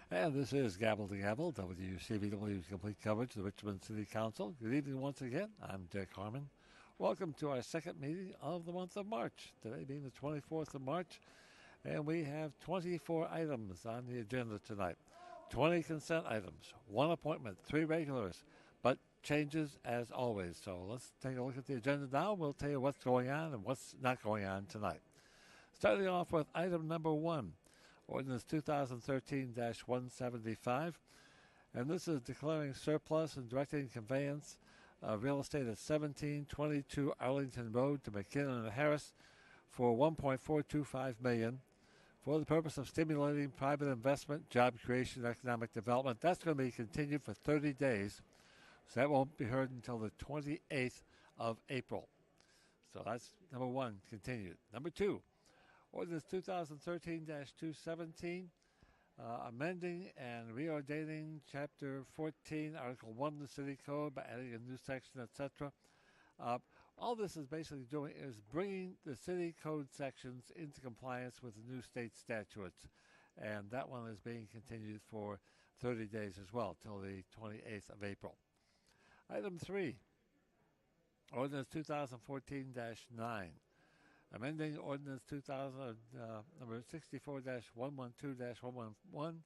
And this is Gavel to Gavel, WCBW's complete coverage of the Richmond City Council. Good evening once again. I'm Dick Harmon. Welcome to our second meeting of the month of March, today being the 24th of March. And we have 24 items on the agenda tonight. 20 consent items, 1 appointment, 3 regulars, but changes as always. So let's take a look at the agenda now. We'll tell you what's going on and what's not going on tonight. Starting off with item number 1. Ordinance 2013-175, and this is declaring surplus and directing conveyance of real estate at 1722 Arlington Road to McKinnon and Harris for $1.425 million for the purpose of stimulating private investment, job creation, and economic development. That's going to be continued for 30 days, so that won't be heard until the 28th of April. So that's number 1, continued. Number 2. Ordinance 2013-217, amending and reordaining Chapter 14, Article 1 of the City Code by adding a new section, etc. All this is basically doing is bringing the City Code sections into compliance with the new state statutes, and that one is being continued for 30 days as well, till the 28th of April. Item 3, Ordinance 2014-9. Amending Ordinance 2000, number 64-112-111.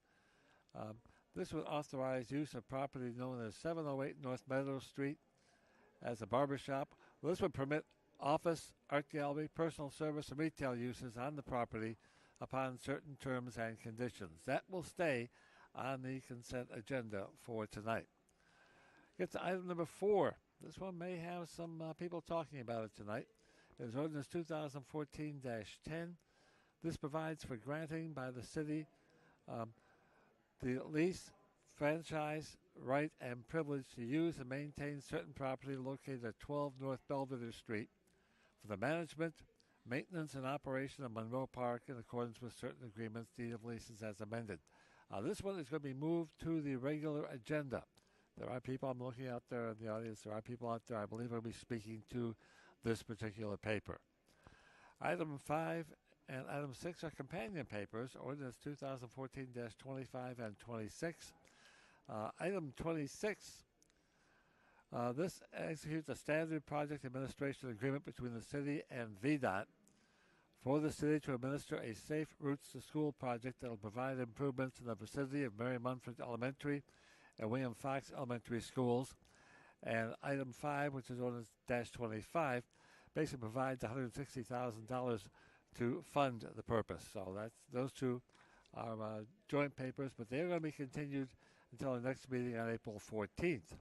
This would authorize use of property known as 708 North Meadow Street as a barbershop. This would permit office, art gallery, personal service, and retail uses on the property upon certain terms and conditions. That will stay on the consent agenda for tonight. Get to item number 4. This one may have some people talking about it tonight. Is Ordinance 2014-10. This provides for granting by the city the lease, franchise, right, and privilege to use and maintain certain property located at 12 North Belvedere Street for the management, maintenance, and operation of Monroe Park in accordance with certain agreements, deed of leases as amended. This one is going to be moved to the regular agenda. There are people, I'm looking out there in the audience, there are people out there I believe will be speaking to this particular paper. Item 5 and item 6 are companion papers, Ordinance 2014-25 and 26. Item 26, this executes a standard project administration agreement between the city and VDOT for the city to administer a safe routes to school project that will provide improvements in the vicinity of Mary Munford Elementary and William Fox Elementary Schools. And item 5, which is Ordinance-25, basically provides $160,000 to fund the purpose. So those two are joint papers, but they're going to be continued until the next meeting on April 14th.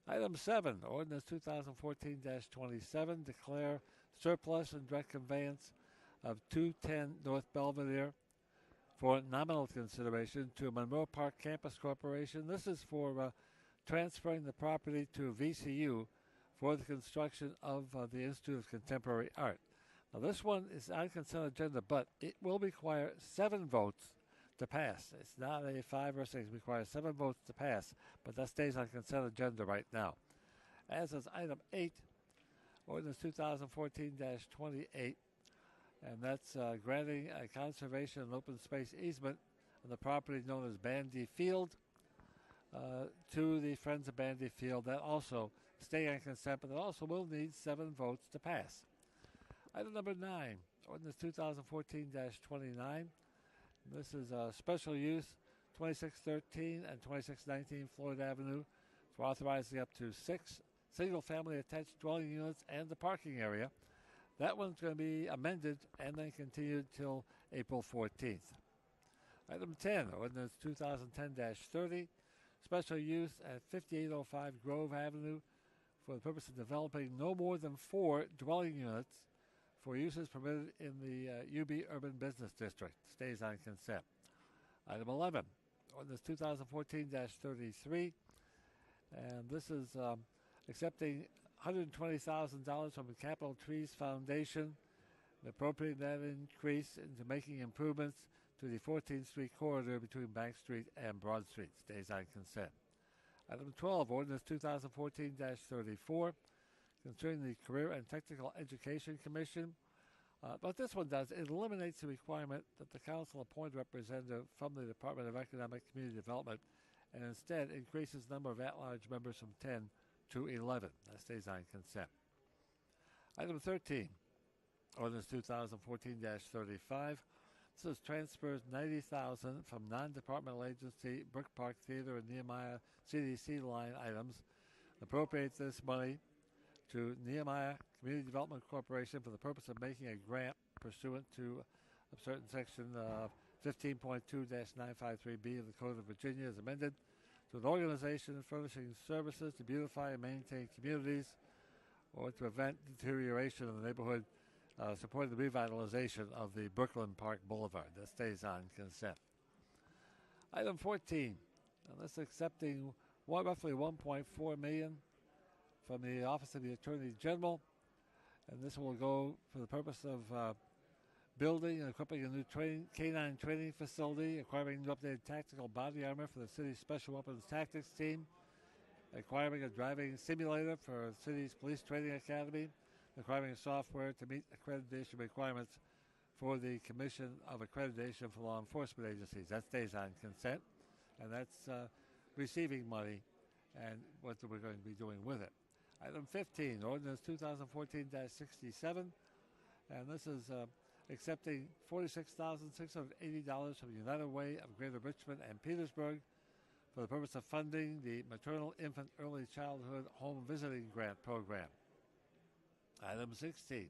Item 7, Ordinance 2014-27, declare surplus and direct conveyance of 210 North Belvedere for nominal consideration to Monroe Park Campus Corporation. This is for transferring the property to VCU for the construction of the Institute of Contemporary Art. Now, this one is on consent agenda, but it will require 7 votes to pass. It's not a 5 or 6. It requires 7 votes to pass, but that stays on consent agenda right now. As is item 8, Ordinance 2014-28, and that's granting a conservation and open space easement on the property known as Bandy Field to the Friends of Bandy Field. That also stay on consent, but it also will need 7 votes to pass. Item number 9, Ordinance 2014-29. This is a special use, 2613 and 2619 Floyd Avenue, for authorizing up to 6 single-family attached dwelling units and the parking area. That one's going to be amended and then continued till April 14th. Item 10, Ordinance 2010-30, special use at 5805 Grove Avenue for the purpose of developing no more than 4 dwelling units for uses permitted in the UB Urban Business District. Stays on consent. Item 11, ordinance 2014-33, and this is accepting $120,000 from the Capital Trees Foundation and appropriating that increase into making improvements to the 14th Street corridor between Bank Street and Broad Street. Stays on consent. Item 12, ordinance 2014-34, concerning the Career and Technical Education Commission. What this one does, it eliminates the requirement that the council appoint a representative from the Department of Economic Community Development and instead increases the number of at-large members from 10 to 11. That stays on consent. Item 13, ordinance 2014-35. This is transfers $90,000 from non-departmental agency Brook Park Theater and Nehemiah CDC line items. Appropriate this money to Nehemiah Community Development Corporation for the purpose of making a grant pursuant to a certain section 15.2-953B of the Code of Virginia as amended, to an organization furnishing services to beautify and maintain communities or to prevent deterioration of the neighborhood, supporting the revitalization of the Brooklyn Park Boulevard. That stays on consent. Item 14, that's accepting roughly $1.4 million from the Office of the Attorney General, and this will go for the purpose of building and equipping a new canine training facility, acquiring new updated tactical body armor for the city's Special Weapons Tactics Team, acquiring a driving simulator for the city's Police Training Academy, acquiring software to meet accreditation requirements for the Commission of Accreditation for Law Enforcement Agencies. That stays on consent, and that's receiving money and what we're going to be doing with it. Item 15, ordinance 2014-67, and this is accepting $46,680 from United Way of Greater Richmond and Petersburg for the purpose of funding the Maternal Infant Early Childhood Home Visiting Grant Program. Item 16,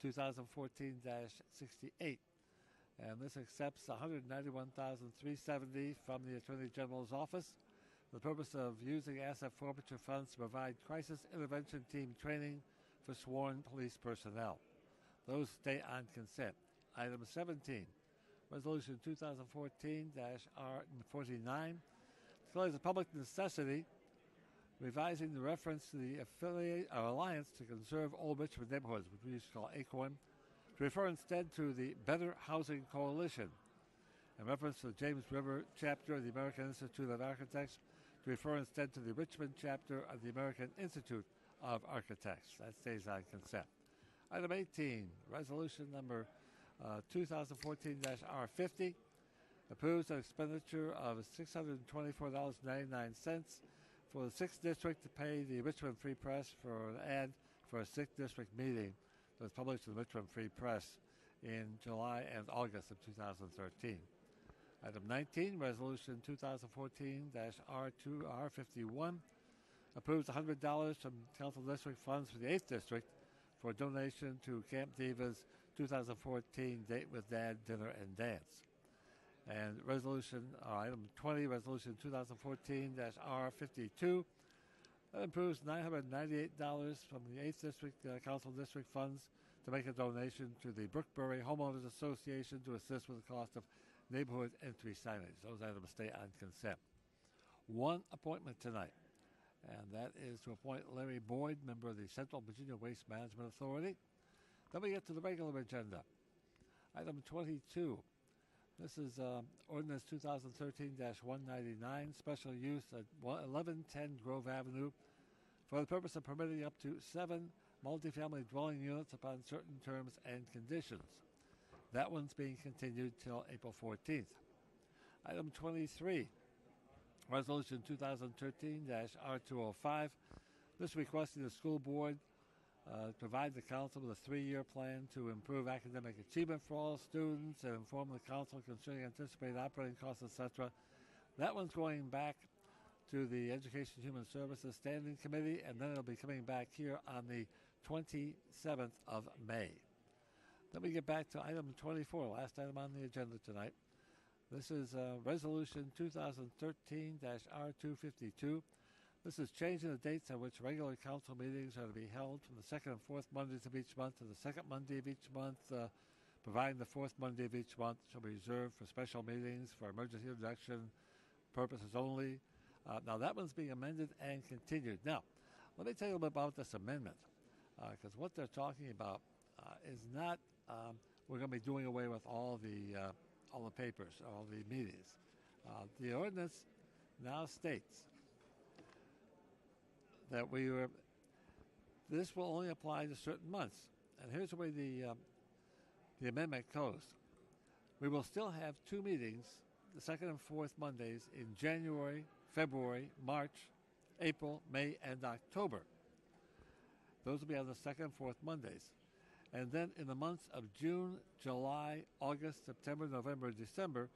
2014-68, and this accepts $191,370 from the Attorney General's office for the purpose of using asset forfeiture funds to provide crisis intervention team training for sworn police personnel. Those stay on consent. Item 17, Resolution 2014-R49, declares a public necessity, revising the reference to the Alliance to Conserve Old Richmond Neighborhoods, which we used to call ACORN, to refer instead to the Better Housing Coalition, in reference to the James River chapter of the American Institute of Architects, to refer instead to the Richmond chapter of the American Institute of Architects. That stays on consent. Item 18, resolution number 2014-R50, approves an expenditure of $624.99 for the 6th District to pay the Richmond Free Press for an ad for a 6th District meeting that was published in the Richmond Free Press in July and August of 2013. Item 19, Resolution 2014-R51, approves $100 from Council District funds for the 8th District for a donation to Camp Diva's 2014 Date with Dad Dinner and Dance. And item 20, Resolution 2014-R52, that approves $998 from the 8th District Council District funds to make a donation to the Brookbury Homeowners Association to assist with the cost of neighborhood entry signage. Those items stay on consent. One appointment tonight, and that is to appoint Larry Boyd, member of the Central Virginia Waste Management Authority. Then we get to the regular agenda. Item 22. This is Ordinance 2013-199, special use at 1110 Grove Avenue for the purpose of permitting up to 7 multifamily dwelling units upon certain terms and conditions. That one's being continued till April 14th. Item 23, Resolution 2013-R205. This requesting the school board provide the council with a 3-year plan to improve academic achievement for all students and inform the council concerning anticipated operating costs, etc. That one's going back to the Education and Human Services Standing Committee, and then it'll be coming back here on the 27th of May. Then we get back to item 24, last item on the agenda tonight. This is Resolution 2013-R252. This is changing the dates on which regular council meetings are to be held from the second and fourth Mondays of each month to the second Monday of each month, providing the fourth Monday of each month shall be reserved for special meetings for emergency introduction purposes only. Now, that one's being amended and continued. Now, let me tell you a little bit about this amendment, because what they're talking about is not we're going to be doing away with all the papers, all the meetings. The ordinance now states that this will only apply to certain months. And here's the way the amendment goes. We will still have two meetings, the second and fourth Mondays, in January, February, March, April, May, and October. Those will be on the second and fourth Mondays. And then in the months of June, July, August, September, November, December,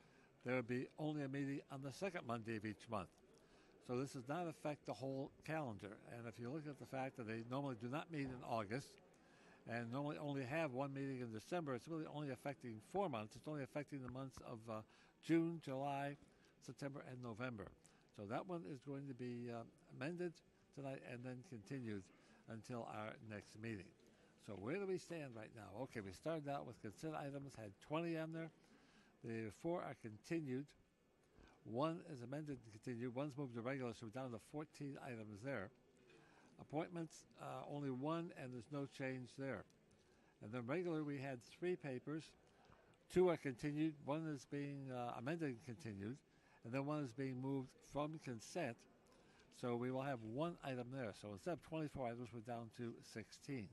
there will be only a meeting on the second Monday of each month. So this does not affect the whole calendar. And if you look at the fact that they normally do not meet in August and normally only have one meeting in December, it's really only affecting 4 months. It's only affecting the months of June, July, September, and November. So that one is going to be amended tonight and then continued until our next meeting. So where do we stand right now? Okay, we started out with consent items, had 20 on there. The 4 are continued. 1 is amended and continued. 1's moved to regular, so we're down to 14 items there. Appointments, only 1, and there's no change there. And then regular, we had 3 papers. 2 are continued. 1 is being amended and continued. And then 1 is being moved from consent. So we will have 1 item there. So instead of 24 items, we're down to 16.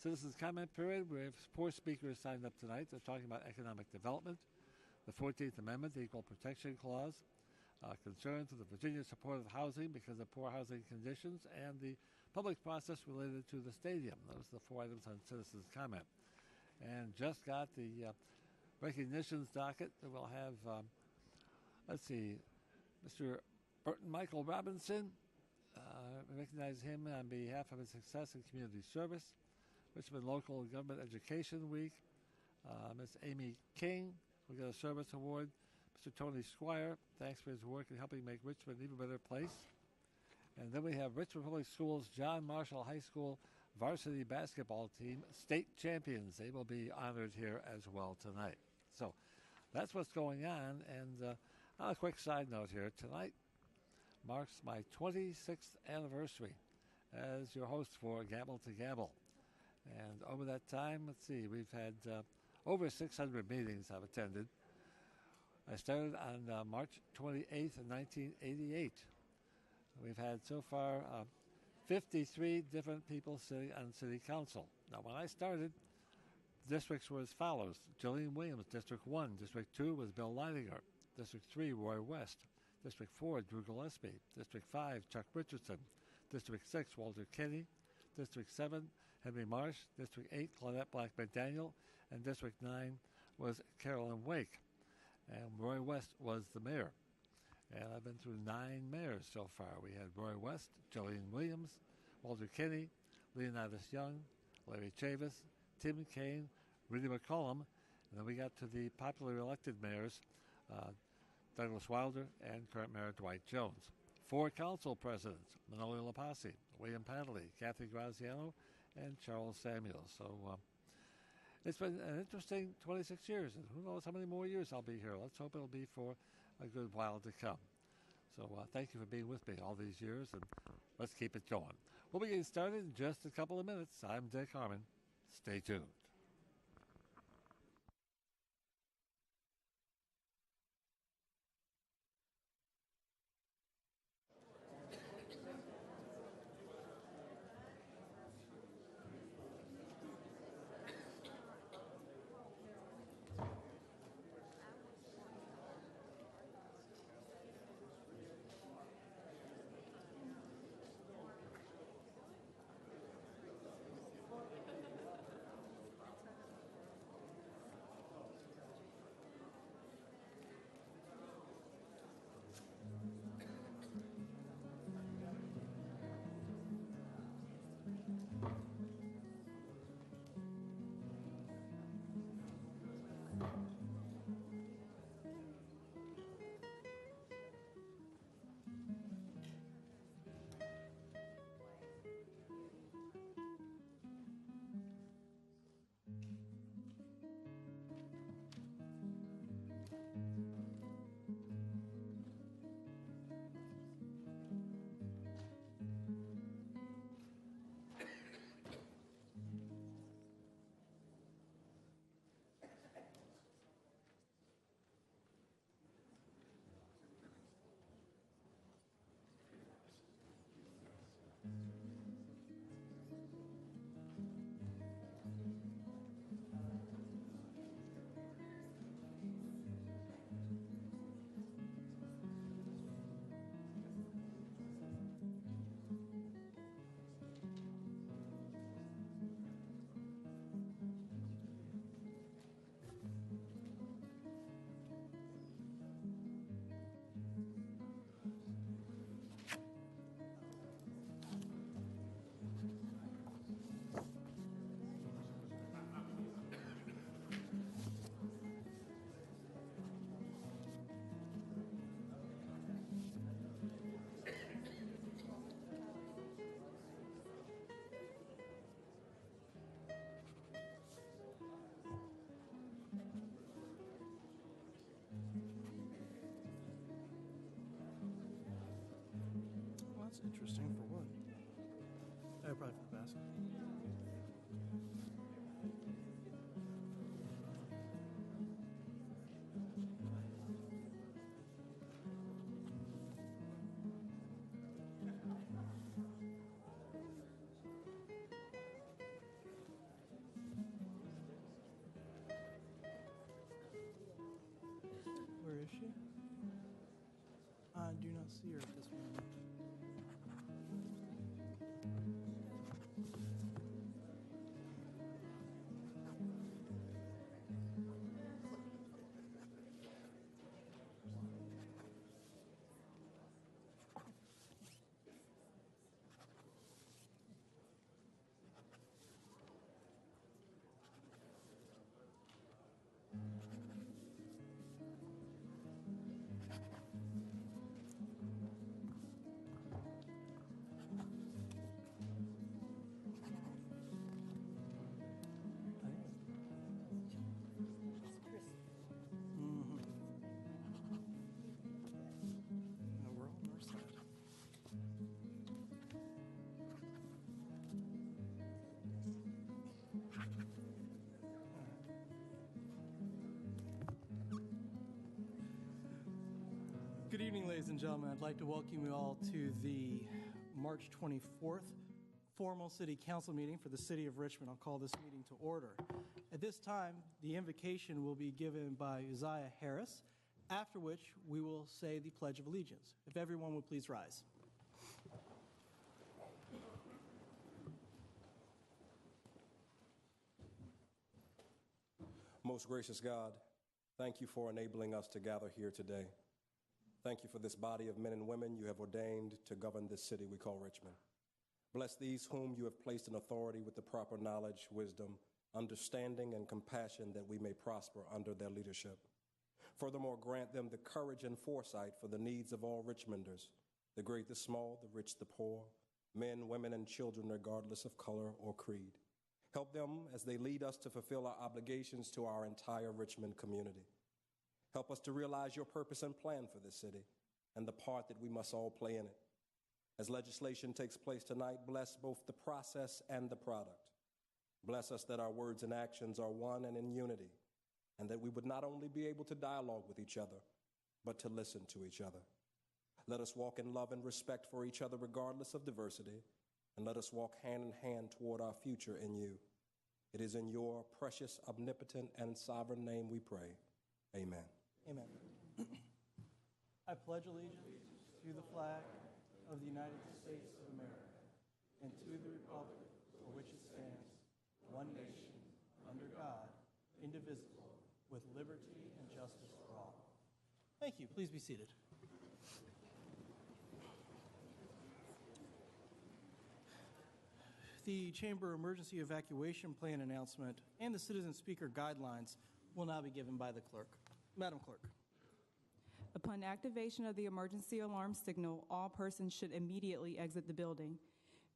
Citizens comment period. We have 4 speakers signed up tonight. They're talking about economic development, the 14th Amendment, the Equal Protection Clause, concerns with the Virginia supportive housing because of poor housing conditions, and the public process related to the stadium. Those are the 4 items on citizens comment. And just got the recognitions docket that we'll have, let's see, Mr. Burton Michael Robinson. We recognize him on behalf of his success in community service. Richmond Local Government Education Week. Ms. Amy King, we got a service award. Mr. Tony Squire, thanks for his work in helping make Richmond an even better place. And then we have Richmond Public Schools John Marshall High School varsity basketball team state champions. They will be honored here as well tonight. So that's what's going on. And on a quick side note here, tonight marks my 26th anniversary as your host for Gabble to Gabble. And over that time, let's see, we've had over 600 meetings I've attended. I started on March 28th of 1988. We've had so far 53 different people sitting on City Council. Now, when I started, districts were as follows. Jillian Williams, District 1. District 2 was Bill Leidinger. District 3, Roy West. District 4, Drew Gillespie. District 5, Chuck Richardson. District 6, Walter Kenny. District 7, Henry Marsh. District 8, Claudette Black-McDaniel. And District 9 was Carolyn Wake. And Roy West was the mayor. And I've been through 9 mayors so far. We had Roy West, Jillian Williams, Walter Kenny, Leonidas Young, Larry Chavis, Tim Kaine, Rudy McCollum, and then we got to the popularly elected mayors, Douglas Wilder and current Mayor Dwight Jones. 4 council presidents, Manoli Lapasi, William Padley, Kathy Graziano, and Charles Samuels. So it's been an interesting 26 years, and who knows how many more years I'll be here. Let's hope it'll be for a good while to come. So thank you for being with me all these years, and let's keep it going. We'll be getting started in just a couple of minutes. I'm Dick Harmon. Stay tuned. probably for the best. Where is she? I do not see her at this moment. No, we're on our side. Good evening, ladies and gentlemen. I'd like to welcome you all to the March 24th formal City Council meeting for the City of Richmond. I'll call this meeting to order. At this time, the invocation will be given by Uzziah Harris, after which we will say the Pledge of Allegiance. If everyone would please rise. Most gracious God, thank you for enabling us to gather here today. Thank you for this body of men and women you have ordained to govern this city we call Richmond. Bless these whom you have placed in authority with the proper knowledge, wisdom, understanding, and compassion that we may prosper under their leadership. Furthermore, grant them the courage and foresight for the needs of all Richmonders, the great, the small, the rich, the poor, men, women, and children, regardless of color or creed. Help them as they lead us to fulfill our obligations to our entire Richmond community. Help us to realize your purpose and plan for this city and the part that we must all play in it. As legislation takes place tonight, bless both the process and the product. Bless us that our words and actions are one and in unity, and that we would not only be able to dialogue with each other, but to listen to each other. Let us walk in love and respect for each other regardless of diversity, and let us walk hand in hand toward our future in you. It is in your precious, omnipotent, and sovereign name we pray. Amen. Amen. I pledge allegiance to the flag of the United States of America and to the republic for which it stands, one nation, under God, indivisible, with liberty and justice for all. Thank you. Please be seated. The Chamber Emergency Evacuation Plan announcement and the Citizen Speaker Guidelines will now be given by the clerk. Madam Clerk. Upon activation of the emergency alarm signal, all persons should immediately exit the building.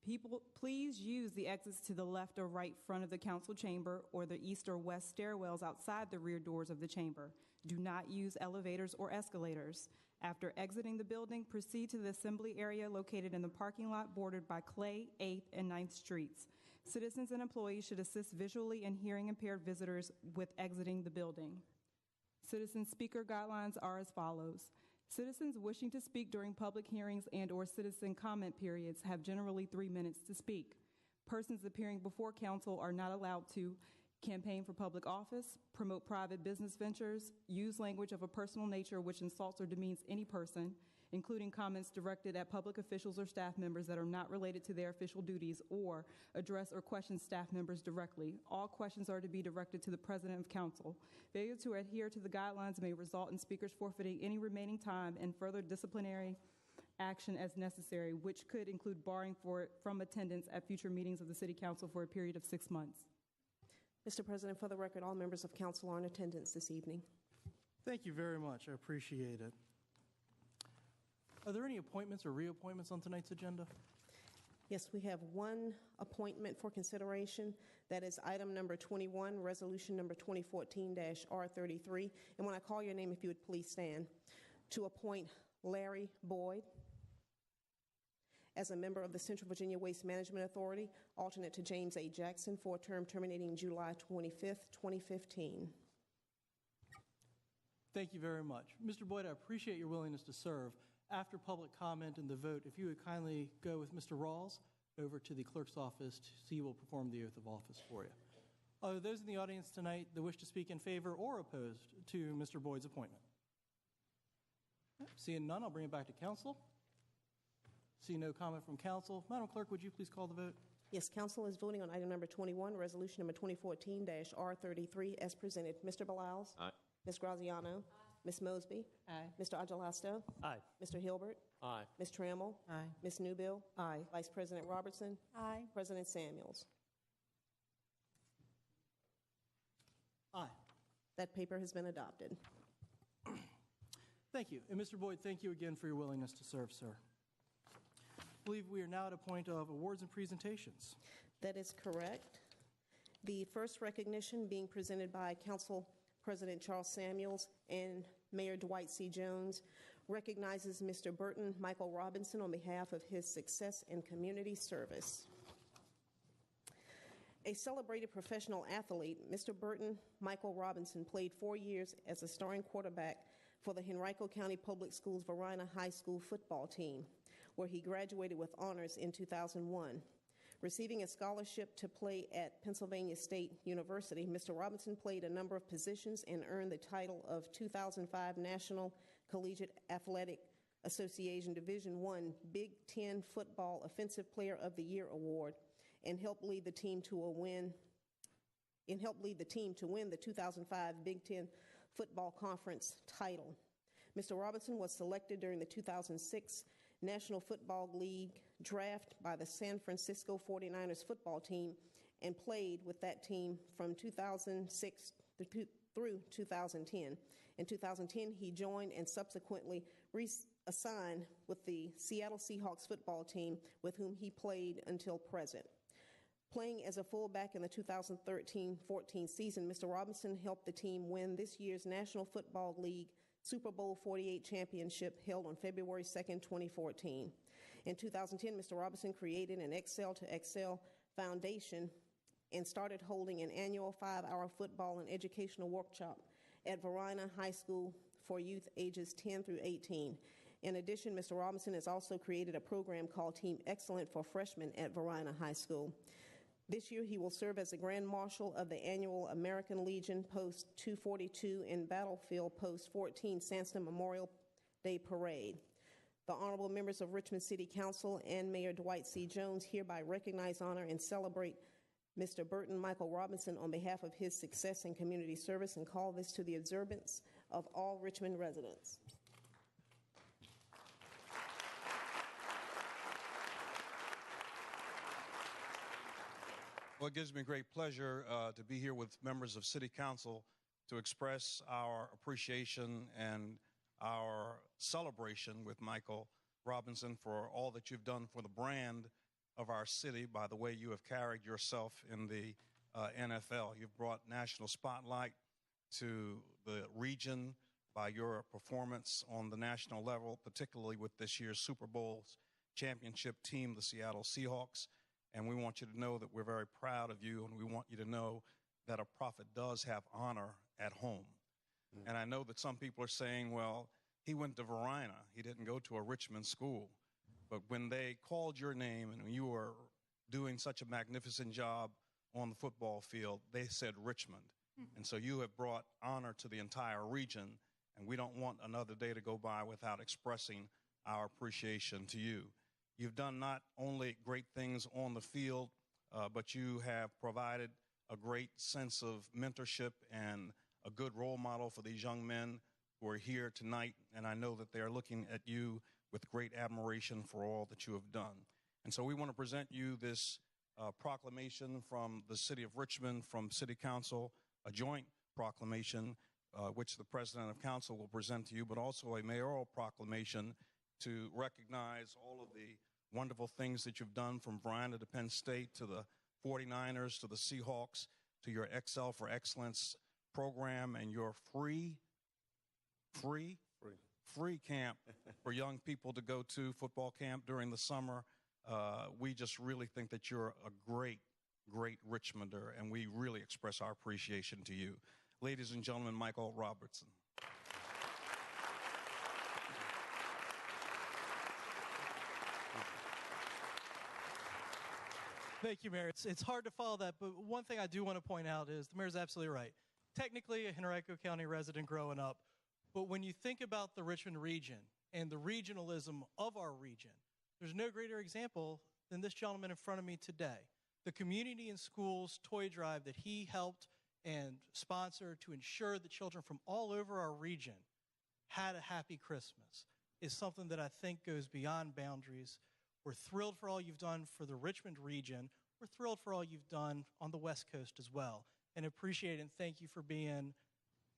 People, please use the exits to the left or right front of the council chamber or the east or west stairwells outside the rear doors of the chamber. Do not use elevators or escalators. After exiting the building, proceed to the assembly area located in the parking lot bordered by Clay, 8th, and 9th Streets. Citizens and employees should assist visually and hearing impaired visitors with exiting the building. Citizen speaker guidelines are as follows. Citizens wishing to speak during public hearings and/or citizen comment periods have generally 3 minutes to speak. Persons appearing before council are not allowed to campaign for public office, promote private business ventures, use language of a personal nature which insults or demeans any person, including comments directed at public officials or staff members that are not related to their official duties, or address or question staff members directly. All questions are to be directed to the President of Council. Failure to adhere to the guidelines may result in speakers forfeiting any remaining time and further disciplinary action as necessary, which could include barring from attendance at future meetings of the City Council for a period of 6 months. Mr. President, for the record, all members of council are in attendance this evening. Thank you very much. I appreciate it. Are there any appointments or reappointments on tonight's agenda? Yes, we have one appointment for consideration. That is item number 21, resolution number 2014-R33. And when I call your name, if you would please stand, to appoint Larry Boyd as a member of the Central Virginia Waste Management Authority, alternate to James A. Jackson, for a term terminating July 25th, 2015. Thank you very much. Mr. Boyd, I appreciate your willingness to serve. After public comment and the vote, if you would kindly go with Mr. Rawls over to the clerk's office, he will perform the oath of office for you. Are there those in the audience tonight that wish to speak in favor or opposed to Mr. Boyd's appointment? Seeing none, I'll bring it back to council. Seeing no comment from council, Madam Clerk, would you please call the vote? Yes, council is voting on item number 21, resolution number 2014-R33 as presented. Mr. Beliles? Aye. Ms. Graziano? Ms. Mosby? Aye. Mr. Agelasto? Aye. Mr. Hilbert? Aye. Ms. Trammell? Aye. Ms. Newbill? Aye. Vice President Robertson? Aye. President Samuels? Aye. That paper has been adopted. Thank you. And Mr. Boyd, thank you again for your willingness to serve, sir. I believe we are now at a point of awards and presentations. That is correct. The first recognition being presented by Council President Charles Samuels and Mayor Dwight C. Jones recognizes Mr. Burton Michael Robinson on behalf of his success in community service. A celebrated professional athlete, Mr. Burton Michael Robinson played 4 years as a starting quarterback for the Henrico County Public Schools Varina High School football team, where he graduated with honors in 2001. Receiving a scholarship to play at Pennsylvania State University, Mr. Robinson played a number of positions and earned the title of 2005 National Collegiate Athletic Association Division I Big Ten Football Offensive Player of the Year Award, and helped lead the team to win the 2005 Big Ten Football Conference title. Mr. Robinson was selected during the 2006 National Football League draft by the San Francisco 49ers football team and played with that team from 2006 through 2010. In 2010, he joined and subsequently reassigned with the Seattle Seahawks football team, with whom he played until present. Playing as a fullback in the 2013-14 season, Mr. Robinson helped the team win this year's National Football League Super Bowl 48 championship held on February 2nd, 2014. In 2010, Mr. Robinson created an Excel to Excel Foundation and started holding an annual 5-hour football and educational workshop at Varina High School for youth ages 10 through 18. In addition, Mr. Robinson has also created a program called Team Excellent for freshmen at Varina High School. This year, he will serve as the Grand Marshal of the annual American Legion Post 242 and Battlefield Post 14 Sansom Memorial Day Parade. The honorable members of Richmond City Council and Mayor Dwight C. Jones hereby recognize, honor, and celebrate Mr. Burton Michael Robinson on behalf of his success in community service and call this to the observance of all Richmond residents. Well, it gives me great pleasure to be here with members of City Council to express our appreciation and our celebration with Michael Robinson for all that you've done for the brand of our city by the way you have carried yourself in the NFL. You've brought national spotlight to the region by your performance on the national level, particularly with this year's Super Bowl championship team, the Seattle Seahawks. And we want you to know that we're very proud of you, and we want you to know that a prophet does have honor at home. And I know that some people are saying, well, he went to Varina. He didn't go to a Richmond school. But when they called your name and you were doing such a magnificent job on the football field, they said Richmond. And so you have brought honor to the entire region, and we don't want another day to go by without expressing our appreciation to you. You've done not only great things on the field, but you have provided a great sense of mentorship and a good role model for these young men who are here tonight. And I know that they are looking at you with great admiration for all that you have done. And so we want to present you this proclamation from the city of Richmond, from City Council, a joint proclamation which the President of Council will present to you, but also a mayoral proclamation to recognize all of the wonderful things that you've done from Varina to Penn State to the 49ers to the Seahawks to your Excel for Excellence program and your free camp for young people to go to, football camp during the summer. We just really think that you're a great, great Richmonder, and we really express our appreciation to you. Ladies and gentlemen, Michael Robertson. Thank you, Mayor. It's hard to follow that, but one thing I do want to point out is the mayor's absolutely right. Technically a Henrico County resident growing up, but when you think about the Richmond region and the regionalism of our region, there's no greater example than this gentleman in front of me today. The Community and Schools toy drive that he helped and sponsored to ensure that children from all over our region had a happy Christmas is something that I think goes beyond boundaries. We're thrilled for all you've done for the Richmond region. We're thrilled for all you've done on the West Coast as well, and appreciate and thank you for being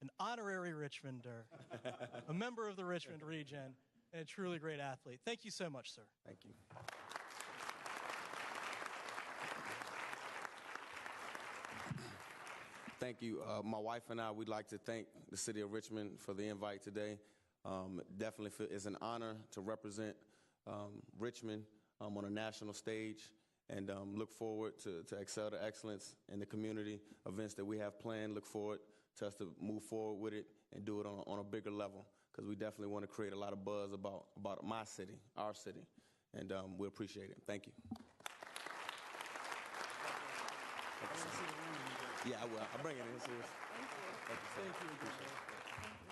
an honorary Richmonder, a member of the Richmond region, and a truly great athlete. Thank you so much, sir. Thank you. Thank you. My wife and I, we'd like to thank the city of Richmond for the invite today. Definitely it's an honor to represent Richmond on a national stage, and look forward to excel to excellence in the community events that we have planned. Look forward to us to move forward with it and do it on a bigger level, because we definitely want to create a lot of buzz about my city, our city, and we appreciate it. Thank you. Yeah, I will. I'll bring it in. Serious.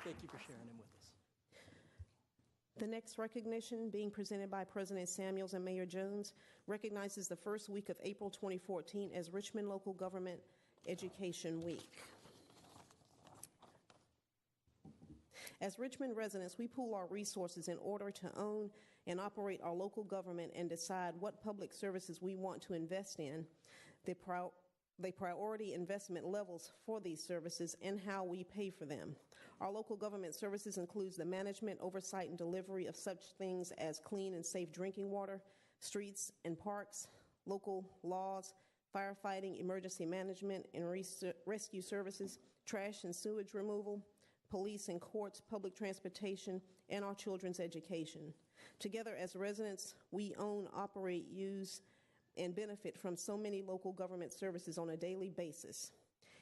Thank you for sharing him with us. The next recognition, being presented by President Samuels and Mayor Jones, recognizes the first week of April 2014 as Richmond Local Government Education Week. As Richmond residents, we pool our resources in order to own and operate our local government and decide what public services we want to invest in, the priority investment levels for these services, and how we pay for them. Our local government services includes the management, oversight, and delivery of such things as clean and safe drinking water, streets and parks, local laws, firefighting, emergency management and rescue services, trash and sewage removal, police and courts, public transportation, and our children's education. Together as residents, we own, operate, use, and benefit from so many local government services on a daily basis.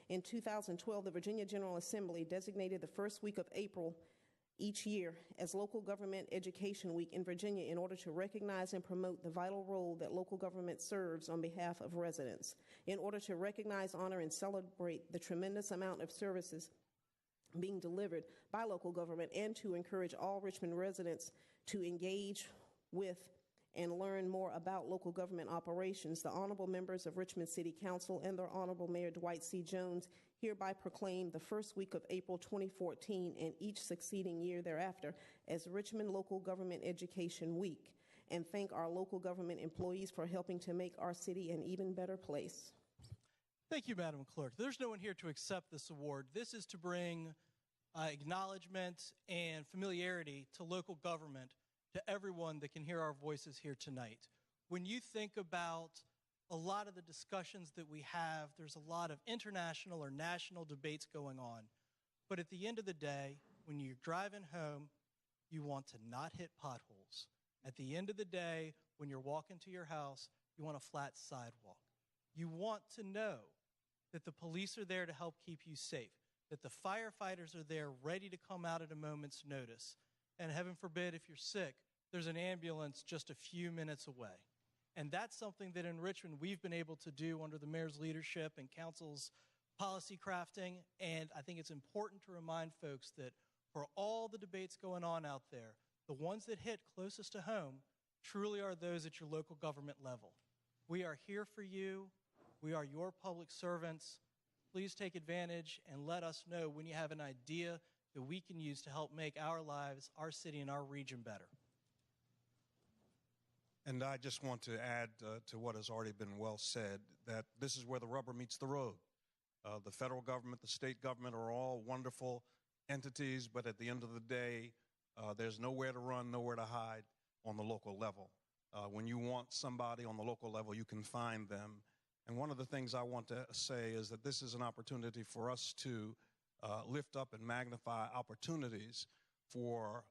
In 2012, the Virginia General Assembly designated the first week of April each year as Local Government Education Week in Virginia in order to recognize and promote the vital role that local government serves on behalf of residents, in order to recognize, honor, and celebrate the tremendous amount of services being delivered by local government, and to encourage all Richmond residents to engage with and learn more about local government operations. The honorable members of Richmond City Council and their Honorable Mayor Dwight C. Jones hereby proclaim the first week of April 2014 and each succeeding year thereafter as Richmond Local Government Education Week, and thank our local government employees for helping to make our city an even better place. Thank you, Madam Clerk. There's no one here to accept this award. This is to bring acknowledgement and familiarity to local government to everyone that can hear our voices here tonight. When you think about a lot of the discussions that we have, there's a lot of international or national debates going on. But at the end of the day, when you're driving home, you want to not hit potholes. At the end of the day, when you're walking to your house, you want a flat sidewalk. You want to know that the police are there to help keep you safe, that the firefighters are there ready to come out at a moment's notice. And heaven forbid, if you're sick, there's an ambulance just a few minutes away. And that's something that in Richmond we've been able to do under the mayor's leadership and council's policy crafting. And I think it's important to remind folks that for all the debates going on out there, the ones that hit closest to home truly are those at your local government level. We are here for you. We are your public servants. Please take advantage and let us know when you have an idea that we can use to help make our lives, our city, and our region better. And I just want to add to what has already been well said, that this is where the rubber meets the road. The federal government, the state government are all wonderful entities, but at the end of the day, there's nowhere to run, nowhere to hide on the local level. When you want somebody on the local level, you can find them. And one of the things I want to say is that this is an opportunity for us to lift up and magnify opportunities for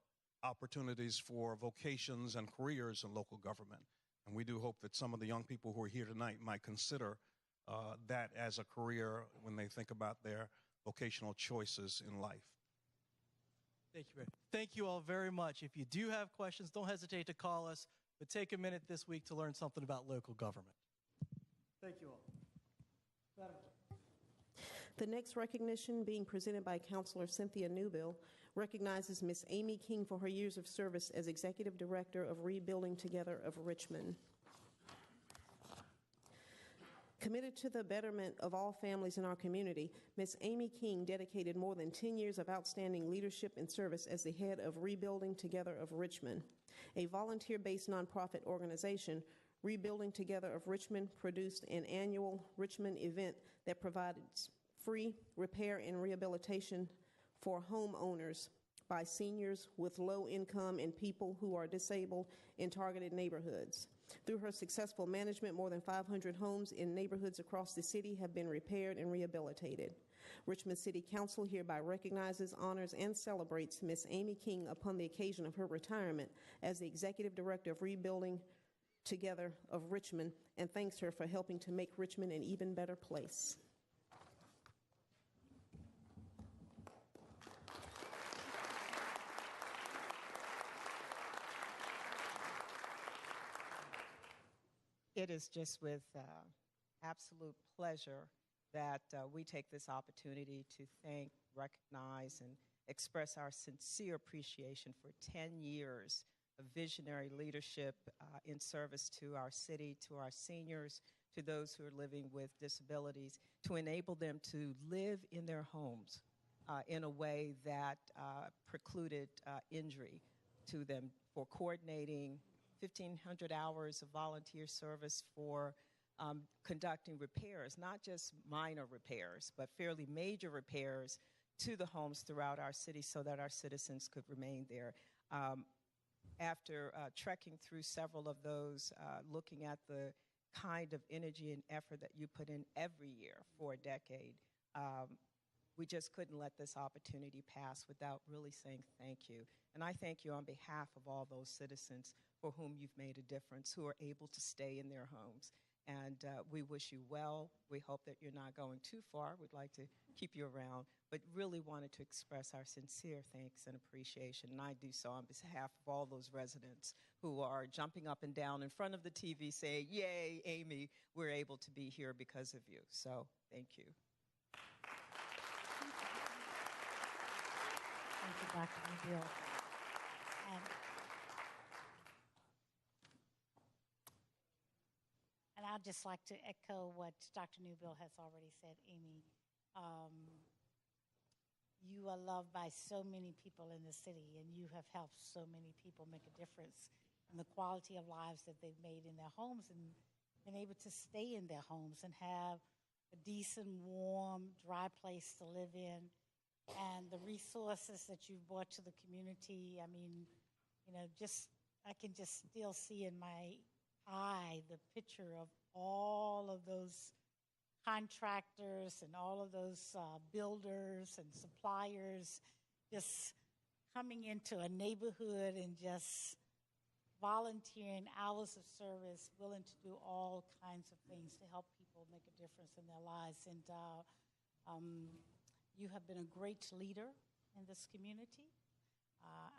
vocations and careers in local government. And we do hope that some of the young people who are here tonight might consider that as a career when they think about their vocational choices in life. Thank you, Barry. Thank you all very much. If you do have questions, don't hesitate to call us, but take a minute this week to learn something about local government. Thank you all. Madam Clerk. The next recognition, being presented by Councilor Cynthia Newbill, recognizes Ms. Amy King for her years of service as Executive Director of Rebuilding Together of Richmond. Committed to the betterment of all families in our community, Ms. Amy King dedicated more than 10 years of outstanding leadership and service as the head of Rebuilding Together of Richmond, a volunteer-based nonprofit organization. Rebuilding Together of Richmond produced an annual Richmond event that provides free repair and rehabilitation for homeowners by seniors with low income and people who are disabled in targeted neighborhoods. Through her successful management, more than 500 homes in neighborhoods across the city have been repaired and rehabilitated. Richmond City Council hereby recognizes, honors, and celebrates Ms. Amy King upon the occasion of her retirement as the Executive Director of Rebuilding Together of Richmond, and thanks her for helping to make Richmond an even better place. It is just with absolute pleasure that we take this opportunity to thank, recognize, and express our sincere appreciation for 10 years of visionary leadership in service to our city, to our seniors, to those who are living with disabilities, to enable them to live in their homes in a way that precluded injury to them, for coordinating 1,500 hours of volunteer service for conducting repairs, not just minor repairs, but fairly major repairs to the homes throughout our city so that our citizens could remain there. After trekking through several of those, looking at the kind of energy and effort that you put in every year for a decade, we just couldn't let this opportunity pass without really saying thank you. And I thank you on behalf of all those citizens for whom you've made a difference, who are able to stay in their homes. And we wish you well. We hope that you're not going too far. We'd like to keep you around, but really wanted to express our sincere thanks and appreciation. And I do so on behalf of all those residents who are jumping up and down in front of the TV saying, yay, Amy, we're able to be here because of you. So thank you. Thank you, Dr. Newbill. And I'd just like to echo what Dr. Newbill has already said, Amy. You are loved by so many people in the city, and you have helped so many people make a difference in the quality of lives that they've made in their homes and been able to stay in their homes and have a decent, warm, dry place to live in. And the resources that you've brought to the community, I mean, you know, I can just still see in my eye the picture of all of those contractors and all of those builders and suppliers just coming into a neighborhood and just volunteering hours of service, willing to do all kinds of things to help people make a difference in their lives. And you have been a great leader in this community.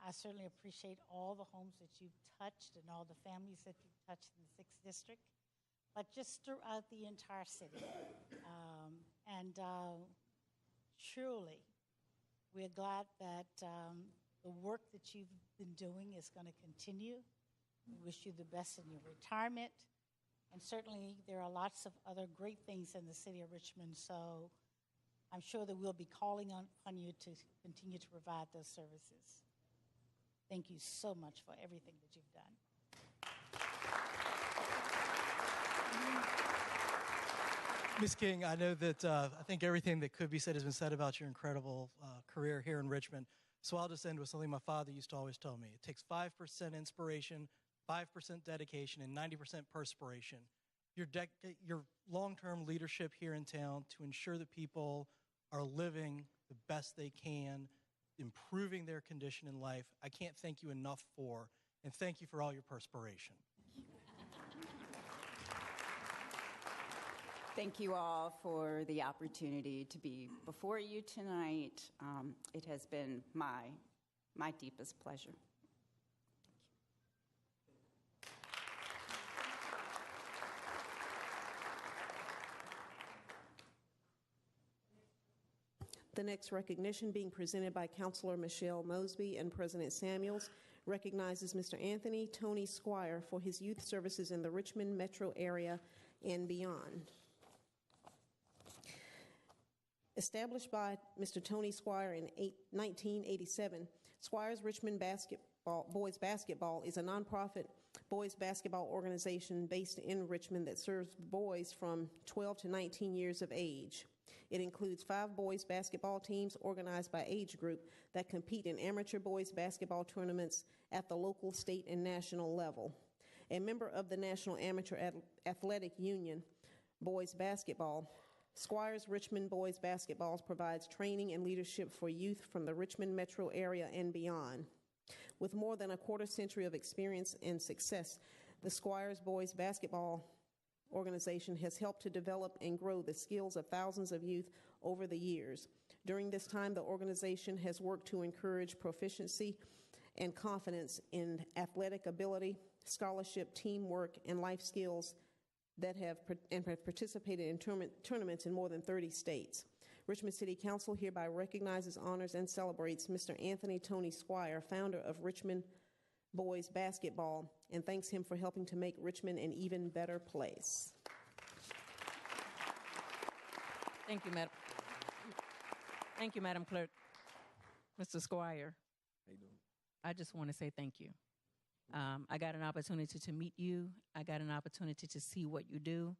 I certainly appreciate all the homes that you've touched and all the families that you've touched in the 6th District, but just throughout the entire city. Truly, we're glad that the work that you've been doing is going to continue. We wish you the best in your retirement. And certainly, there are lots of other great things in the city of Richmond, so I'm sure that we'll be calling on you to continue to provide those services. Thank you so much for everything that you've done. Ms. King, I know that I think everything that could be said has been said about your incredible career here in Richmond. So I'll just end with something my father used to always tell me. It takes 5% inspiration, 5% dedication, and 90% perspiration. Your long-term leadership here in town to ensure that people are living the best they can, improving their condition in life, I can't thank you enough for, and thank you for all your perspiration. Thank you all for the opportunity to be before you tonight. It has been my deepest pleasure. The next recognition being presented by Councilor Michelle Mosby and President Samuels recognizes Mr. Anthony Tony Squire for his youth services in the Richmond metro area and beyond. Established by Mr. Tony Squire in 1987, Squire's Richmond Boys Basketball is a nonprofit boys basketball organization based in Richmond that serves boys from 12 to 19 years of age. It includes 5 boys basketball teams organized by age group that compete in amateur boys basketball tournaments at the local, state, and national level. A member of the National Amateur Athletic Union Boys Basketball, Squire's Richmond Boys Basketballs provides training and leadership for youth from the Richmond metro area and beyond. With more than a quarter century of experience and success, the Squire's Boys Basketball organization has helped to develop and grow the skills of thousands of youth over the years. During this time, the organization has worked to encourage proficiency and confidence in athletic ability, scholarship, teamwork, and life skills that have participated in tournaments in more than 30 states. Richmond City Council hereby recognizes, honors, and celebrates Mr. Anthony Tony Squire, founder of Richmond Boys Basketball, and thanks him for helping to make Richmond an even better place. Thank you, Madam. Thank you, Madam Clerk. Mr. Squire, How you doing? I just want to say thank you. I got an opportunity to meet you. I got an opportunity to see what you do.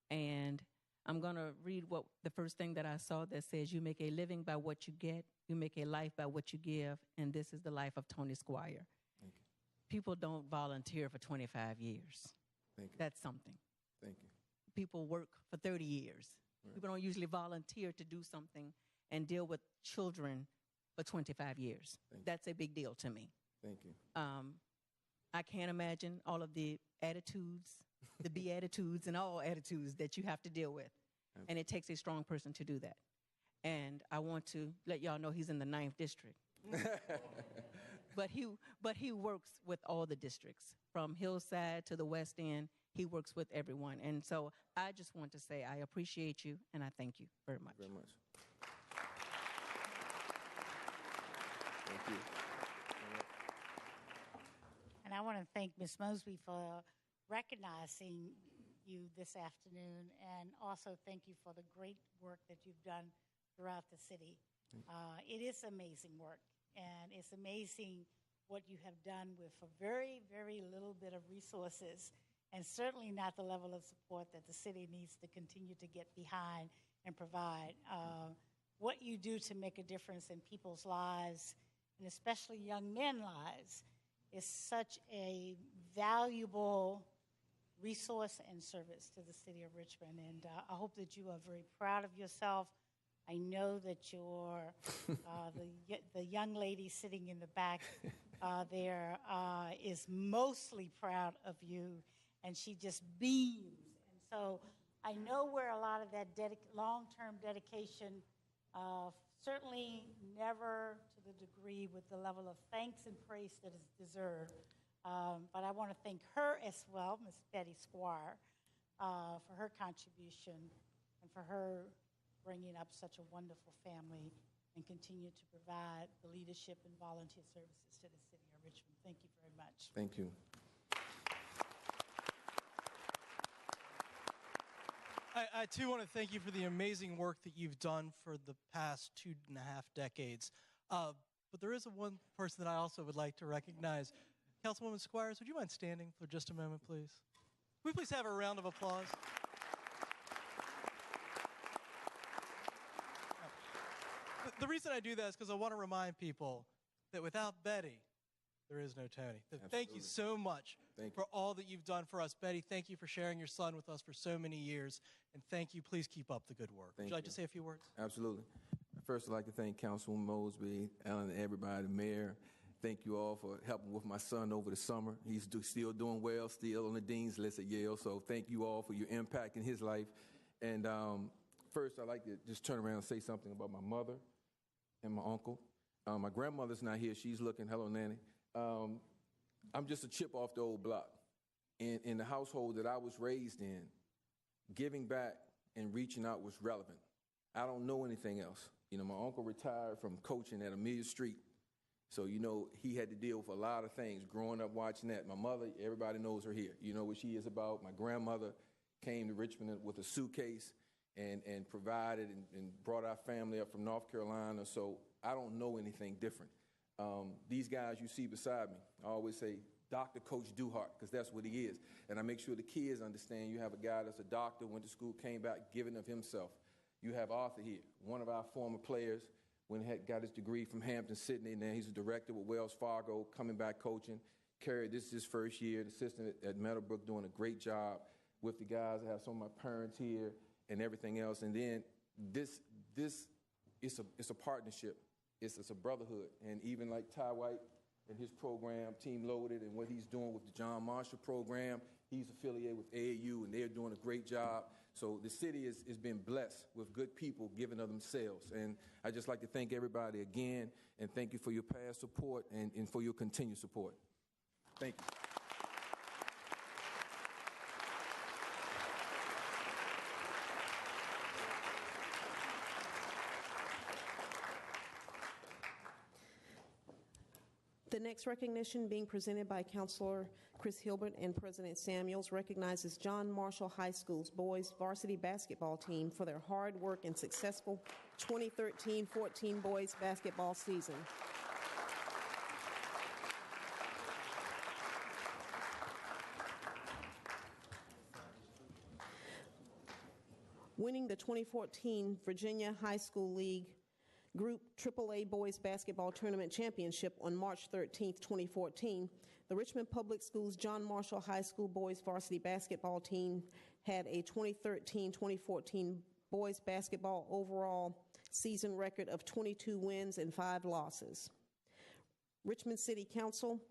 And I'm going to read what the first thing that I saw that says, you make a living by what you get, you make a life by what you give, and this is the life of Tony Squire. Thank you. People don't volunteer for 25 years. Thank you. That's something. Thank you. People work for 30 years. Right. People don't usually volunteer to do something and deal with children for 25 years. That's a big deal to me. Thank you. I can't imagine all of the attitudes, the beatitudes and all attitudes that you have to deal with. Absolutely. And it takes a strong person to do that. And I want to let y'all know he's in the 9th district. But he works with all the districts, from Hillside to the West End. He works with everyone. And so I just want to say I appreciate you and I thank you very much. Very much. Thank you. And I want to thank Ms. Mosby for recognizing you this afternoon, and also thank you for the great work that you've done throughout the city. It is amazing work, and it's amazing what you have done with a very, very little bit of resources, and certainly not the level of support that the city needs to continue to get behind and provide. What you do to make a difference in people's lives, and especially young men's lives, is such a valuable resource and service to the city of Richmond. And I hope that you are very proud of yourself. I know that you're the young lady sitting in the back there is mostly proud of you, and she just beams. And so I know where a lot of that long-term dedication, certainly never to the degree with the level of thanks and praise that is deserved. But I want to thank her as well, Ms. Betty Squire, for her contribution and for her bringing up such a wonderful family and continue to provide the leadership and volunteer services to the city of Richmond. Thank you very much. Thank you. I too want to thank you for the amazing work that you've done for the past 2.5 decades. But there is one person that I also would like to recognize. Councilwoman Squires, would you mind standing for just a moment, please? Can we please have a round of applause? The reason I do that is because I want to remind people that without Betty, there is no Tony. Thank you so much for all that you've done for us. Betty, thank you for sharing your son with us for so many years. And thank you. Please keep up the good work. Would you like to say a few words? Absolutely. First, I'd like to thank Councilwoman Mosby, Ellen, and everybody, the mayor. Thank you all for helping with my son over the summer. He's still doing well, still on the dean's list at Yale. So thank you all for your impact in his life. And first, I'd like to just turn around and say something about my mother and my uncle. My grandmother's not here. She's looking. Hello, Nanny. I'm just a chip off the old block. In the household that I was raised in, giving back and reaching out was relevant. I don't know anything else. You know, my uncle retired from coaching at Amelia Street. So, you know, he had to deal with a lot of things growing up watching that. My mother, everybody knows her here. You know what she is about. My grandmother came to Richmond with a suitcase and provided and brought our family up from North Carolina. So I don't know anything different. These guys you see beside me, I always say, Dr. Coach Duhart, because that's what he is. And I make sure the kids understand you have a guy that's a doctor, went to school, came back, giving of himself. You have Arthur here, one of our former players, when he got his degree from Hampton, Sydney, and then he's a director with Wells Fargo, coming back coaching. Kerry, this is his first year, an assistant at Meadowbrook, doing a great job with the guys. I have some of my parents here and everything else. And then this it's a partnership. It's a brotherhood. And even like Ty White and his program, Team Loaded, and what he's doing with the John Marshall program, he's affiliated with AAU, and they're doing a great job. So the city has been blessed with good people giving of themselves. And I'd just like to thank everybody again, and thank you for your past support and for your continued support. Thank you. The next recognition, being presented by Councilor Chris Hilbert and President Samuels, recognizes John Marshall High School's boys varsity basketball team for their hard work and successful 2013-14 boys basketball season. Winning the 2014 Virginia High School League Group AAA Boys Basketball Tournament Championship on March 13, 2014, the Richmond Public Schools John Marshall High School Boys Varsity Basketball Team had a 2013-2014 boys basketball overall season record of 22 wins and 5 losses. Richmond City Council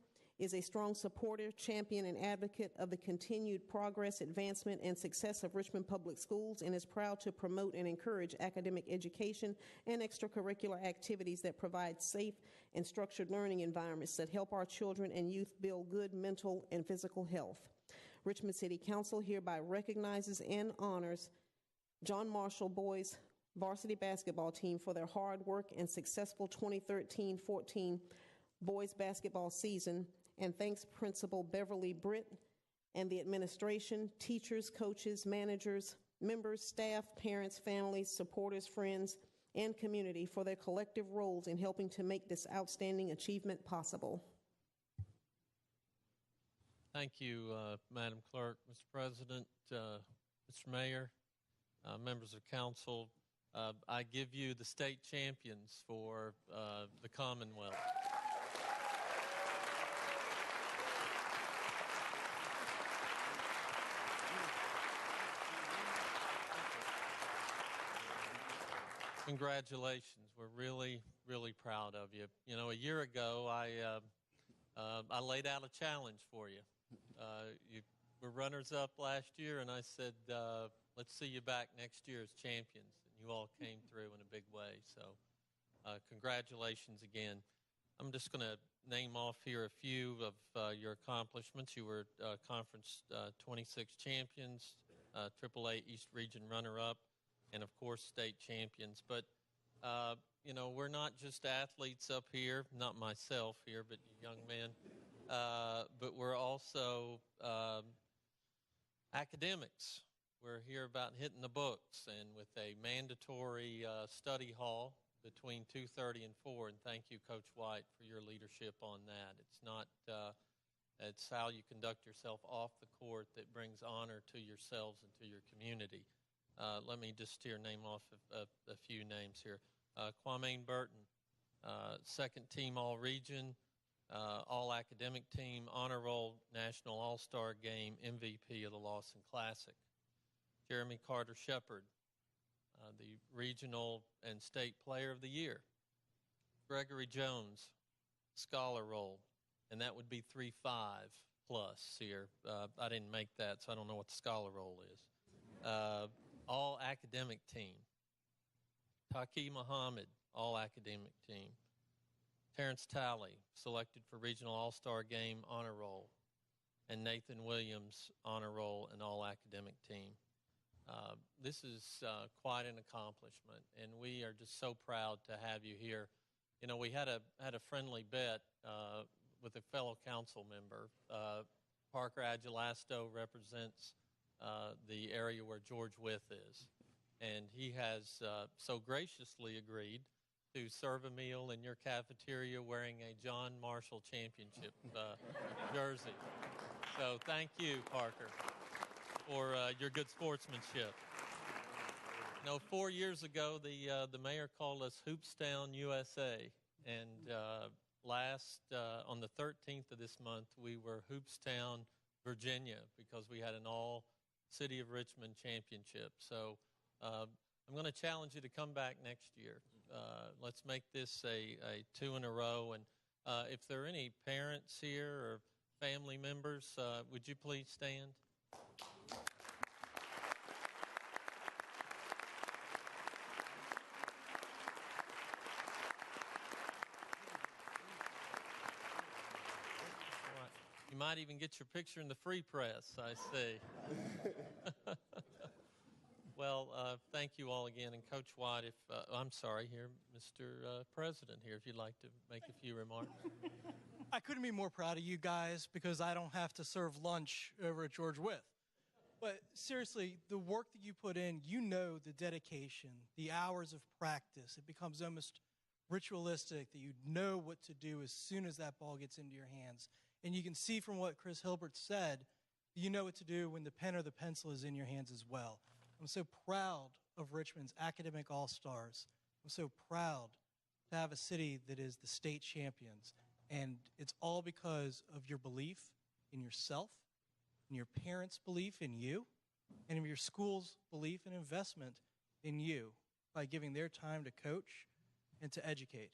is a strong supporter, champion, and advocate of the continued progress, advancement, and success of Richmond Public Schools, and is proud to promote and encourage academic education and extracurricular activities that provide safe and structured learning environments that help our children and youth build good mental and physical health. Richmond City Council hereby recognizes and honors John Marshall Boys Varsity Basketball Team for their hard work and successful 2013-14 boys basketball season, and thanks Principal Beverly Britt and the administration, teachers, coaches, managers, members, staff, parents, families, supporters, friends, and community for their collective roles in helping to make this outstanding achievement possible. Thank you, Madam Clerk, Mr. President, Mr. Mayor, members of council. I give you the state champions for the Commonwealth. Congratulations. We're really, really proud of you. You know, a year ago, I laid out a challenge for you. You were runners-up last year, and I said, let's see you back next year as champions. And you all came through in a big way. So congratulations again. I'm just going to name off here a few of your accomplishments. You were Conference 26 champions, AAA East Region runner-up, and, of course, state champions. But, you know, we're not just athletes up here, not myself here, but you young men, but we're also academics. We're here about hitting the books, and with a mandatory study hall between 2:30 and 4, and thank you, Coach White, for your leadership on that. It's not, it's how you conduct yourself off the court that brings honor to yourselves and to your community. Let me just here name off a few names here. Kwame Burton, second team all-region, all-academic team, honor roll, national all-star game, MVP of the Lawson Classic. Jeremy Carter Shepard, the regional and state player of the year. Gregory Jones, scholar roll, and that would be 3.5 plus here. I didn't make that, so I don't know what the scholar roll is. All academic team. Taki Muhammad, all academic team. Terrence Talley, selected for Regional All-Star Game honor roll. And Nathan Williams, honor roll and all academic team. This is quite an accomplishment, and we are just so proud to have you here. You know, we had a friendly bet with a fellow council member. Parker Agelasto represents the area where George Wythe is, and he has so graciously agreed to serve a meal in your cafeteria wearing a John Marshall Championship jersey. So thank you, Parker, for your good sportsmanship. You know, 4 years ago, the mayor called us Hoopstown, USA, and on the 13th of this month, we were Hoopstown, Virginia, because we had an all-City of Richmond championship. So I'm going to challenge you to come back next year. Let's make this a 2 in a row. And if there are any parents here or family members, would you please stand? You might even get your picture in the Free Press, I see. Well, thank you all again. And Coach White, I'm sorry, here, Mr. President here, if you'd like to make a few remarks. I couldn't be more proud of you guys because I don't have to serve lunch over at George Wythe. But seriously, the work that you put in, you know the dedication, the hours of practice. It becomes almost ritualistic that you know what to do as soon as that ball gets into your hands. And you can see from what Chris Hilbert said, you know what to do when the pen or the pencil is in your hands as well. I'm so proud of Richmond's academic all-stars. I'm so proud to have a city that is the state champions. And it's all because of your belief in yourself, and your parents' belief in you, and of your school's belief and investment in you by giving their time to coach and to educate.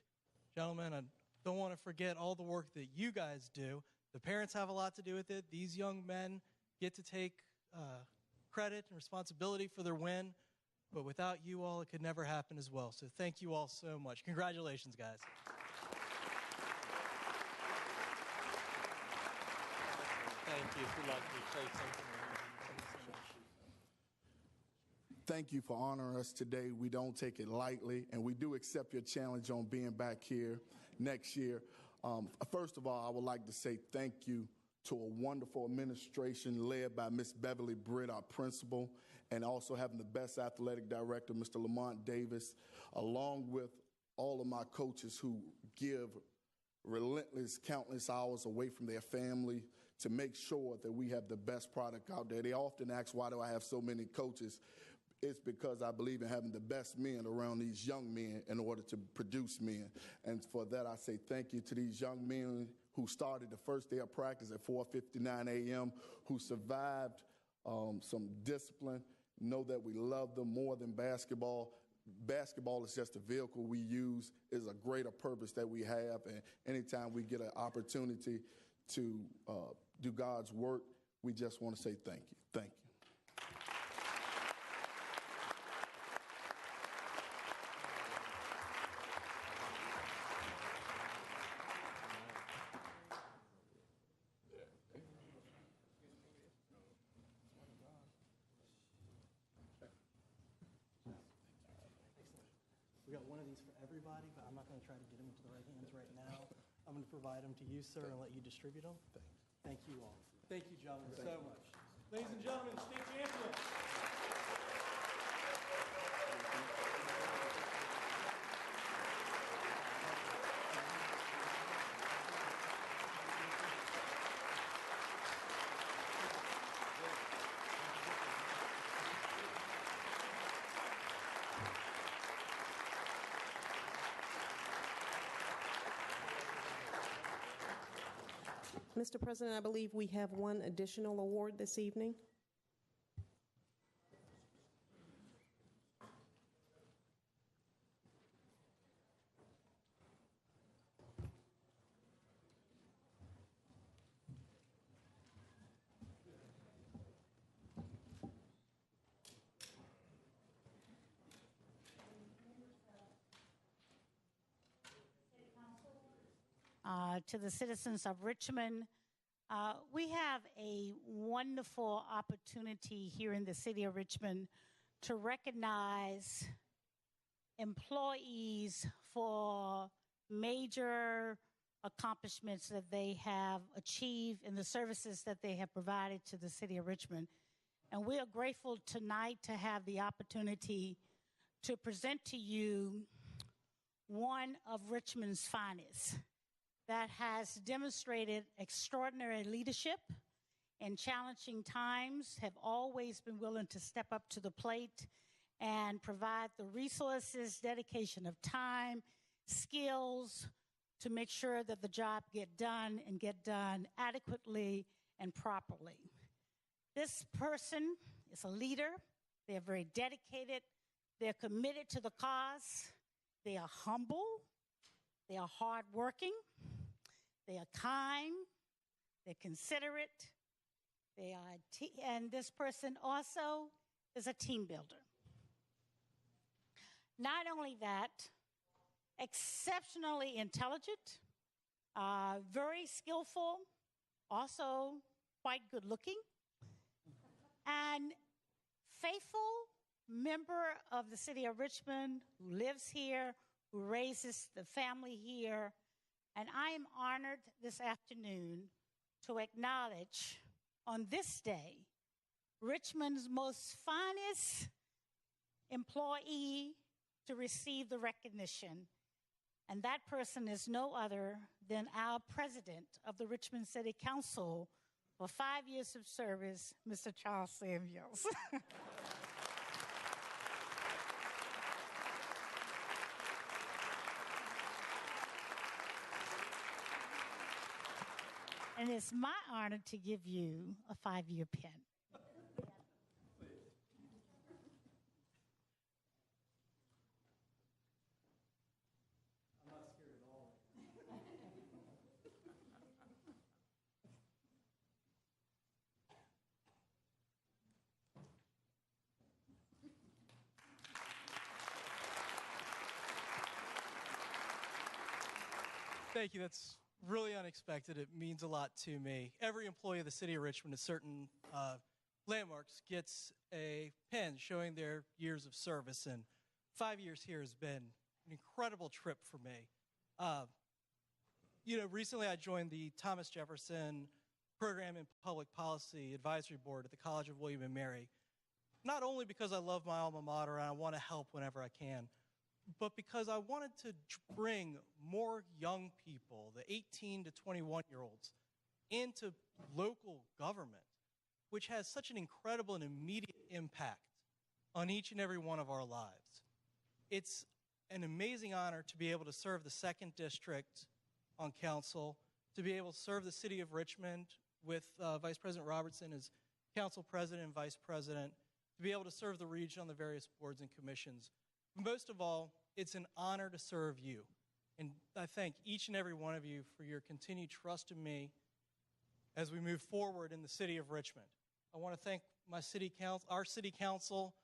Gentlemen, I don't want to forget all the work that you guys do. The parents have a lot to do with it. These young men get to take credit and responsibility for their win. But without you all, it could never happen as well. So thank you all so much. Congratulations, guys. Thank you. If you'd like to say something. Thank you for honoring us today. We don't take it lightly, and we do accept your challenge on being back here next year. First of all, I would like to say thank you to a wonderful administration led by Miss Beverly Britt, our principal, and also having the best athletic director, Mr. Lamont Davis, along with all of my coaches who give relentless, countless hours away from their family to make sure that we have the best product out there. They often ask, why do I have so many coaches? It's because I believe in having the best men around these young men in order to produce men. And for that, I say thank you to these young men who started the first day of practice at 4:59 a.m., who survived some discipline. Know that we love them more than basketball. Basketball is just a vehicle we use. It's a greater purpose that we have. And anytime we get an opportunity to do God's work, we just want to say thank you. Thank you. We got one of these for everybody, but I'm not going to try to get them into the right hands right now. I'm going to provide them to you, sir, and let you distribute them. Thank you all. Thank you, gentlemen, so much. Ladies and gentlemen, state champions. Mr. President, I believe we have one additional award this evening. to the citizens of Richmond. We have a wonderful opportunity here in the city of Richmond to recognize employees for major accomplishments that they have achieved in the services that they have provided to the city of Richmond. And we are grateful tonight to have the opportunity to present to you one of Richmond's finest that has demonstrated extraordinary leadership in challenging times, have always been willing to step up to the plate and provide the resources, dedication of time, skills to make sure that the job get done adequately and properly. This person is a leader. They're very dedicated. They're committed to the cause. They are humble. They are hardworking. They are kind. They're considerate. And this person also is a team builder. Not only that, exceptionally intelligent, very skillful, also quite good looking, and faithful member of the city of Richmond who lives here, who raises the family here. And I am honored this afternoon to acknowledge on this day Richmond's most finest employee to receive the recognition. And that person is no other than our president of the Richmond City Council for 5 years of service, Mr. Charles Samuels. And it's my honor to give you a 5-year pin. Thank you. That's really unexpected. It means a lot to me. Every employee of the city of Richmond at certain landmarks gets a pin showing their years of service, and 5 years here has been an incredible trip for me. Recently I joined the Thomas Jefferson Program in Public Policy Advisory Board at the College of William and Mary, not only because I love my alma mater and I want to help whenever I can, but because I wanted to bring more young people, the 18 to 21-year-olds, into local government, which has such an incredible and immediate impact on each and every one of our lives. It's an amazing honor to be able to serve the 2nd District on council, to be able to serve the city of Richmond with Vice President Robertson as council president and vice president, to be able to serve the region on the various boards and commissions. Most of all, it's an honor to serve you. And I thank each and every one of you for your continued trust in me as we move forward in the city of Richmond. I want to thank our city council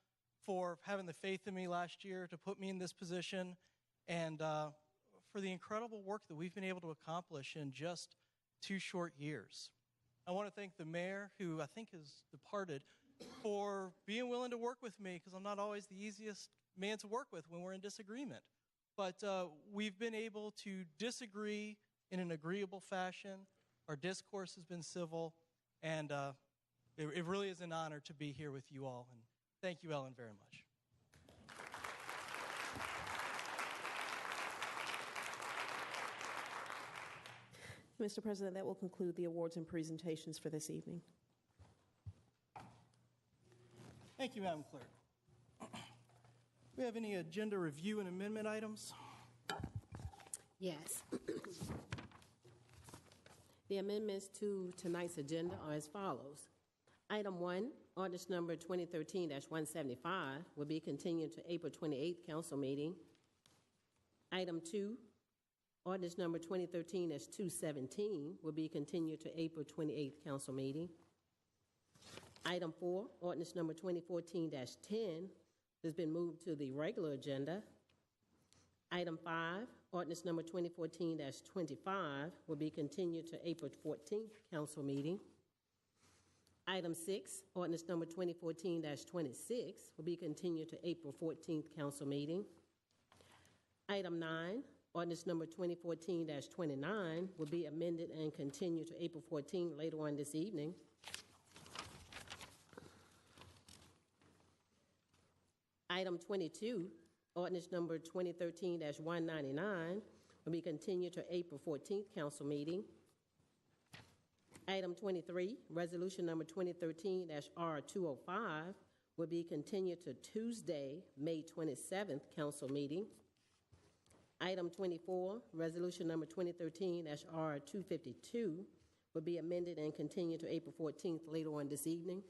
for having the faith in me last year to put me in this position, and for the incredible work that we've been able to accomplish in just 2 short years. I want to thank the mayor, who I think has departed, for being willing to work with me, because I'm not always the easiest man to work with when we're in disagreement. But we've been able to disagree in an agreeable fashion. Our discourse has been civil, and it really is an honor to be here with you all. And thank you, Ellen, very much. Mr. President, that will conclude the awards and presentations for this evening. Thank you, Madam Clerk. Do we have any agenda review and amendment items? Yes. The amendments to tonight's agenda are as follows. Item 1, ordinance number 2013-175 will be continued to April 28th council meeting. Item 2, ordinance number 2013-217 will be continued to April 28th council meeting. Item 4, ordinance number 2014-10 has been moved to the regular agenda. Item 5, ordinance number 2014-25 will be continued to April 14th council meeting. Item 6, ordinance number 2014-26 will be continued to April 14th council meeting. Item 9, ordinance number 2014-29 will be amended and continued to April 14th later on this evening. Item 22, ordinance number 2013-199 will be continued to April 14th council meeting. Item 23, resolution number 2013-R205 will be continued to Tuesday, May 27th council meeting. Item 24, resolution number 2013-R252 will be amended and continued to April 14th later on this evening.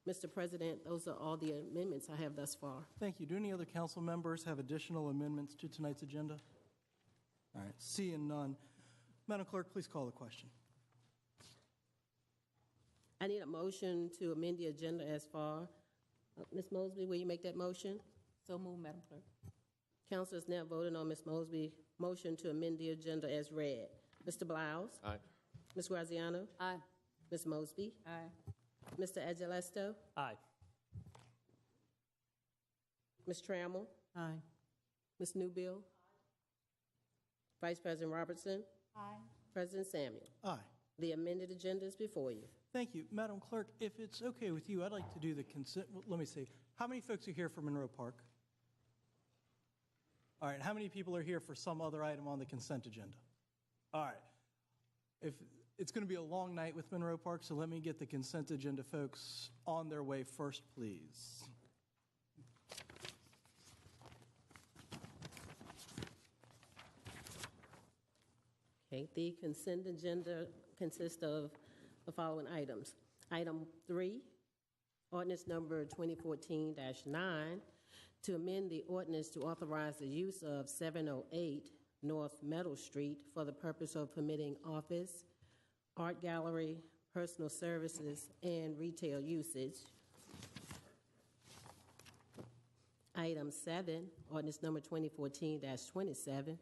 Mr. President, those are all the amendments I have thus far. Thank you. Do any other council members have additional amendments to tonight's agenda? All right, seeing none. Madam Clerk, please call the question. I need a motion to amend the agenda as far. Ms. Mosby, will you make that motion? So move, Madam Clerk. Council is now voting on Ms. Mosby's motion to amend the agenda as read. Mr. Blouse? Aye. Ms. Graziano? Aye. Ms. Mosby? Aye. Mr. Agelesto? Aye. Ms. Trammell? Aye. Ms. Newbill? Vice President Robertson? Aye. President Samuel? Aye. The amended agenda is before you. Thank you. Madam Clerk, if it's okay with you, I'd like to do the consent. Well, let me see. How many folks are here for Monroe Park? All right. How many people are here for some other item on the consent agenda? All right. If it's going to be a long night with Monroe Park, so let me get the consent agenda folks on their way first, please. Okay, the consent agenda consists of the following items. Item 3, ordinance number 2014-9, to amend the ordinance to authorize the use of 708 North Meadow Street for the purpose of permitting office, art gallery, personal services, and retail usage. Item 7, ordinance number 2014-27,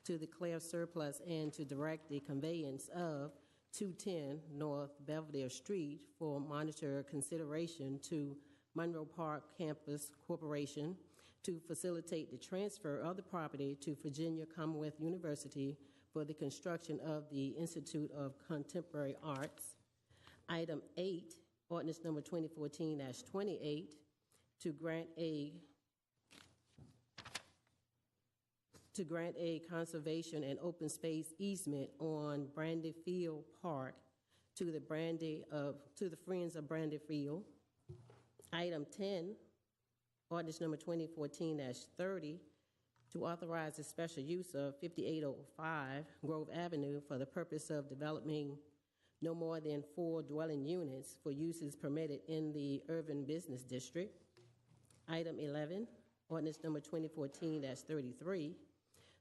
to declare surplus and to direct the conveyance of 210 North Belvedere Street for monetary consideration to Monroe Park Campus Corporation to facilitate the transfer of the property to Virginia Commonwealth University for the construction of the Institute of Contemporary Arts. Item 8, ordinance number 2014-28, to grant a conservation and open space easement on Brandy Field Park to the Friends of Brandy Field. Item 10, ordinance number 2014-30, to authorize the special use of 5805 Grove Avenue for the purpose of developing no more than 4 dwelling units for uses permitted in the urban business district. Item 11, ordinance number 2014-33,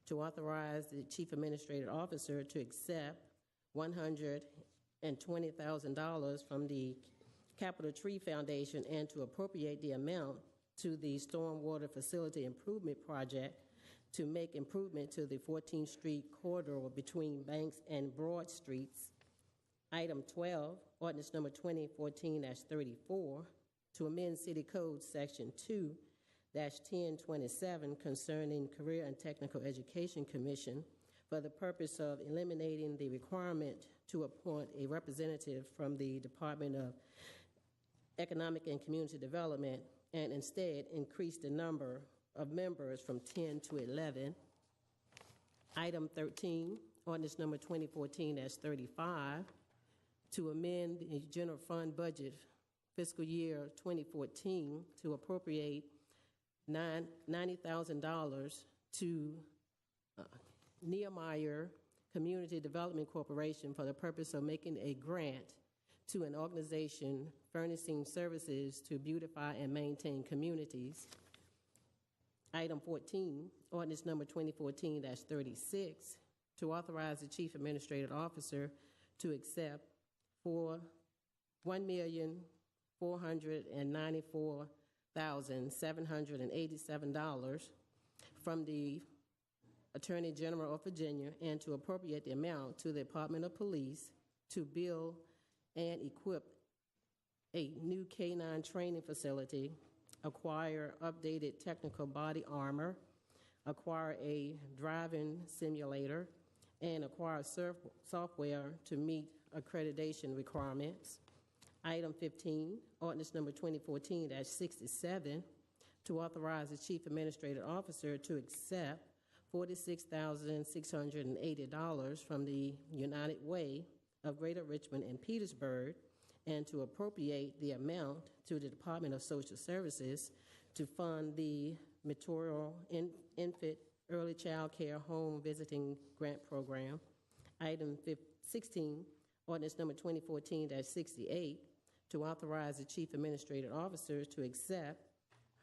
to authorize the Chief Administrative Officer to accept $120,000 from the Capital Tree Foundation and to appropriate the amount to the Stormwater Facility Improvement Project to make improvement to the 14th Street corridor between Banks and Broad Streets. Item 12, ordinance number 2014-34, to amend City Code Section 2-1027 concerning Career and Technical Education Commission for the purpose of eliminating the requirement to appoint a representative from the Department of Economic and Community Development and instead increase the number of members from 10 to 11. Item 13, ordinance number 2014-35, to amend the general fund budget fiscal year 2014 to appropriate $90,000 to Nehemiah Community Development Corporation for the purpose of making a grant to an organization furnishing services to beautify and maintain communities. Item 14, ordinance number 2014-36, to authorize the Chief Administrative Officer to accept for $1,494,787 from the Attorney General of Virginia, and to appropriate the amount to the Department of Police to build and equip a new K-9 training facility, acquire updated technical body armor, acquire a driving simulator, and acquire software to meet accreditation requirements. Item 15, ordinance number 2014-67, to authorize the Chief Administrative Officer to accept $46,680 from the United Way of Greater Richmond and Petersburg, and to appropriate the amount to the Department of Social Services to fund the Material Infant Early Child Care Home Visiting Grant Program. Item 16, ordinance number 2014-68, to authorize the Chief Administrative Officer to accept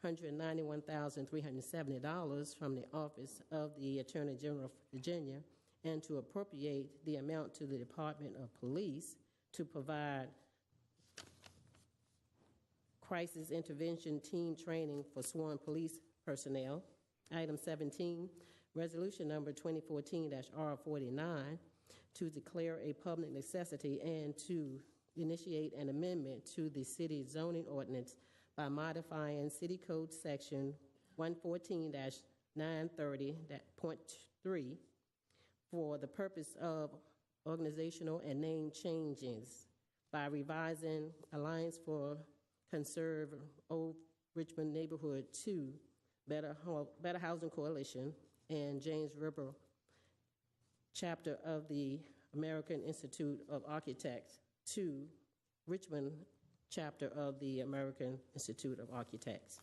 $191,370 from the Office of the Attorney General of Virginia, and to appropriate the amount to the Department of Police to provide crisis intervention team training for sworn police personnel. Item 17, resolution number 2014-R49, to declare a public necessity and to initiate an amendment to the city zoning ordinance by modifying City Code Section 114-930.3 for the purpose of organizational and name changes, by revising Alliance for Conserve Old Richmond Neighborhood to Better Housing Coalition and James River chapter of the American Institute of Architects to Richmond chapter of the American Institute of Architects.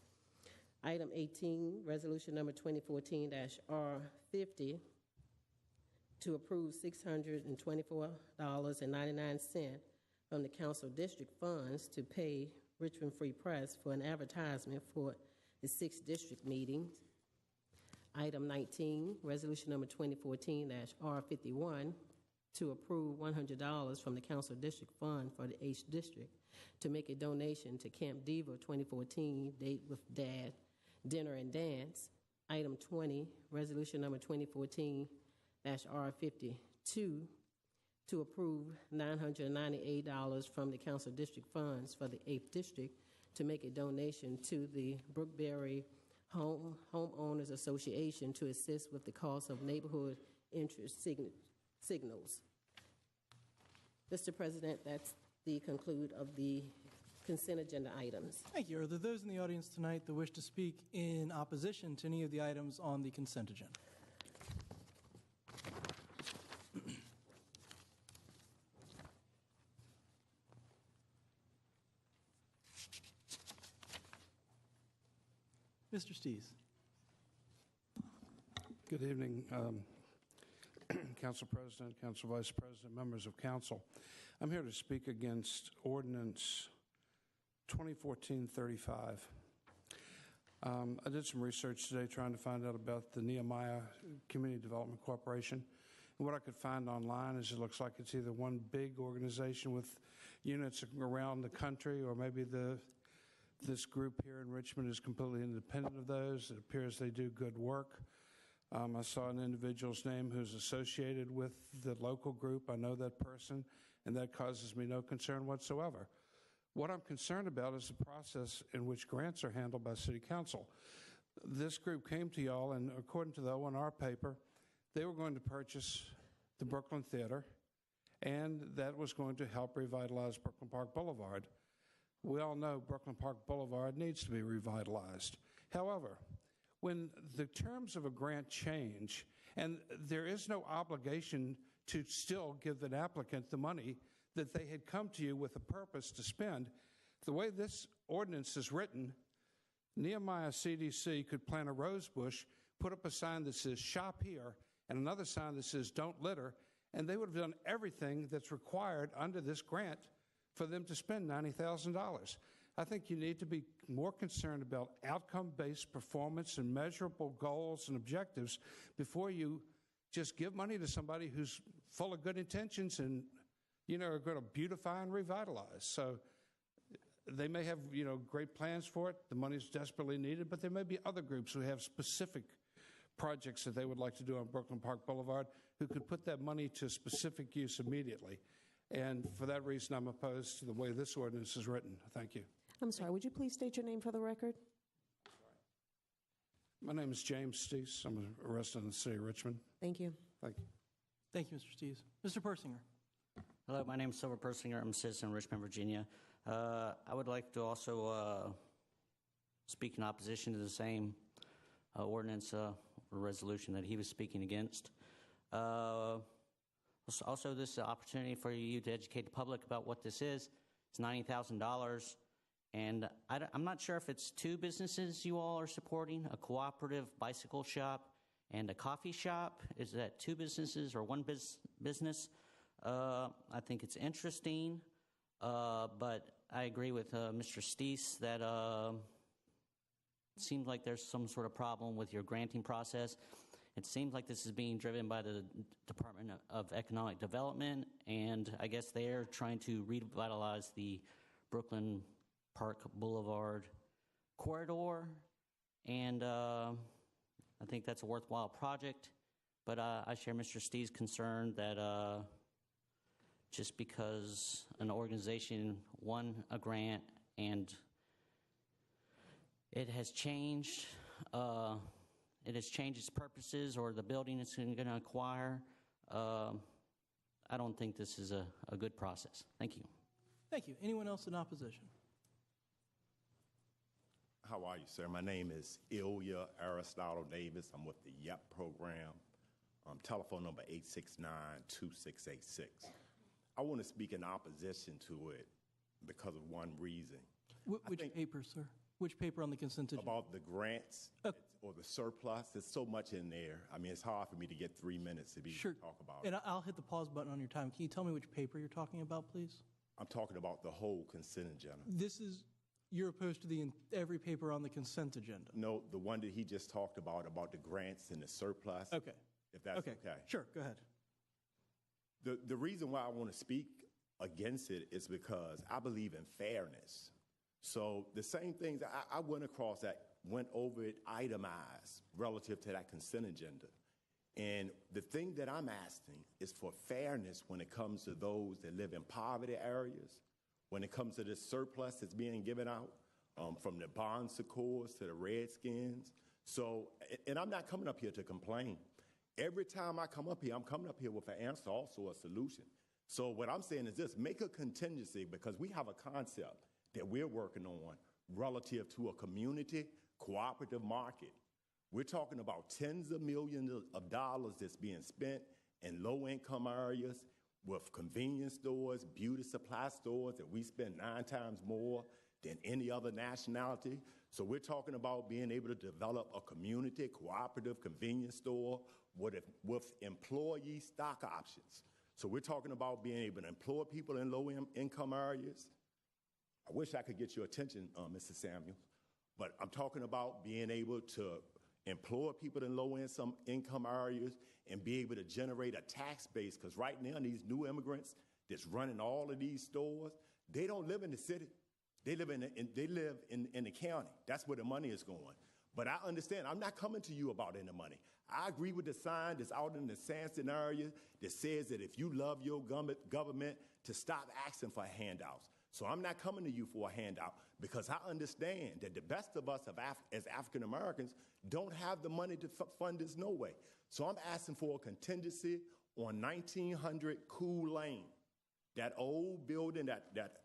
Item 18, resolution number 2014-R50, to approve $624.99 from the council district funds to pay Richmond Free Press for an advertisement for the 6th district meetings. Item 19, resolution number 2014-R51, to approve $100 from the council district fund for the 8th district to make a donation to Camp Diva 2014 Date with Dad Dinner and Dance. Item 20, resolution number 2014-R52, to approve $998 from the council district funds for the 8th district to make a donation to the Brookberry Homeowners Association to assist with the cost of neighborhood interest signals. Mr. President, that's the conclude of the consent agenda items. Thank you. Are there those in the audience tonight that wish to speak in opposition to any of the items on the consent agenda? Mr. Stees. Good evening, Council President, Council Vice President, members of Council. I'm here to speak against Ordinance 2014-35. I did some research today trying to find out about the Nehemiah Community Development Corporation. And what I could find online is it looks like it's either one big organization with units around the country, or maybe this group here in Richmond is completely independent of those. It appears they do good work. I saw an individual's name who's associated with the local group. I know that person, and that causes me no concern whatsoever. What I'm concerned about is the process in which grants are handled by City Council. This group came to y'all, and according to the O&R paper, they were going to purchase the Brooklyn Theater, and that was going to help revitalize Brooklyn Park Boulevard. We all know Brooklyn Park Boulevard needs to be revitalized. However, when the terms of a grant change, and there is no obligation to still give an applicant the money that they had come to you with a purpose to spend, the way this ordinance is written, Nehemiah CDC could plant a rose bush, put up a sign that says shop here, and another sign that says don't litter, and they would have done everything that's required under this grant for them to spend $90,000. I think you need to be more concerned about outcome-based performance and measurable goals and objectives before you just give money to somebody who's full of good intentions and, are going to beautify and revitalize. So they may have, great plans for it. The money's desperately needed, but there may be other groups who have specific projects that they would like to do on Brooklyn Park Boulevard, who could put that money to specific use immediately. And for that reason, I'm opposed to the way this ordinance is written. Thank you. I'm sorry, would you please state your name for the record? My name is James Steese. I'm a resident of the city of Richmond. Thank you. Thank you. Thank you, Mr. Steves. Mr. Persinger. Hello, my name is Silver Persinger. I'm a citizen of Richmond, Virginia. I would like to also speak in opposition to the same ordinance or resolution that he was speaking against. Also, this is an opportunity for you to educate the public about what this is. It's $90,000, and I'm not sure if it's two businesses you all are supporting, a cooperative bicycle shop and a coffee shop. Is that two businesses or one business? I think it's interesting, but I agree with Mr. Steese that it seems like there's some sort of problem with your granting process. It seems like this is being driven by the Department of Economic Development, and I guess they're trying to revitalize the Brooklyn Park Boulevard corridor, and I think that's a worthwhile project. But I share Mr. Steve's concern that just because an organization won a grant and it has changed its purposes, or the building it's going to acquire, I don't think this is a good process. Thank you. Thank you. Anyone else in opposition? How are you, sir? My name is Ilya Aristotle Davis. I'm with the YEP program. Telephone number 869-2686. I want to speak in opposition to it because of one reason. Which paper, sir? Which paper on the consent agenda? About the grants or the surplus. There's so much in there. I mean, it's hard for me to get 3 minutes to talk about it. And I'll hit the pause button on your time. Can you tell me which paper you're talking about, please? I'm talking about the whole consent agenda. You're opposed to every paper on the consent agenda? No, the one that he just talked about the grants and the surplus. Okay. If that's okay. Sure, go ahead. The reason why I want to speak against it is because I believe in fairness. So the same things I went across that went over it itemized relative to that consent agenda. And the thing that I'm asking is for fairness when it comes to those that live in poverty areas, when it comes to this surplus that's being given out, from the Bon Secours to the Redskins. So, and I'm not coming up here to complain. Every time I come up here, I'm coming up here with an answer, also a solution. So what I'm saying is this: make a contingency, because we have a concept that we're working on relative to a community cooperative market. We're talking about tens of millions of dollars that's being spent in low-income areas with convenience stores, beauty supply stores that we spend 9 times more than any other nationality. So we're talking about being able to develop a community cooperative convenience store with employee stock options. So we're talking about being able to employ people in low-income areas. I wish I could get your attention, Mr. Samuels, but I'm talking about being able to employ people in low-income areas and be able to generate a tax base, because right now these new immigrants that's running all of these stores, they don't live in the city. They live in the county. That's where the money is going. But I understand, I'm not coming to you about any money. I agree with the sign that's out in the Sanson area that says that if you love your government, to stop asking for handouts. So I'm not coming to you for a handout, because I understand that the best of us as African Americans don't have the money to fund this no way. So I'm asking for a contingency on 1900 Cool Lane, that old building, that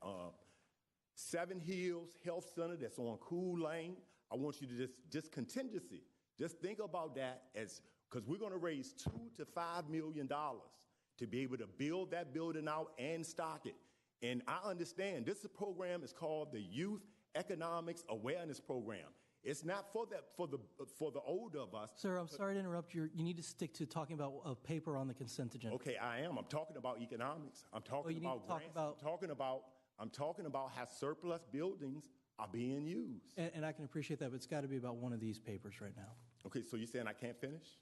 Seven Hills Health Center that's on Cool Lane. I want you to just contingency. Just think about that, because we're going to raise $2 to $5 million to be able to build that building out and stock it. And I understand this program is called the Youth Economics Awareness Program. It's not for the older of us. Sir, I'm sorry to interrupt you. You need to stick to talking about a paper on the consent agenda. Okay, I am. I'm talking about economics. I'm talking about grants. I'm talking about how surplus buildings are being used. And I can appreciate that, but it's got to be about one of these papers right now. Okay, so you're saying I can't finish?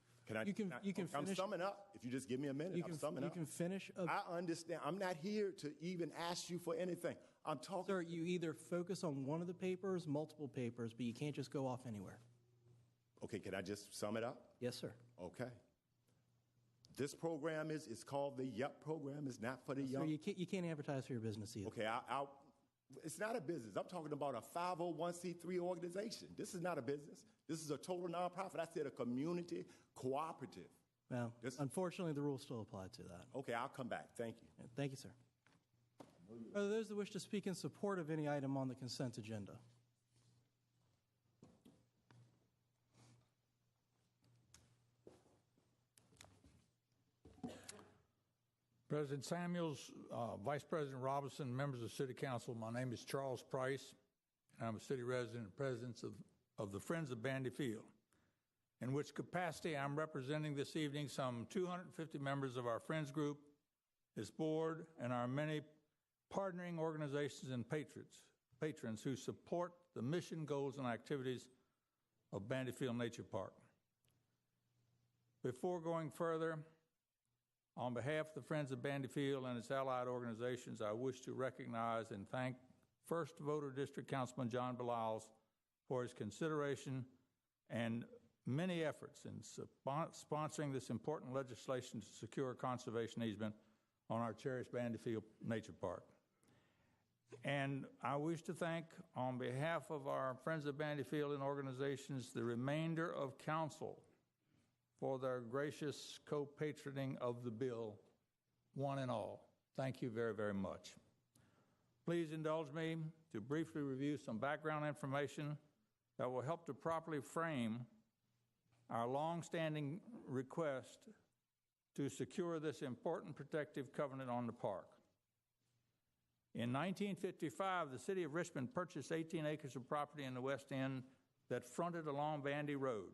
You can finish. I'm summing up. If you just give me a minute, I'm summing up. You can finish. I understand. I'm not here to even ask you for anything. I'm talking. Sir, you either focus on one of the papers, multiple papers, but you can't just go off anywhere. Okay, can I just sum it up? Yes, sir. Okay. This program is called the YEP program. It's not for the Sir, young. you can't advertise for your business either. Okay, it's not a business. I'm talking about a 501c3 organization. This is not a business. This is a total nonprofit. I said a community cooperative. Well, unfortunately, the rules still apply to that. Okay, I'll come back. Thank you. Thank you, sir. Are there those that wish to speak in support of any item on the consent agenda? President Samuels, Vice President Robinson, members of City Council, my name is Charles Price, and I'm a city resident and president of the Friends of Bandy Field, in which capacity I'm representing this evening some 250 members of our Friends group, its board, and our many partnering organizations and patrons who support the mission, goals, and activities of Bandy Field Nature Park. Before going further, on behalf of the Friends of Bandy Field and its allied organizations, I wish to recognize and thank First Voter District Councilman John Beliles for his consideration and many efforts in sponsoring this important legislation to secure a conservation easement on our cherished Bandy Field Nature Park. And I wish to thank, on behalf of our Friends of Bandy Field and organizations, the remainder of council for their gracious co-patroning of the bill, one and all. Thank you very, very much. Please indulge me to briefly review some background information that will help to properly frame our long-standing request to secure this important protective covenant on the park. In 1955, the city of Richmond purchased 18 acres of property in the West End that fronted along Bandy Road,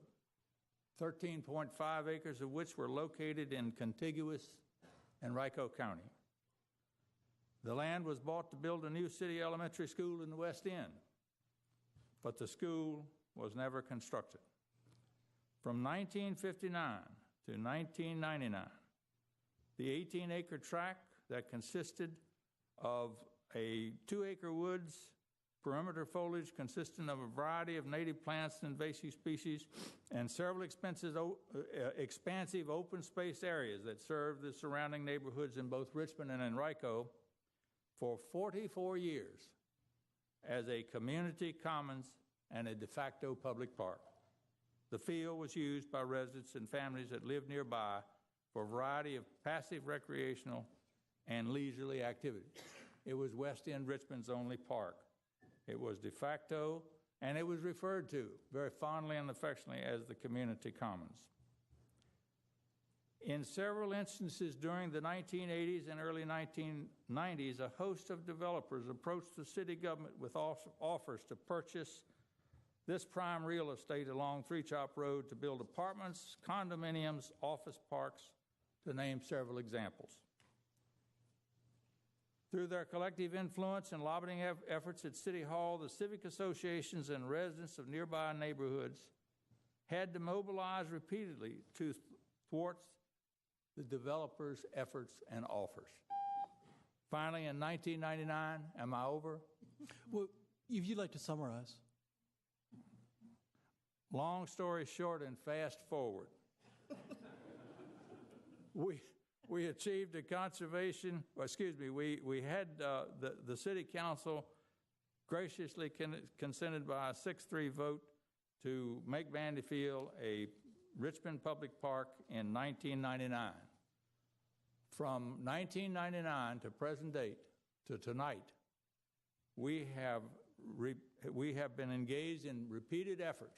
13.5 acres of which were located in contiguous Henrico County. The land was bought to build a new city elementary school in the West End, but the school was never constructed. From 1959 to 1999, the 18-acre tract that consisted of a 2-acre woods, perimeter foliage consisting of a variety of native plants and invasive species, and several expansive open space areas that served the surrounding neighborhoods in both Richmond and Henrico for 44 years as a community commons and a de facto public park. The field was used by residents and families that lived nearby for a variety of passive recreational and leisurely activities. It was West End Richmond's only park. It was de facto, and it was referred to very fondly and affectionately as the community commons. In several instances during the 1980s and early 1990s, a host of developers approached the city government with offers to purchase this prime real estate along Three Chop Road to build apartments, condominiums, office parks, to name several examples. Through their collective influence and lobbying efforts at City Hall, the civic associations and residents of nearby neighborhoods had to mobilize repeatedly to thwart the developers' efforts and offers. Finally, in 1999, am I over? Well, if you'd like to summarize. Long story short and fast forward. We achieved a conservation, we had the city council graciously consented by a 6-3 vote to make Bandy Field a Richmond Public Park in 1999. From 1999 to present date, to tonight, we have been engaged in repeated efforts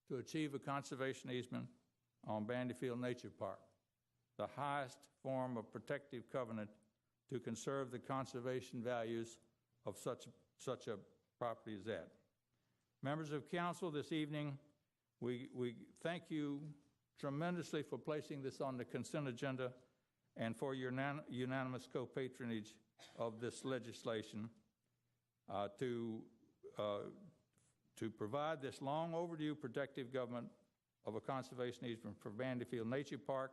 to achieve a conservation easement on Bandy Field Nature Park, the highest form of protective covenant to conserve the conservation values of such a property as that. Members of council, this evening, we thank you tremendously for placing this on the consent agenda and for your unanimous co-patronage of this legislation to provide this long overdue protective government of a conservation easement for Bandy Field Nature Park,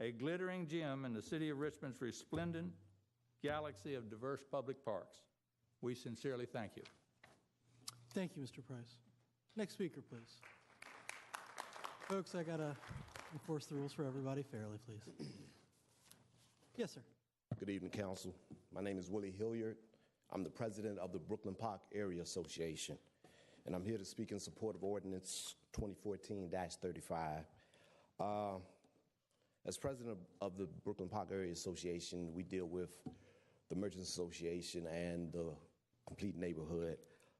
a glittering gem in the city of Richmond's resplendent galaxy of diverse public parks. We sincerely thank you. Thank you, Mr. Price. Next speaker, please. Folks, I got to enforce the rules for everybody fairly, please. Yes, sir. Good evening, Council. My name is Willie Hilliard. I'm the president of the Brooklyn Park Area Association, and I'm here to speak in support of Ordinance 2014-35. As president of the Brooklyn Park Area Association, we deal with the Merchants Association and the complete neighborhood.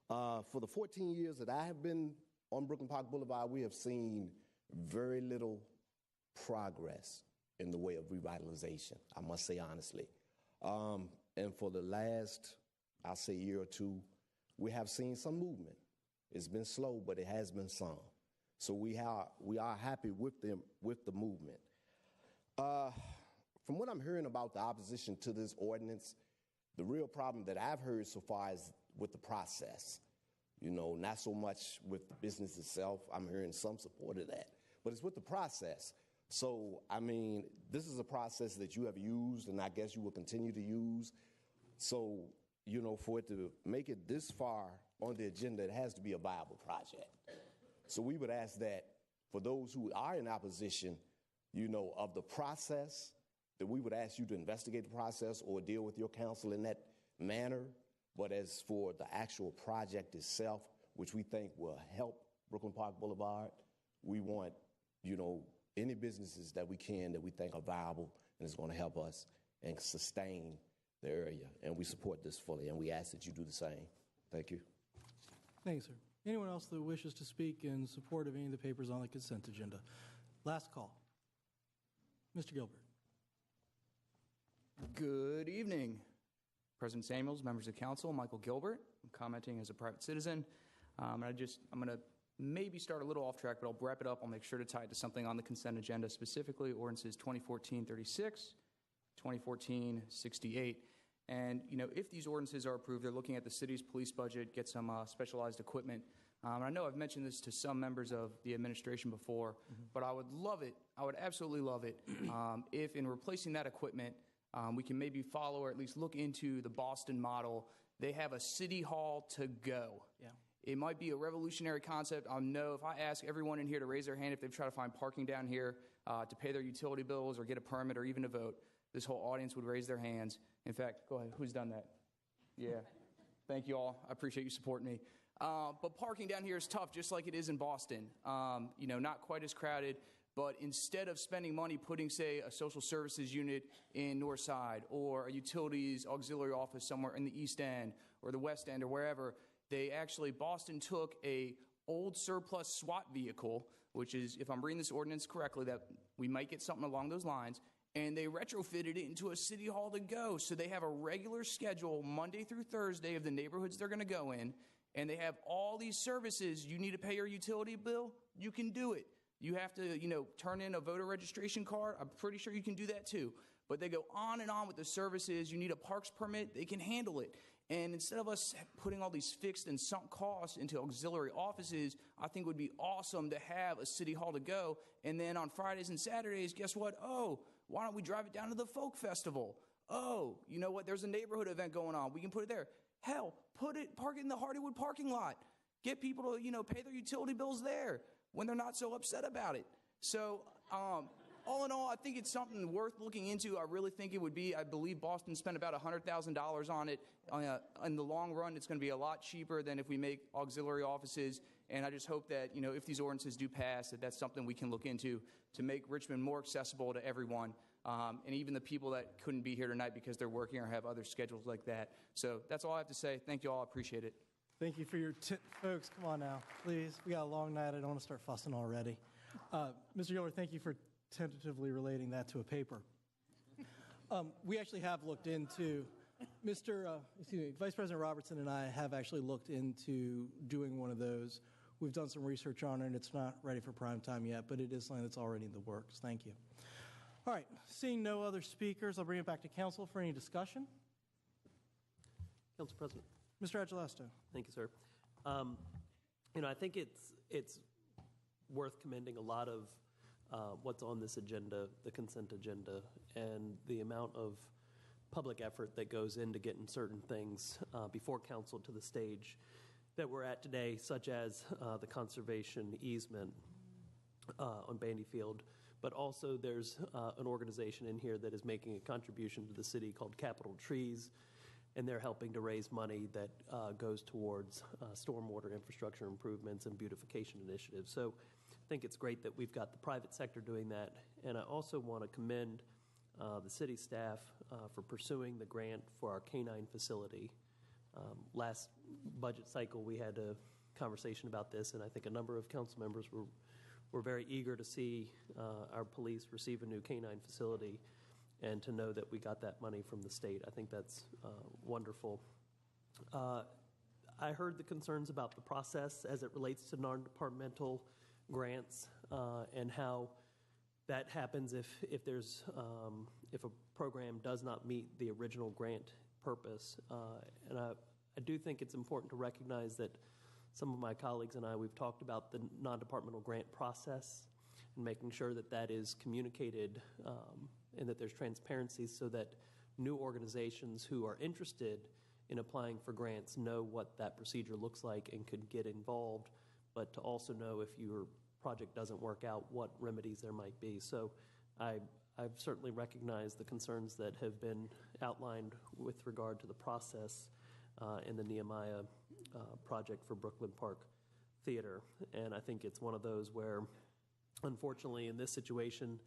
For the 14 years that I have been on Brooklyn Park Boulevard, we have seen very little progress in the way of revitalization, I must say honestly. And for the last, I'll say year or two, we have seen some movement. It's been slow, but it has been some. So we are happy with the movement. From what I'm hearing about the opposition to this ordinance, the real problem that I've heard so far is with the process. You know, not so much with the business itself. I'm hearing some support of that, but it's with the process. So, I mean, this is a process that you have used, and I guess you will continue to use. So, you know, for it to make it this far on the agenda, it has to be a viable project. So we would ask that for those who are in opposition, you know, of the process, that we would ask you to investigate the process or deal with your council in that manner. But as for the actual project itself, which we think will help Brooklyn Park Boulevard, we want, you know, any businesses that we can that we think are viable and is going to help us and sustain the area. And we support this fully, and we ask that you do the same. Thank you. Thank you, sir. Anyone else that wishes to speak in support of any of the papers on the consent agenda? Last call. Mr. Gilbert. Good evening. President Samuels, members of council, Michael Gilbert. I'm commenting as a private citizen. I'm going to maybe start a little off track, but I'll wrap it up. I'll make sure to tie it to something on the consent agenda, specifically ordinances 2014-36, 2014-68. And, you know, if these ordinances are approved, they're looking at the city's police budget, get some specialized equipment. I know I've mentioned this to some members of the administration before, but I would love it, I would absolutely love it, if in replacing that equipment, we can maybe follow or at least look into the Boston model. They have a city hall to go. Yeah. It might be a revolutionary concept. I know if I ask everyone in here to raise their hand if they've tried to find parking down here to pay their utility bills or get a permit or even to vote, this whole audience would raise their hands. In fact, go ahead. Who's done that? Yeah. Thank you all. I appreciate you supporting me. But parking down here is tough, just like it is in Boston. You know, not quite as crowded. But instead of spending money putting, say, a social services unit in Northside or a utilities auxiliary office somewhere in the East End or the West End or wherever, Boston took a old surplus SWAT vehicle, which is, if I'm reading this ordinance correctly, that we might get something along those lines, and they retrofitted it into a city hall to go. So they have a regular schedule Monday through Thursday of the neighborhoods they're going to go in, and they have all these services. You need to pay your utility bill? You can do it. You have to, you know, turn in a voter registration card. I'm pretty sure you can do that too. But they go on and on with the services. You need a parks permit. They can handle it. And instead of us putting all these fixed and sunk costs into auxiliary offices, I think it would be awesome to have a city hall to go. And then on Fridays and Saturdays, guess what? Oh, why don't we drive it down to the folk festival? Oh, you know what? There's a neighborhood event going on. We can put it there. Hell, park it in the Hardywood parking lot. Get people to, you know, pay their utility bills there when they're not so upset about it. So all in all, I think it's something worth looking into. I really think it would be. I believe Boston spent about $100,000 on it. In the long run, it's going to be a lot cheaper than if we make auxiliary offices. And I just hope that, you know, if these ordinances do pass, that's something we can look into to make Richmond more accessible to everyone, and even the people that couldn't be here tonight because they're working or have other schedules like that. So that's all I have to say. Thank you all. I appreciate it. Thank you for your folks. Come on now, please. We got a long night. I don't want to start fussing already. Mr. Gilbert, thank you for tentatively relating that to a paper. We actually have looked into, Vice President Robertson and I have actually looked into doing one of those. We've done some research on it, and it's not ready for prime time yet, but it is something that's already in the works. Thank you. All right, seeing no other speakers, I'll bring it back to council for any discussion. Council President. Mr. Agelasto. Thank you, sir. You know, I think it's worth commending a lot of what's on this agenda, the consent agenda, and the amount of public effort that goes into getting certain things before council to the stage that we're at today, such as the conservation easement. on Bandy Field. But also there's an organization in here that is making a contribution to the city called Capital Trees, and they're helping to raise money that goes towards stormwater infrastructure improvements and beautification initiatives. So I think it's great that we've got the private sector doing that. And I also want to commend the city staff for pursuing the grant for our canine facility. Last budget cycle, we had a conversation about this, and I think a number of council members were very eager to see our police receive a new canine facility and to know that we got that money from the state. I think that's wonderful. I heard the concerns about the process as it relates to non-departmental grants and how that happens if there's if a program does not meet the original grant purpose. And I do think it's important to recognize that some of my colleagues and we've talked about the non-departmental grant process and making sure that that is communicated and that there's transparency so that new organizations who are interested in applying for grants know what that procedure looks like and could get involved, but to also know if your project doesn't work out, what remedies there might be. So I've certainly recognized the concerns that have been outlined with regard to the process in the Nehemiah project for Brooklyn Park Theater. And I think it's one of those where, unfortunately, in this situation,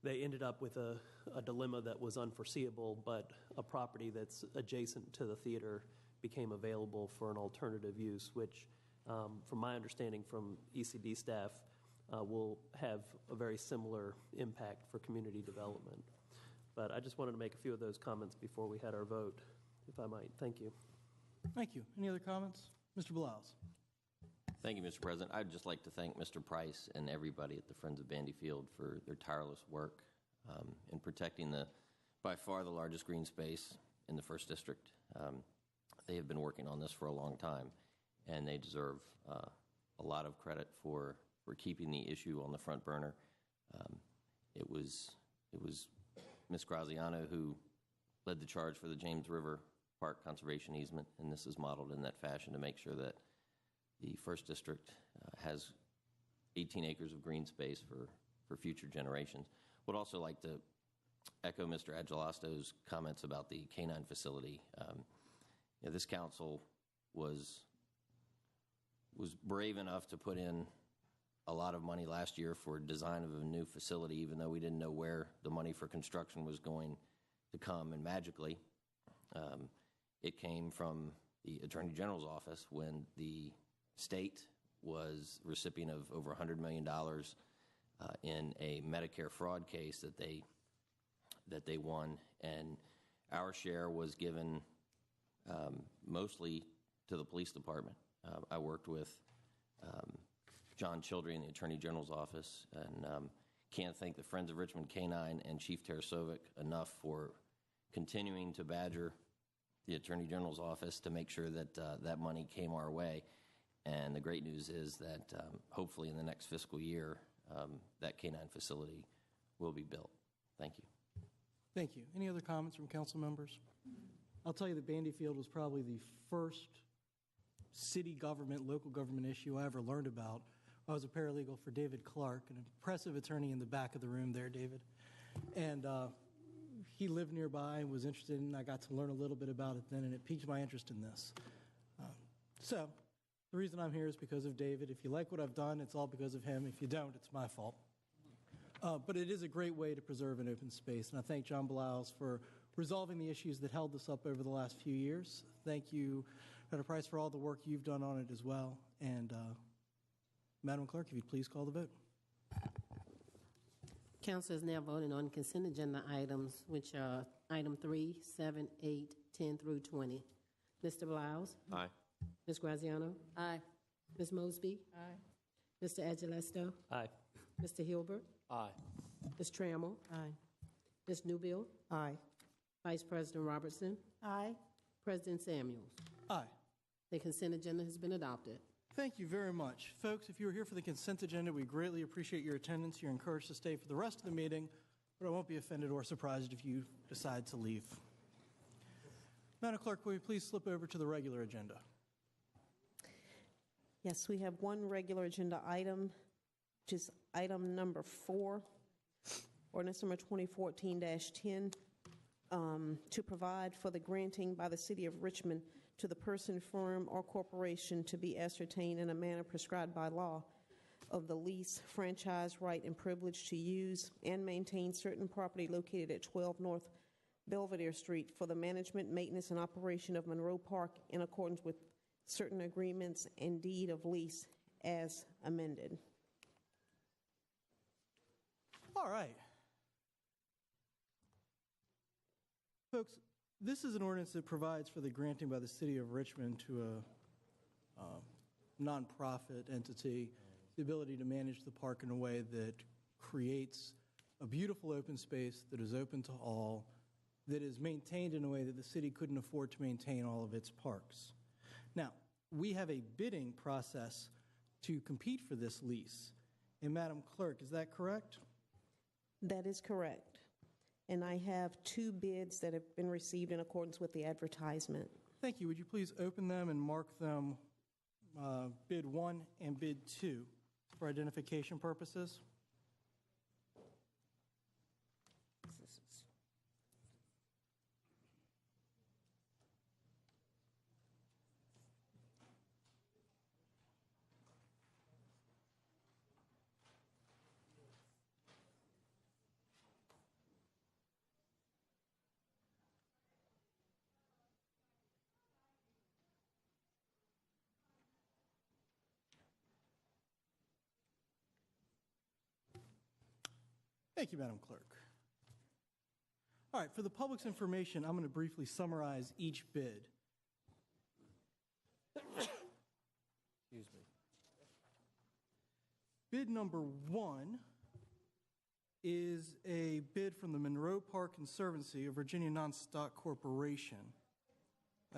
they ended up with a dilemma that was unforeseeable, but a property that's adjacent to the theater became available for an alternative use, which, from my understanding from ECD staff, will have a very similar impact for community development. But I just wanted to make a few of those comments before we had our vote, if I might. Thank you. Thank you. Any other comments? Mr. Blouse. Thank you, Mr. President. I'd just like to thank Mr. Price and everybody at the Friends of Bandy Field for their tireless work in protecting by far the largest green space in the 1st District. They have been working on this for a long time, and they deserve a lot of credit for keeping the issue on the front burner. It was Ms. Graziano who led the charge for the James River Park Conservation Easement, and this is modeled in that fashion to make sure that the 1st District has 18 acres of green space for future generations. Would also like to echo Mr. Agelasto's comments about the canine facility. This council was brave enough to put in a lot of money last year for design of a new facility, even though we didn't know where the money for construction was going to come. And magically, it came from the Attorney General's office when the state was recipient of over $100 million in a Medicare fraud case that they won, and our share was given mostly to the police department. I worked with John Childry in the Attorney General's office, and can't thank the Friends of Richmond Canine and Chief Tarasovic enough for continuing to badger the Attorney General's office to make sure that that money came our way. And the great news is that hopefully in the next fiscal year, that canine facility will be built. Thank you. Thank you. Any other comments from council members? I'll tell you that Bandy Field was probably the first city government, local government issue I ever learned about. I was a paralegal for David Clark, an impressive attorney in the back of the room there, David. And he lived nearby and was interested, and I got to learn a little bit about it then, and it piqued my interest in this. So the reason I'm here is because of David. If you like what I've done, it's all because of him. If you don't, it's my fault. But it is a great way to preserve an open space, and I thank John Blouse for resolving the issues that held this up over the last few years. Thank you, Dr. Price, for all the work you've done on it as well. And Madam Clerk, if you'd please call the vote. Council is now voting on consent agenda items, which are item 3, 7, 8, 10 through 20. Mr. Blouse? Aye. Ms. Graziano? Aye. Ms. Mosby? Aye. Mr. Agelasto? Aye. Mr. Hilbert? Aye. Ms. Trammell? Aye. Ms. Newbill? Aye. Vice President Robertson? Aye. President Samuels? Aye. The consent agenda has been adopted. Thank you very much. Folks, if you are here for the consent agenda, we greatly appreciate your attendance. You're encouraged to stay for the rest of the meeting, but I won't be offended or surprised if you decide to leave. Madam Clerk, will you please slip over to the regular agenda? Yes, we have one regular agenda item, which is item number 4, ordinance number 2014-10, to provide for the granting by the City of Richmond to the person, firm, or corporation to be ascertained in a manner prescribed by law of the lease, franchise, right, and privilege to use and maintain certain property located at 12 North Belvedere Street for the management, maintenance, and operation of Monroe Park in accordance with certain agreements and deed of lease as amended. All right. Folks, this is an ordinance that provides for the granting by the City of Richmond to a nonprofit entity the ability to manage the park in a way that creates a beautiful open space that is open to all, that is maintained in a way that the city couldn't afford to maintain all of its parks. Now, we have a bidding process to compete for this lease. And Madam Clerk, is that correct? That is correct. And I have 2 bids that have been received in accordance with the advertisement. Thank you. Would you please open them and mark them bid 1 and bid 2 for identification purposes? Thank you, Madam Clerk. All right, for the public's information, I'm going to briefly summarize each bid. Excuse me. Bid number 1 is a bid from the Monroe Park Conservancy, a Virginia non-stock corporation.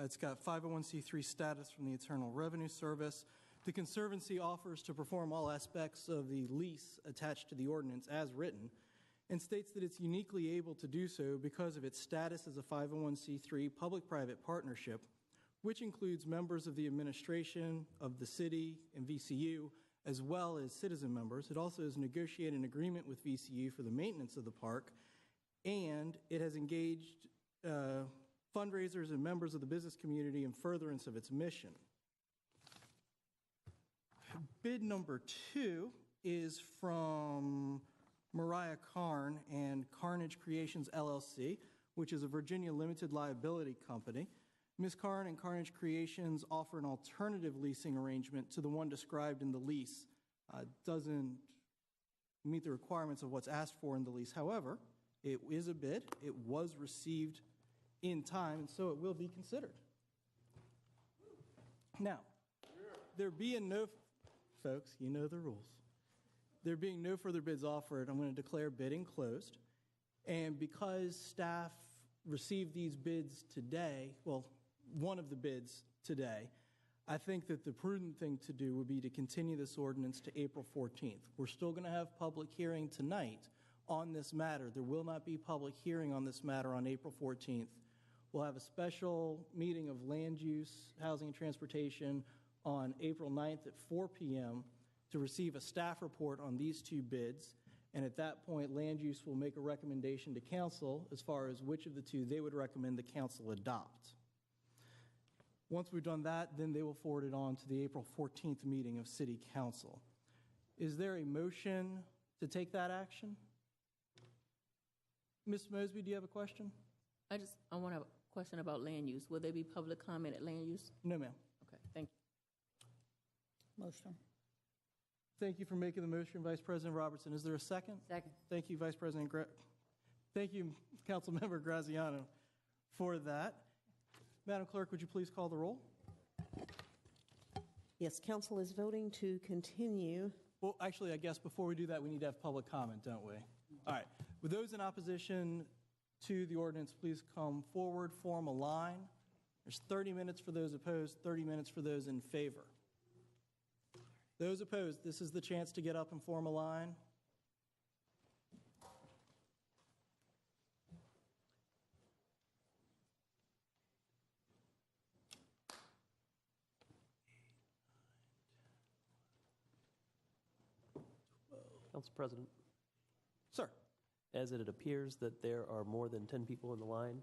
It's got 501c3 status from the Internal Revenue Service. The Conservancy offers to perform all aspects of the lease attached to the ordinance as written, and states that it's uniquely able to do so because of its status as a 501c3 public-private partnership, which includes members of the administration of the city and VCU, as well as citizen members. It also has negotiated an agreement with VCU for the maintenance of the park, and it has engaged fundraisers and members of the business community in furtherance of its mission. Bid number 2 is from Mariah Karn and Carnage Creations, LLC, which is a Virginia limited liability company. Ms. Karn and Carnage Creations offer an alternative leasing arrangement to the one described in the lease. It doesn't meet the requirements of what's asked for in the lease. However, it is a bid. It was received in time, and so it will be considered. Now, there being no, folks, you know the rules. There being no further bids offered, I'm going to declare bidding closed. And because staff received these bids today, well, one of the bids today, I think that the prudent thing to do would be to continue this ordinance to April 14th. We're still going to have public hearing tonight on this matter. There will not be public hearing on this matter on April 14th. We'll have a special meeting of land use, housing, and transportation on April 9th at 4 p.m. to receive a staff report on these 2 bids. And at that point, land use will make a recommendation to council as far as which of the 2 they would recommend the council adopt. Once we've done that, then they will forward it on to the April 14th meeting of City Council. Is there a motion to take that action? Ms. Mosby, do you have a question? I want to have a question about land use. Will there be public comment at land use? No, ma'am. Okay, thank you. Motion. Thank you for making the motion, Vice President Robertson. Is there a second? Second. Thank you, Vice President Thank you, Councilmember Graziano, for that. Madam Clerk, would you please call the roll? Yes, council is voting to continue. Well, actually, I guess before we do that, we need to have public comment, don't we? All right. With those in opposition to the ordinance, please come forward, form a line. There's 30 minutes for those opposed, 30 minutes for those in favor. Those opposed, this is the chance to get up and form a line. Council President. Sir. As it appears that there are more than 10 people in the line,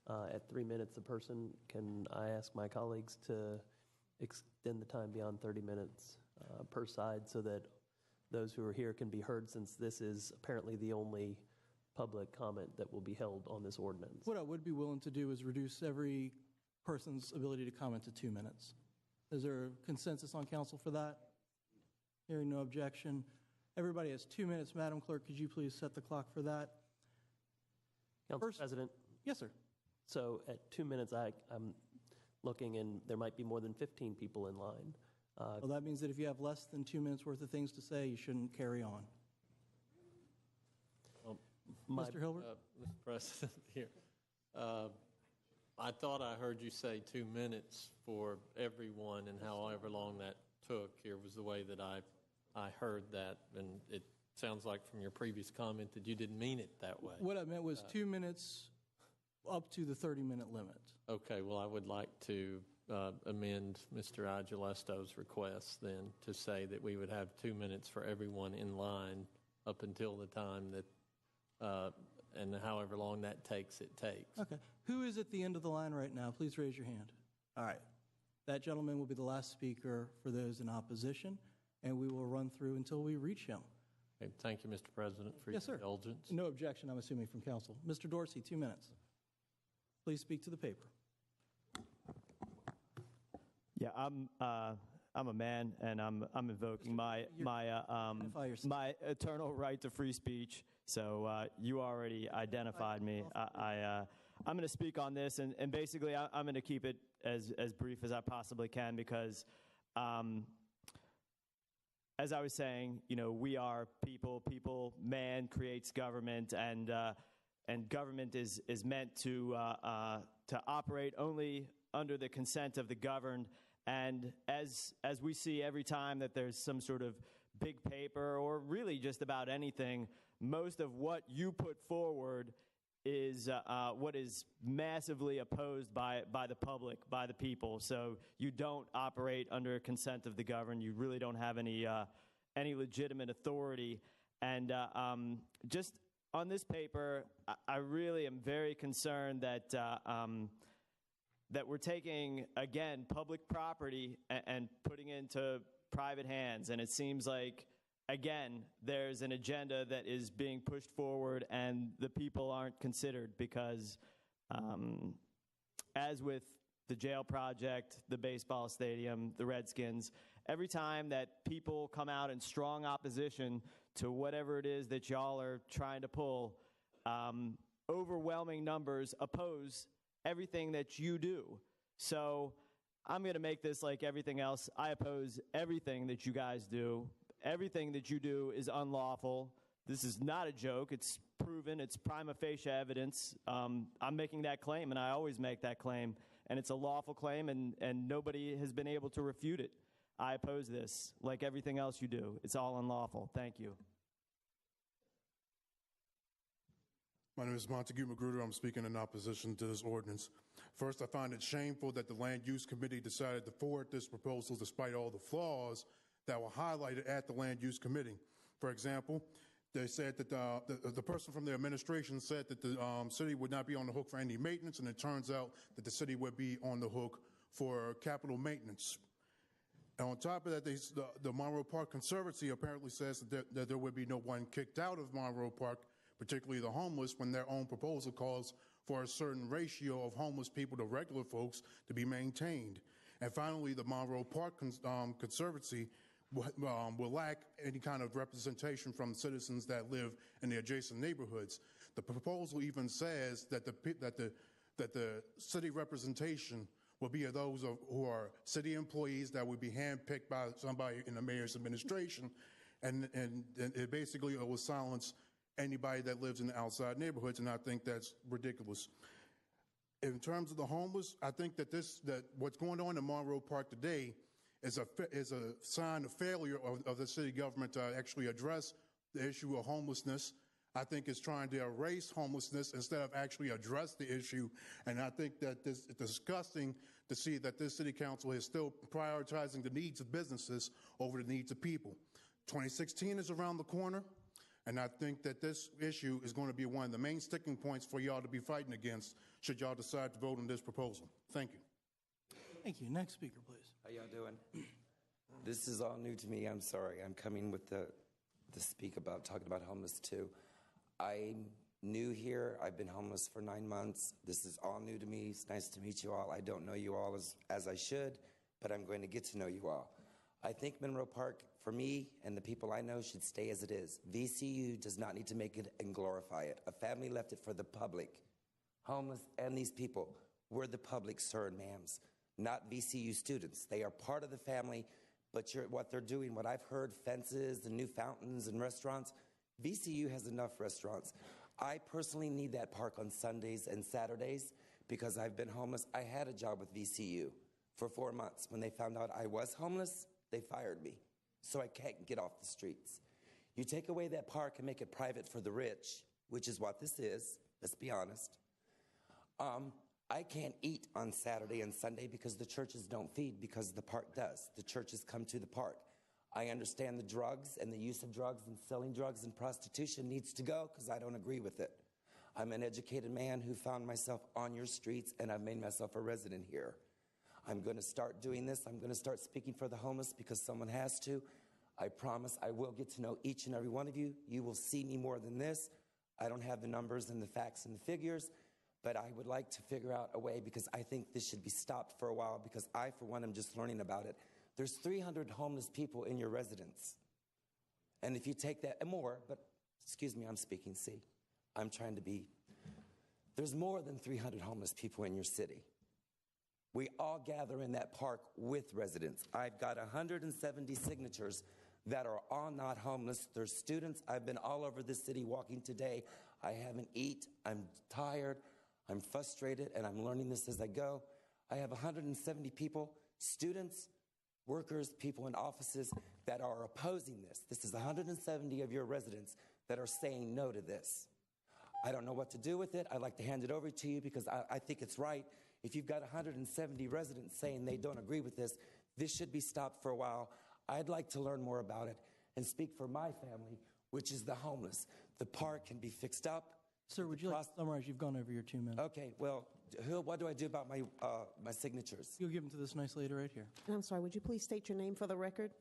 at 3 minutes a person, can I ask my colleagues to extend the time beyond 30 minutes per side so that those who are here can be heard, since this is apparently the only public comment that will be held on this ordinance? What I would be willing to do is reduce every person's ability to comment to 2 minutes. Is there a consensus on council for that? Hearing no objection. Everybody has 2 minutes. Madam Clerk, could you please set the clock for that? Council President? Yes, sir. So at 2 minutes, I'm looking, and there might be more than 15 people in line. Well, that means that if you have less than 2 minutes worth of things to say, you shouldn't carry on. Mr. Hilbert? Mr. President, here. I thought I heard you say 2 minutes for everyone, and however long that took here was the way that I heard that, and it sounds like from your previous comment that you didn't mean it that way. What I meant was 2 minutes up to the 30-minute limit. Okay, well, I would like to amend Mr. Agelesto's request then to say that we would have 2 minutes for everyone in line up until the time that, and however long that takes, it takes. Okay. Who is at the end of the line right now? Please raise your hand. All right. That gentleman will be the last speaker for those in opposition, and we will run through until we reach him. Okay, thank you, Mr. President, for your indulgence. No objection, I'm assuming, from council. Mr. Dorsey, 2 minutes. Please speak to the paper. Yeah, I'm a man, and I'm invoking my eternal right to free speech. So you already identified me. I'm going to speak on this, and basically I'm going to keep it as brief as I possibly can because, as I was saying, we are people. Man creates government, and government is meant to operate only under the consent of the governed. And as we see every time that there's some sort of big paper or really just about anything, most of what you put forward is what is massively opposed by the public, by the people. So you don't operate under consent of the governed. You really don't have any legitimate authority. And just on this paper, I really am very concerned that that we're taking, again, public property and putting it into private hands. And it seems like, again, there's an agenda that is being pushed forward and the people aren't considered because, as with the jail project, the baseball stadium, the Redskins, every time that people come out in strong opposition to whatever it is that y'all are trying to pull, overwhelming numbers oppose everything that you do. So I'm going to make this like everything else. I oppose everything that you guys do. Everything that you do is unlawful. This is not a joke. It's proven. It's prima facie evidence. I'm making that claim, and I always make that claim. And it's a lawful claim, and nobody has been able to refute it. I oppose this like everything else you do. It's all unlawful. Thank you. My name is Montague Magruder. I'm speaking in opposition to this ordinance. First, I find it shameful that the Land Use Committee decided to forward this proposal despite all the flaws that were highlighted at the Land Use Committee. For example, they said that the person from the administration said that the city would not be on the hook for any maintenance, and it turns out that the city would be on the hook for capital maintenance. And on top of that, the Monroe Park Conservancy apparently says that there would be no one kicked out of Monroe Park, particularly the homeless, when their own proposal calls for a certain ratio of homeless people to regular folks to be maintained. And finally, the Monroe Park Conservancy will lack any kind of representation from citizens that live in the adjacent neighborhoods. The proposal even says that the city representation will be of those who are city employees that would be handpicked by somebody in the mayor's administration, and it basically will silence anybody that lives in the outside neighborhoods, and I think that's ridiculous. In terms of the homeless, I think that what's going on in Monroe Park today is a sign of failure of the city government to actually address the issue of homelessness. I think it's trying to erase homelessness instead of actually address the issue, and I think that it's disgusting to see that this city council is still prioritizing the needs of businesses over the needs of people. 2016 is around the corner. And I think that this issue is going to be one of the main sticking points for y'all to be fighting against should y'all decide to vote on this proposal. Thank you. Thank you. Next speaker, please. How y'all doing? This is all new to me. I'm sorry. I'm coming with the speak about talking about homeless too. I'm new here. I've been homeless for 9 months. This is all new to me. It's nice to meet you all. I don't know you all as I should, but I'm going to get to know you all. I think Monroe Park, for me and the people I know, should stay as it is. VCU does not need to make it and glorify it. A family left it for the public. Homeless and these people, we're the public, sir and ma'ams, not VCU students. They are part of the family, but what they're doing, what I've heard, fences and new fountains and restaurants, VCU has enough restaurants. I personally need that park on Sundays and Saturdays because I've been homeless. I had a job with VCU for 4 months. When they found out I was homeless, they fired me. So I can't get off the streets. You take away that park and make it private for the rich, which is what this is, let's be honest. I can't eat on Saturday and Sunday because the churches don't feed because the park does. The churches come to the park. I understand the drugs and the use of drugs and selling drugs and prostitution needs to go because I don't agree with it. I'm an educated man who found myself on your streets and I've made myself a resident here. I'm going to start doing this. I'm going to start speaking for the homeless because someone has to. I promise I will get to know each and every one of you. You will see me more than this. I don't have the numbers and the facts and the figures, but I would like to figure out a way because I think this should be stopped for a while because I, for one, am just learning about it. There's 300 homeless people in your residence. And if you take that, and more, but excuse me, I'm speaking, see. I'm trying to be. There's more than 300 homeless people in your city. We all gather in that park with residents. I've got 170 signatures that are all not homeless. They're students. I've been all over this city walking today. I haven't eaten. I'm tired. I'm frustrated, and I'm learning this as I go. I have 170 people, students, workers, people in offices that are opposing this. This is 170 of your residents that are saying no to this. I don't know what to do with it. I'd like to hand it over to you because I think it's right. If you've got 170 residents saying they don't agree with this, this should be stopped for a while. I'd like to learn more about it and speak for my family, which is the homeless. The park can be fixed up. Sir, would you like to summarize? You've gone over your 2 minutes. Okay, well, what do I do about my signatures? You'll give them to this nice lady right here. And I'm sorry, would you please state your name for the record?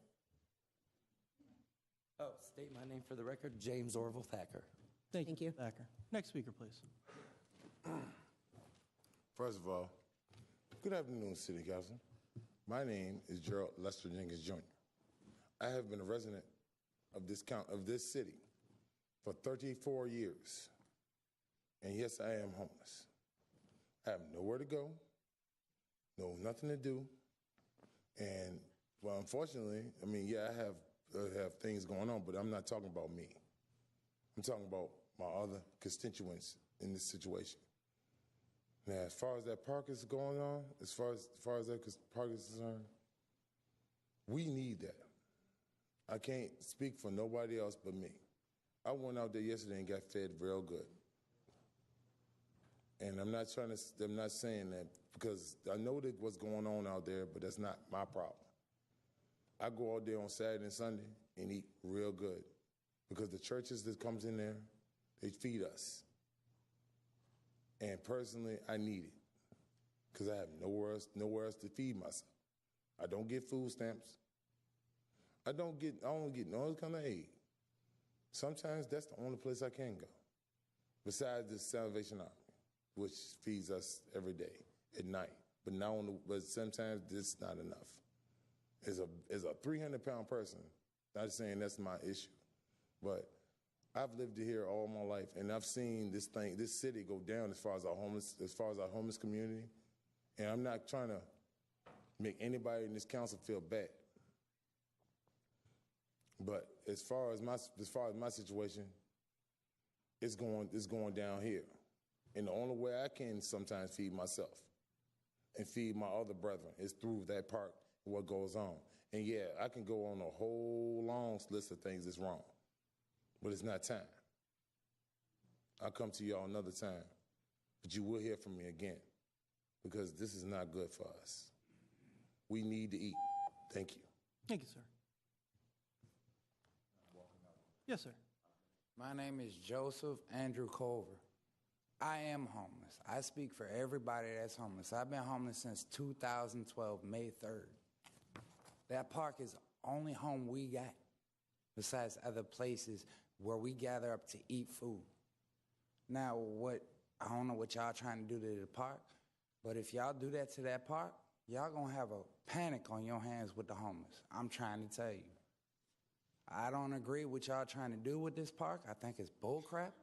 Oh, state my name for the record, James Orville Thacker. Thank you. Thacker. Next speaker, please. First of all, good afternoon, City Council. My name is Gerald Lester Jenkins Jr. I have been a resident of this city for 34 years. And yes, I am homeless. I have nowhere to go, nothing to do. And, well, unfortunately, I mean, yeah, I have things going on, but I'm not talking about me. I'm talking about my other constituents in this situation. Now, as far as that park is going on, as far as that park is concerned, we need that. I can't speak for nobody else but me. I went out there yesterday and got fed real good. And I'm not saying that because I know that what's going on out there, but that's not my problem. I go out there on Saturday and Sunday and eat real good because the churches that comes in there, they feed us. And personally, I need it because I have nowhere else to feed myself. I don't get food stamps. I don't get no other kind of aid. Sometimes that's the only place I can go, besides the Salvation Army, which feeds us every day at night. But sometimes this is not enough. As a 300-pound person, not saying that's my issue, but I've lived here all my life, and I've seen this city go down as far as our homeless community. And I'm not trying to make anybody in this council feel bad. But as far as my situation, it's going down here. And the only way I can sometimes feed myself and feed my other brethren is through that part of what goes on. And yeah, I can go on a whole long list of things that's wrong, but it's not time. I'll come to y'all another time, but you will hear from me again because this is not good for us. We need to eat. Thank you. Thank you, sir. Yes, sir. My name is Joseph Andrew Culver. I am homeless. I speak for everybody that's homeless. I've been homeless since 2012, May 3rd. That park is the only home we got, besides other places where we gather up to eat food. Now, I don't know what y'all trying to do to the park, but if y'all do that to that park, y'all gonna have a panic on your hands with the homeless. I'm trying to tell you. I don't agree with y'all trying to do with this park. I think it's bullcrap.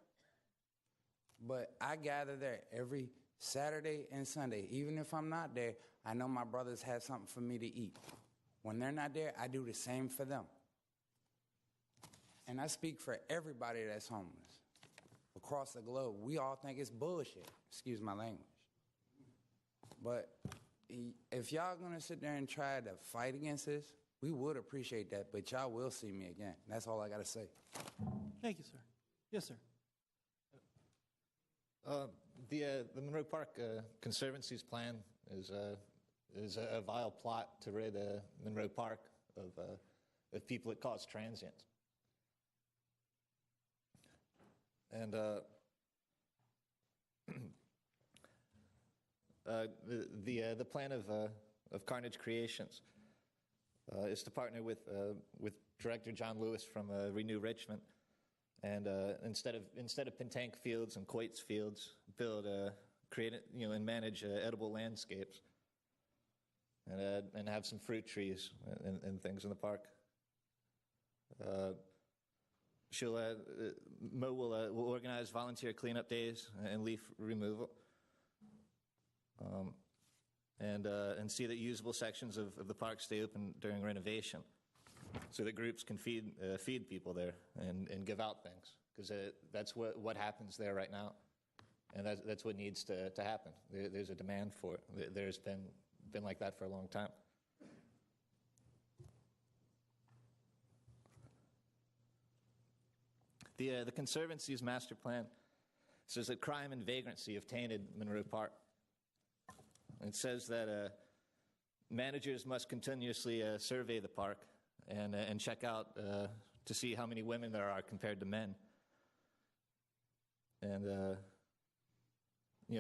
But I gather there every Saturday and Sunday. Even if I'm not there, I know my brothers have something for me to eat. When they're not there, I do the same for them. And I speak for everybody that's homeless. Across the globe, we all think it's bullshit. Excuse my language. But if y'all gonna sit there and try to fight against this, we would appreciate that, but y'all will see me again. That's all I gotta say. Thank you, sir. Yes, sir. The Monroe Park Conservancy's plan is a vile plot to rid Monroe Park of people it calls transients. And the plan of Carnage Creations is to partner with Director John Lewis from Renew Richmond, and instead of Pentank Fields and Coates Fields, create and manage edible landscapes, and have some fruit trees and things in the park. Mo will organize volunteer cleanup days and leaf removal, and see that usable sections of the park stay open during renovation, so that groups can feed people there and give out things, because that's what happens there right now, and that's what needs to happen. There's a demand for it. There's been like that for a long time. The Conservancy's master plan says that crime and vagrancy have tainted Monroe Park. It says that managers must continuously survey the park and check out to see how many women there are compared to men. And,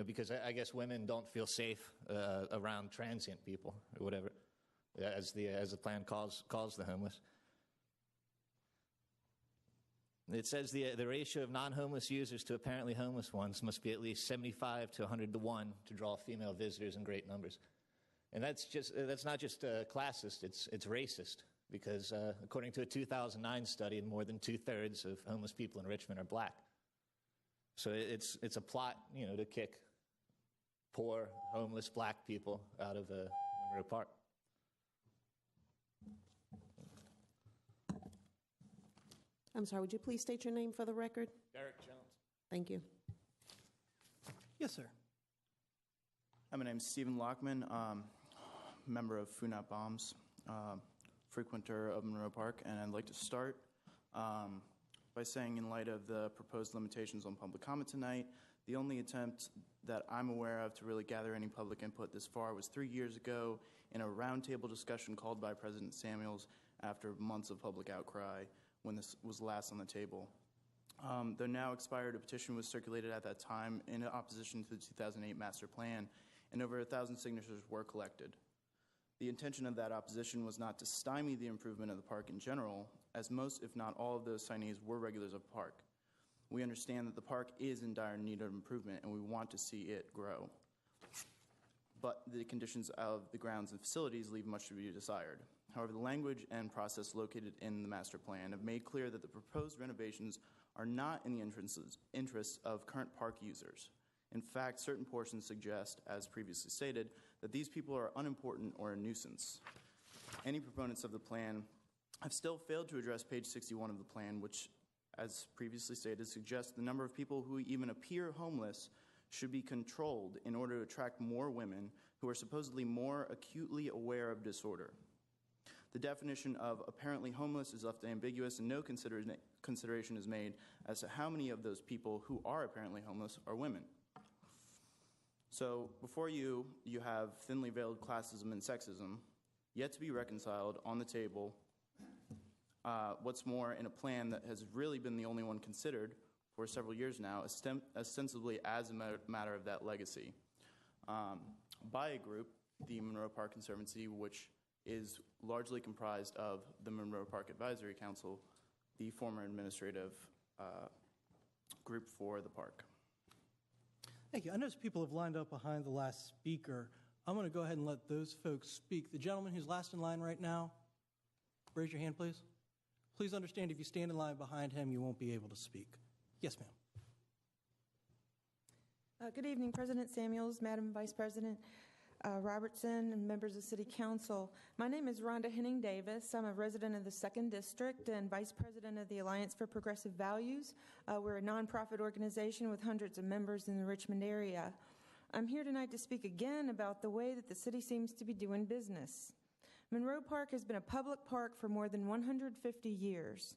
because I guess women don't feel safe around transient people or whatever, as the plan calls the homeless. It says the ratio of non-homeless users to apparently homeless ones must be at least 75 to 100 to 1 to draw female visitors in great numbers. And that's not just classist, it's racist, because according to a 2009 study, more than 2/3 of homeless people in Richmond are black. So it's a plot, to kick poor, homeless black people out of Monroe Park. I'm sorry, would you please state your name for the record? Derek Jones. Thank you. Yes, sir. Hi, my name is Stephen Lockman, member of Funat Bombs, frequenter of Monroe Park, and I'd like to start by saying, in light of the proposed limitations on public comment tonight, the only attempt that I'm aware of to really gather any public input this far was 3 years ago in a roundtable discussion called by President Samuels after months of public outcry, when this was last on the table. The now expired petition was circulated at that time in opposition to the 2008 master plan, and over 1,000 signatures were collected. The intention of that opposition was not to stymie the improvement of the park in general, as most, if not all, of those signees were regulars of the park. We understand that the park is in dire need of improvement, and we want to see it grow. But the conditions of the grounds and facilities leave much to be desired. However, the language and process located in the master plan have made clear that the proposed renovations are not in the interests of current park users. In fact, certain portions suggest, as previously stated, that these people are unimportant or a nuisance. Any proponents of the plan have still failed to address page 61 of the plan, which, as previously stated, suggests the number of people who even appear homeless should be controlled in order to attract more women who are supposedly more acutely aware of disorder. The definition of apparently homeless is left ambiguous, and no consideration is made as to how many of those people who are apparently homeless are women. So before you have thinly veiled classism and sexism, yet to be reconciled, on the table. What's more, in a plan that has really been the only one considered for several years now, ostensibly as a matter of that legacy, by a group, the Monroe Park Conservancy, which is largely comprised of the Monroe Park Advisory Council, the former administrative group for the park. Thank you. I notice people have lined up behind the last speaker. I'm going to go ahead and let those folks speak. The gentleman who's last in line right now, raise your hand, please. Please understand, if you stand in line behind him, you won't be able to speak. Yes, ma'am. Good evening, President Samuels, Madam Vice President Robertson, and members of City Council. My name is Rhonda Henning Davis. I'm a resident of the 2nd District and Vice President of the Alliance for Progressive Values. We're a nonprofit organization with hundreds of members in the Richmond area. I'm here tonight to speak again about the way that the city seems to be doing business. Monroe Park has been a public park for more than 150 years.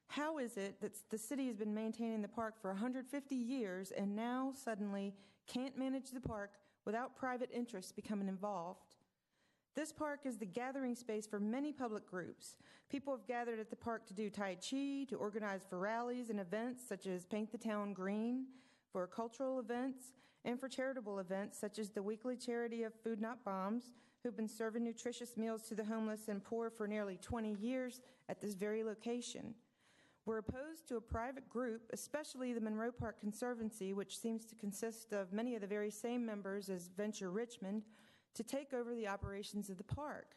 How is it that the city has been maintaining the park for 150 years and now suddenly can't manage the park without private interests becoming involved? This park is the gathering space for many public groups. People have gathered at the park to do Tai Chi, to organize for rallies and events such as Paint the Town Green, for cultural events, and for charitable events such as the weekly charity of Food Not Bombs, who've been serving nutritious meals to the homeless and poor for nearly 20 years at this very location. We're opposed to a private group, especially the Monroe Park Conservancy, which seems to consist of many of the very same members as Venture Richmond, to take over the operations of the park.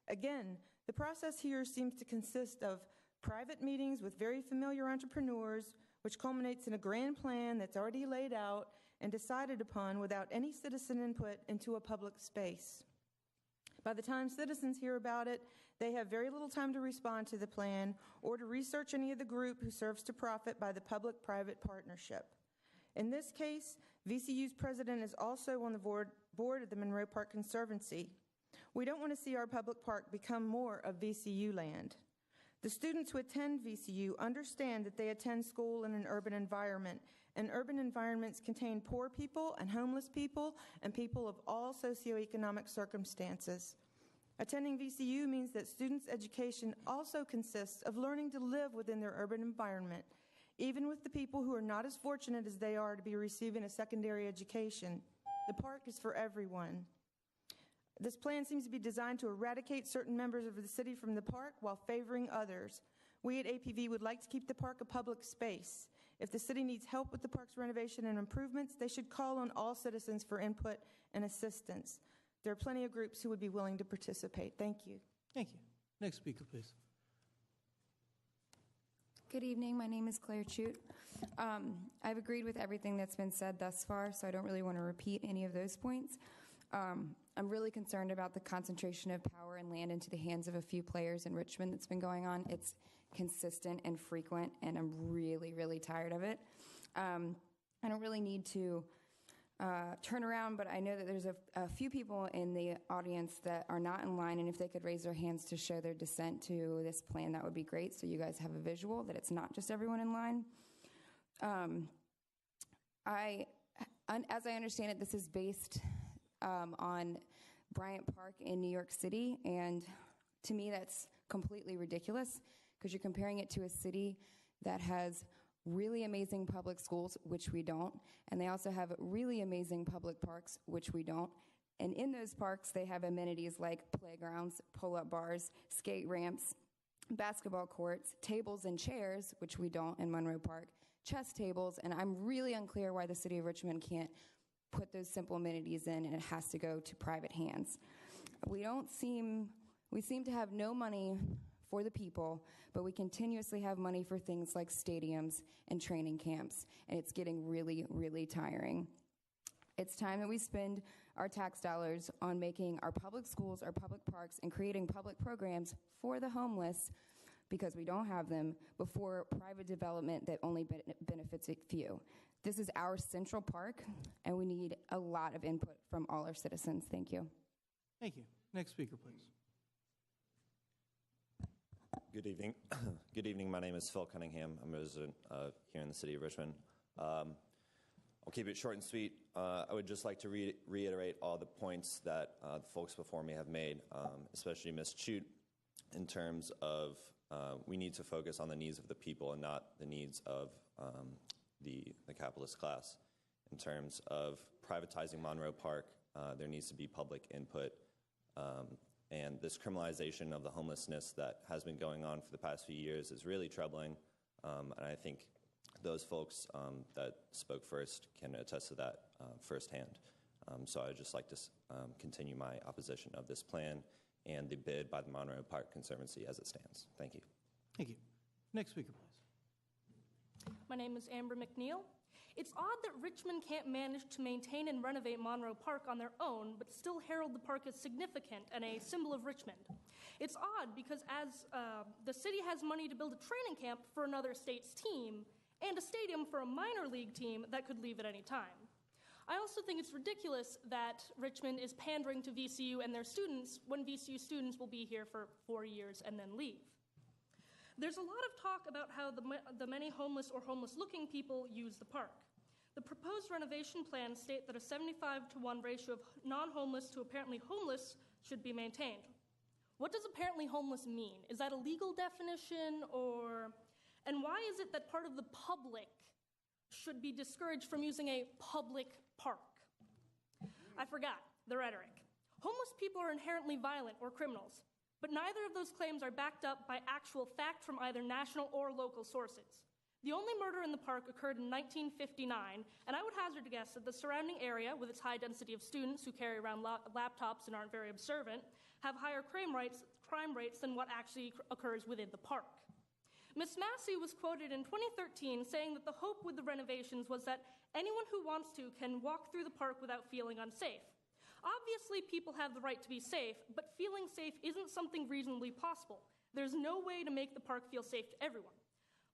Again, the process here seems to consist of private meetings with very familiar entrepreneurs, which culminates in a grand plan that's already laid out and decided upon without any citizen input into a public space. By the time citizens hear about it, they have very little time to respond to the plan or to research any of the group who serves to profit by the public-private partnership. In this case, VCU's president is also on the board of the Monroe Park Conservancy. We don't want to see our public park become more of VCU land. The students who attend VCU understand that they attend school in an urban environment, and urban environments contain poor people and homeless people and people of all socioeconomic circumstances. Attending VCU means that students' education also consists of learning to live within their urban environment, even with the people who are not as fortunate as they are to be receiving a secondary education. The park is for everyone. This plan seems to be designed to eradicate certain members of the city from the park while favoring others. We at APV would like to keep the park a public space. If the city needs help with the park's renovation and improvements, they should call on all citizens for input and assistance. There are plenty of groups who would be willing to participate. Thank you. Thank you. Next speaker, please. Good evening. My name is Claire Chute. I've agreed with everything that's been said thus far, so I don't really want to repeat any of those points. I'm really concerned about the concentration of power and land into the hands of a few players in Richmond that's been going on. It's consistent and frequent, and I'm really, really tired of it. I don't really need to turn around, but I know that there's a few people in the audience that are not in line, and if they could raise their hands to show their dissent to this plan, that would be great, so you guys have a visual that it's not just everyone in line. As I understand it, this is based on Bryant Park in New York City, and to me that's completely ridiculous because you're comparing it to a city that has really amazing public schools, which we don't, and they also have really amazing public parks, which we don't. And in those parks, they have amenities like playgrounds, pull-up bars, skate ramps, basketball courts, tables and chairs, which we don't in Monroe Park, chess tables, and I'm really unclear why the city of Richmond can't put those simple amenities in and it has to go to private hands. We seem to have no money for the people, but we continuously have money for things like stadiums and training camps, and it's getting really, really tiring. It's time that we spend our tax dollars on making our public schools, our public parks, and creating public programs for the homeless, because we don't have them, before private development that only benefits a few. This is our central park, and we need a lot of input from all our citizens. Thank you. Thank you. Next speaker, please. Good evening. Good evening. My name is Phil Cunningham. I'm a resident here in the city of Richmond. I'll keep it short and sweet. I would just like to reiterate all the points that the folks before me have made, especially Ms. Chute, in terms of we need to focus on the needs of the people and not the needs of the capitalist class. In terms of privatizing Monroe Park, there needs to be public input, and this criminalization of the homelessness that has been going on for the past few years is really troubling, and I think those folks that spoke first can attest to that firsthand. So I would just like to continue my opposition of this plan and the bid by the Monroe Park Conservancy as it stands. Thank you. Thank you. Next speaker, please. My name is Amber McNeil. It's odd that Richmond can't manage to maintain and renovate Monroe Park on their own, but still herald the park as significant and a symbol of Richmond. It's odd because as the city has money to build a training camp for another state's team and a stadium for a minor league team that could leave at any time. I also think it's ridiculous that Richmond is pandering to VCU and their students when VCU students will be here for 4 years and then leave. There's a lot of talk about how the many homeless or homeless-looking people use the park. The proposed renovation plans state that a 75-to-1 ratio of non-homeless to apparently homeless should be maintained. What does apparently homeless mean? Is that a legal definition, and why is it that part of the public should be discouraged from using a public park? I forgot the rhetoric. Homeless people are inherently violent or criminals, but neither of those claims are backed up by actual fact from either national or local sources. The only murder in the park occurred in 1959, and I would hazard a guess that the surrounding area, with its high density of students who carry around laptops and aren't very observant, have higher crime rates than what actually occurs within the park. Ms. Massey was quoted in 2013 saying that the hope with the renovations was that anyone who wants to can walk through the park without feeling unsafe. Obviously, people have the right to be safe, but feeling safe isn't something reasonably possible. There's no way to make the park feel safe to everyone.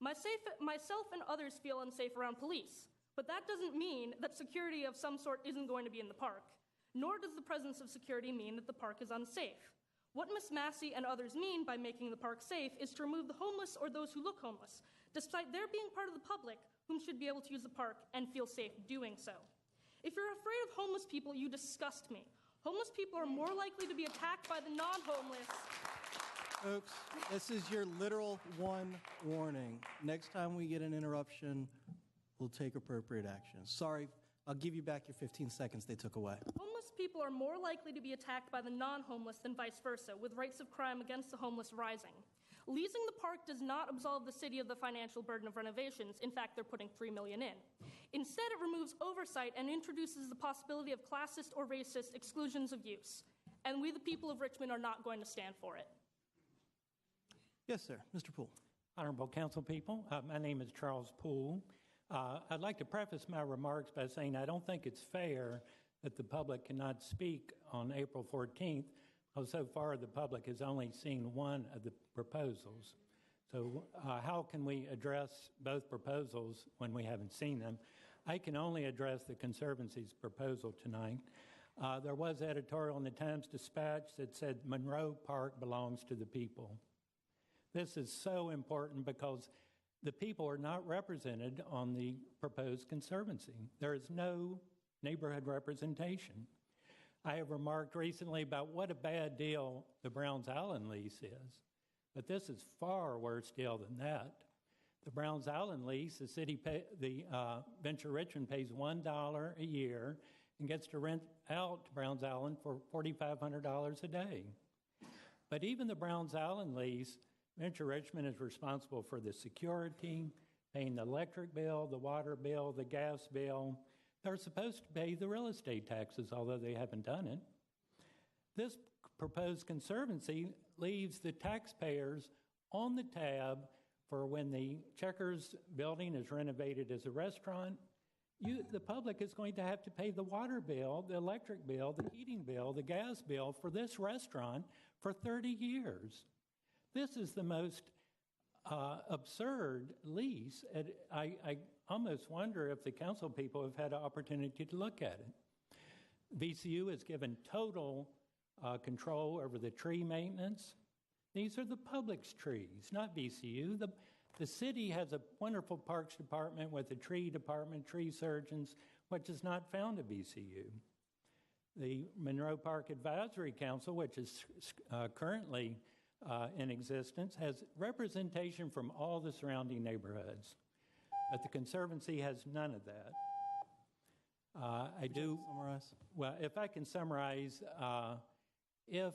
Myself and others feel unsafe around police, but that doesn't mean that security of some sort isn't going to be in the park, nor does the presence of security mean that the park is unsafe. What Ms. Massey and others mean by making the park safe is to remove the homeless or those who look homeless, despite their being part of the public whom should be able to use the park and feel safe doing so. If you're afraid of homeless people, you disgust me. Homeless people are more likely to be attacked by the non-homeless. Folks, this is your literal one warning. Next time we get an interruption, we'll take appropriate action. Sorry, I'll give you back your 15 seconds they took away. Homeless people are more likely to be attacked by the non-homeless than vice versa, with rates of crime against the homeless rising. Leasing the park does not absolve the city of the financial burden of renovations. In fact, they're putting $3 million in. Instead, it removes oversight and introduces the possibility of classist or racist exclusions of use. And we, the people of Richmond, are not going to stand for it. Yes, sir. Mr. Poole. Honorable council people, my name is Charles Poole. I'd like to preface my remarks by saying I don't think it's fair that the public cannot speak on April 14th, because so far the public has only seen one of the proposals. So how can we address both proposals when we haven't seen them? I can only address the Conservancy's proposal tonight. There was editorial in the Times-Dispatch that said Monroe Park belongs to the people. This is so important because the people are not represented on the proposed conservancy. There is no neighborhood representation. I have remarked recently about what a bad deal the Browns Island lease is, but this is far worse deal than that. The Browns Island lease, Venture Richmond pays $1 a year and gets to rent out Browns Island for $4,500 a day. But even the Browns Island lease, Venture Richmond is responsible for the security, paying the electric bill, the water bill, the gas bill. They're supposed to pay the real estate taxes, although they haven't done it. This proposed conservancy leaves the taxpayers on the tab for when the Checkers building is renovated as a restaurant. The public is going to have to pay the water bill, the electric bill, the heating bill, the gas bill for this restaurant for 30 years. This is the most absurd lease. I almost wonder if the council people have had an opportunity to look at it. VCU is given total control over the tree maintenance. These are the public's trees, not VCU. The city has a wonderful parks department with a tree department, tree surgeons, which is not found at VCU. The Monroe Park Advisory Council, which is currently in existence, has representation from all the surrounding neighborhoods. But the Conservancy has none of that. I do summarize. Well, if I can summarize, if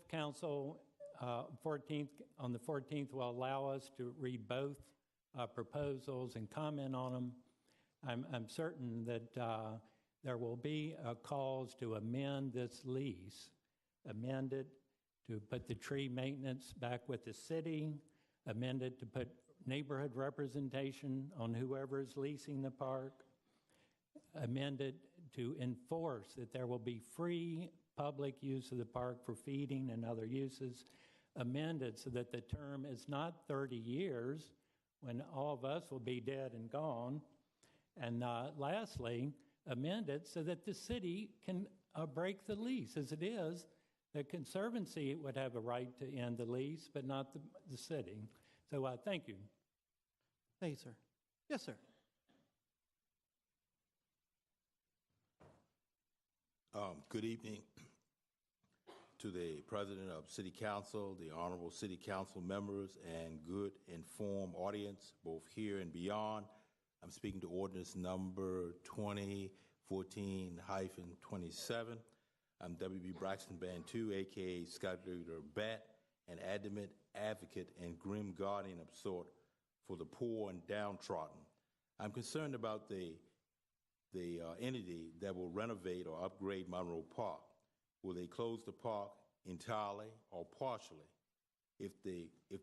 Council 14th on the 14th will allow us to read both proposals and comment on them, I'm certain that there will be calls to amend this lease, amend it to put the tree maintenance back with the city, amend it to put neighborhood representation on whoever is leasing the park, amended to enforce that there will be free public use of the park for feeding and other uses, amended so that the term is not 30 years when all of us will be dead and gone, and lastly, amended so that the city can break the lease. As it is, the Conservancy would have a right to end the lease, but not the city. So thank you. Thank you, sir. Yes, sir. Good evening to the President of City Council, the Honorable City Council members, and good informed audience, both here and beyond. I'm speaking to ordinance number 2014-27. I'm W.B. Braxton Bantu, a.k.a. Scotland Bat, an adamant advocate and grim guardian of sort for the poor and downtrodden. I'm concerned about the entity that will renovate or upgrade Monroe Park. Will they close the park entirely or partially? If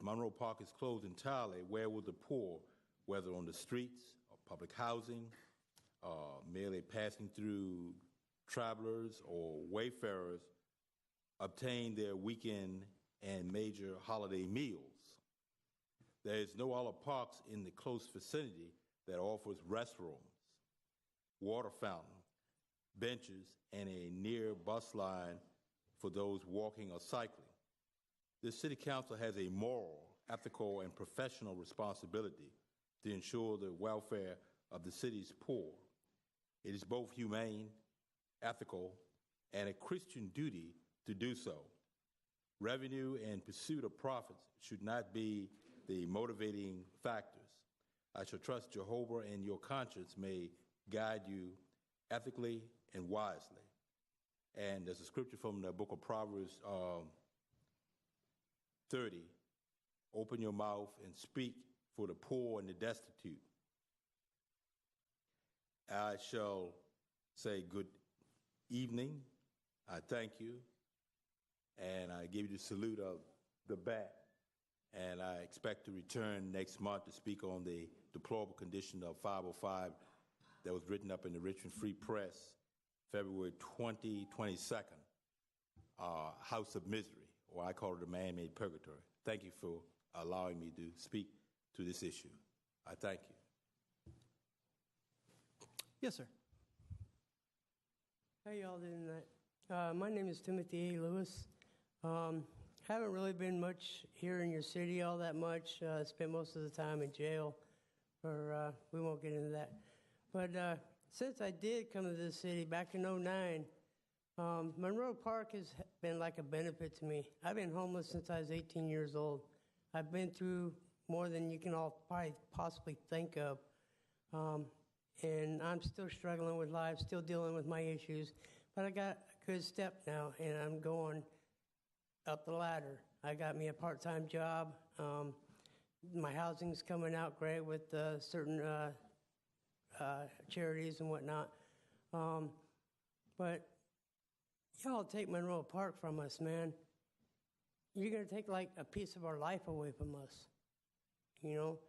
Monroe Park is closed entirely, where will the poor, whether on the streets or public housing, merely passing through travelers or wayfarers, obtain their weekend and major holiday meals? There is no other parks in the close vicinity that offers restrooms, water fountain, benches, and a near bus line for those walking or cycling. The City Council has a moral, ethical, and professional responsibility to ensure the welfare of the city's poor. It is both humane, ethical, and a Christian duty to do so. Revenue and pursuit of profits should not be the motivating factors. I shall trust Jehovah and your conscience may guide you ethically and wisely. And there's a scripture from the book of Proverbs 30, open your mouth and speak for the poor and the destitute. I shall say good evening. I thank you. And I give you the salute of the bat. And I expect to return next month to speak on the deplorable condition of 505 that was written up in the Richmond Free Press, February 22nd, House of Misery, or I call it a man-made purgatory. Thank you for allowing me to speak to this issue. I thank you. Yes, sir. How y'all doing tonight? My name is Timothy A. Lewis. Haven't really been much here in your city all that much. Spent most of the time in jail, or we won't get into that. But since I did come to this city back in '09, Monroe Park has been like a benefit to me. I've been homeless since I was 18 years old. I've been through more than you can all probably possibly think of. And I'm still struggling with life, still dealing with my issues. But I got a good step now, and I'm going up the ladder. I got me a part-time job. My housing's coming out great with certain charities and whatnot. But y'all take Monroe Park from us, man. You're going to take like a piece of our life away from us. You know,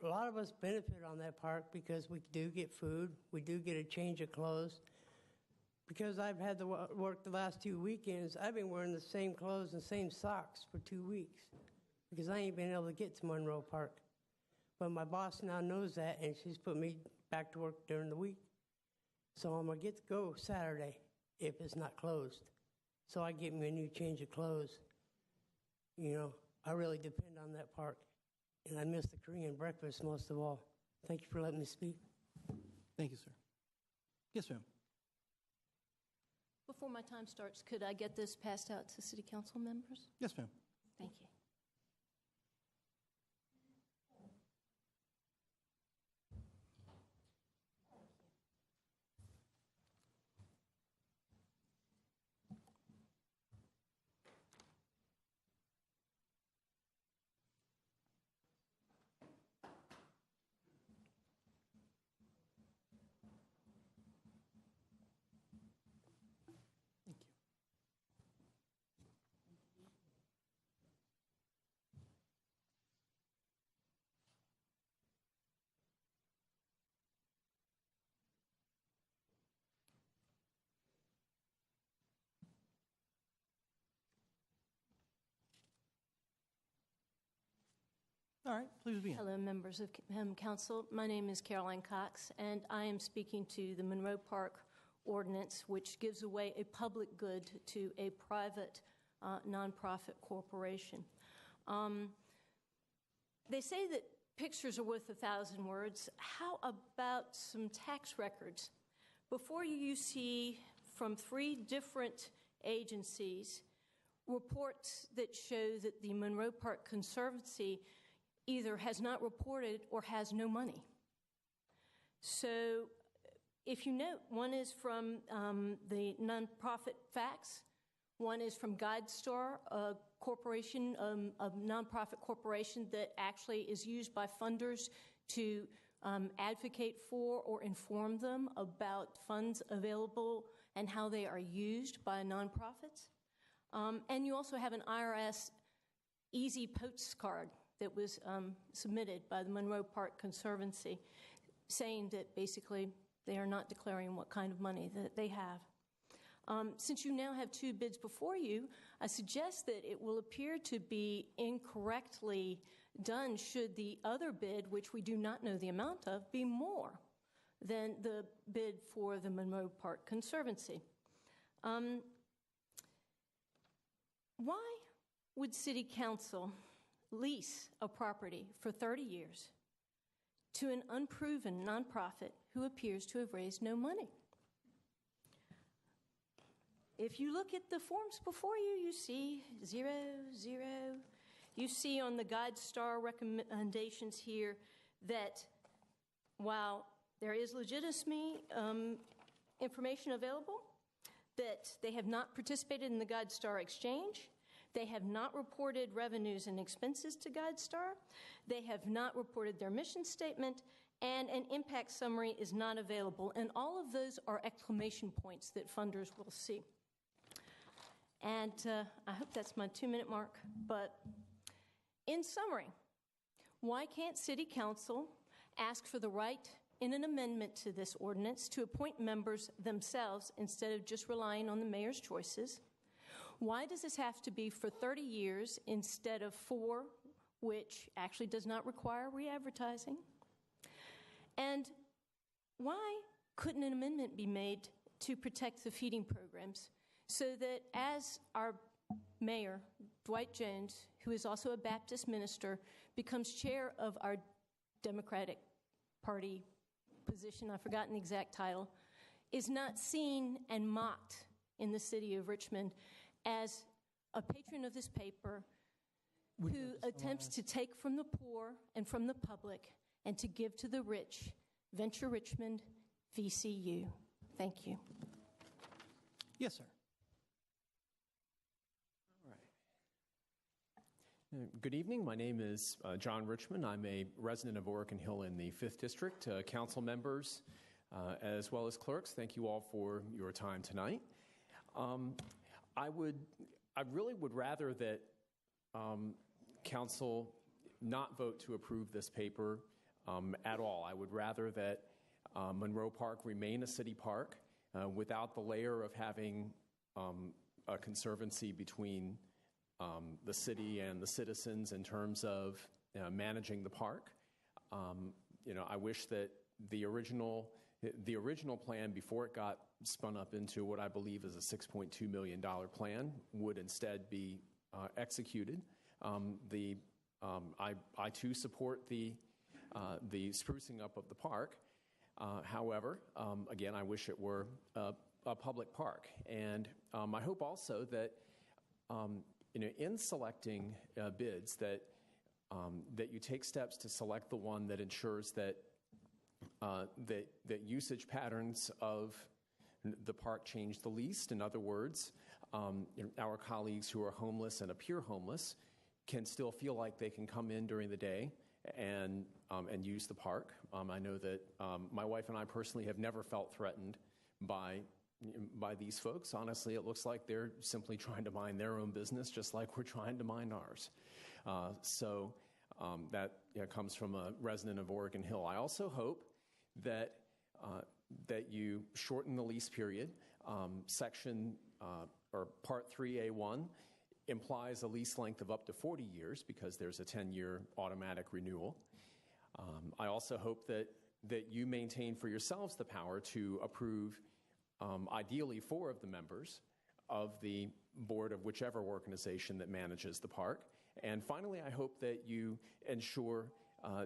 a lot of us benefit on that park because we do get food. We do get a change of clothes. Because I've had to work the last 2 weekends, I've been wearing the same clothes and same socks for 2 weeks because I ain't been able to get to Monroe Park. But my boss now knows that, and she's put me back to work during the week. So I'm going to get to go Saturday if it's not closed. So I get me a new change of clothes. You know, I really depend on that park. And I miss the Korean breakfast most of all. Thank you for letting me speak. Thank you, sir. Yes, ma'am. Before my time starts, could I get this passed out to City Council members? Yes, ma'am. Thank you. All right, please begin. Hello, members of council. My name is Caroline Cox, and I am speaking to the Monroe Park ordinance, which gives away a public good to a private nonprofit corporation. They say that pictures are worth 1,000 words. How about some tax records? Before you see from 3 different agencies reports that show that the Monroe Park Conservancy either has not reported or has no money. So if you note, one is from the nonprofit Facts, one is from GuideStar, a corporation, a nonprofit corporation that actually is used by funders to advocate for or inform them about funds available and how they are used by nonprofits. And you also have an IRS easy postcard that was submitted by the Monroe Park Conservancy, saying that basically they are not declaring what kind of money that they have. Since you now have 2 bids before you, I suggest that it will appear to be incorrectly done should the other bid, which we do not know the amount of, be more than the bid for the Monroe Park Conservancy. Why would City Council lease a property for 30 years to an unproven nonprofit who appears to have raised no money? If you look at the forms before you, you see 0, 0. You see on the GuideStar recommendations here that while there is legitimacy information available, that they have not participated in the GuideStar exchange, they have not reported revenues and expenses to GuideStar, they have not reported their mission statement, and an impact summary is not available. And all of those are exclamation points that funders will see. And I hope that's my 2-minute mark. But in summary, why can't City Council ask for the right in an amendment to this ordinance to appoint members themselves instead of just relying on the mayor's choices? Why does this have to be for 30 years instead of 4, which actually does not require re-advertising? And why couldn't an amendment be made to protect the feeding programs so that as our mayor, Dwight Jones, who is also a Baptist minister, becomes chair of our Democratic Party position, I've forgotten the exact title, is not seen and mocked in the city of Richmond as a patron of this paper who attempts to take from the poor and from the public and to give to the rich. Venture Richmond, VCU. Thank you. Yes, sir. Good evening. My name is John Richmond. I'm a resident of Oregon Hill in the 5th District. Council members, as well as clerks, thank you all for your time tonight. I really would rather that council not vote to approve this paper at all. I would rather that Monroe Park remain a city park without the layer of having a conservancy between the city and the citizens in terms of managing the park. I wish that the original plan, before it got spun up into what I believe is a $6.2 million plan, would instead be executed. I too support the sprucing up of the park. However, again, I wish it were a public park. And I hope also that in selecting bids that you take steps to select the one that ensures that usage patterns of the park change the least. In other words, our colleagues who are homeless and appear homeless can still feel like they can come in during the day and use the park. I know that my wife and I personally have never felt threatened by these folks. Honestly, it looks like they're simply trying to mind their own business, just like we're trying to mind ours. So that comes from a resident of Oregon Hill. I also hope that you shorten the lease period. Section or Part 3A1 implies a lease length of up to 40 years because there's a 10-year automatic renewal. I also hope that you maintain for yourselves the power to approve ideally 4 of the members of the board of whichever organization that manages the park. And finally, I hope that you ensure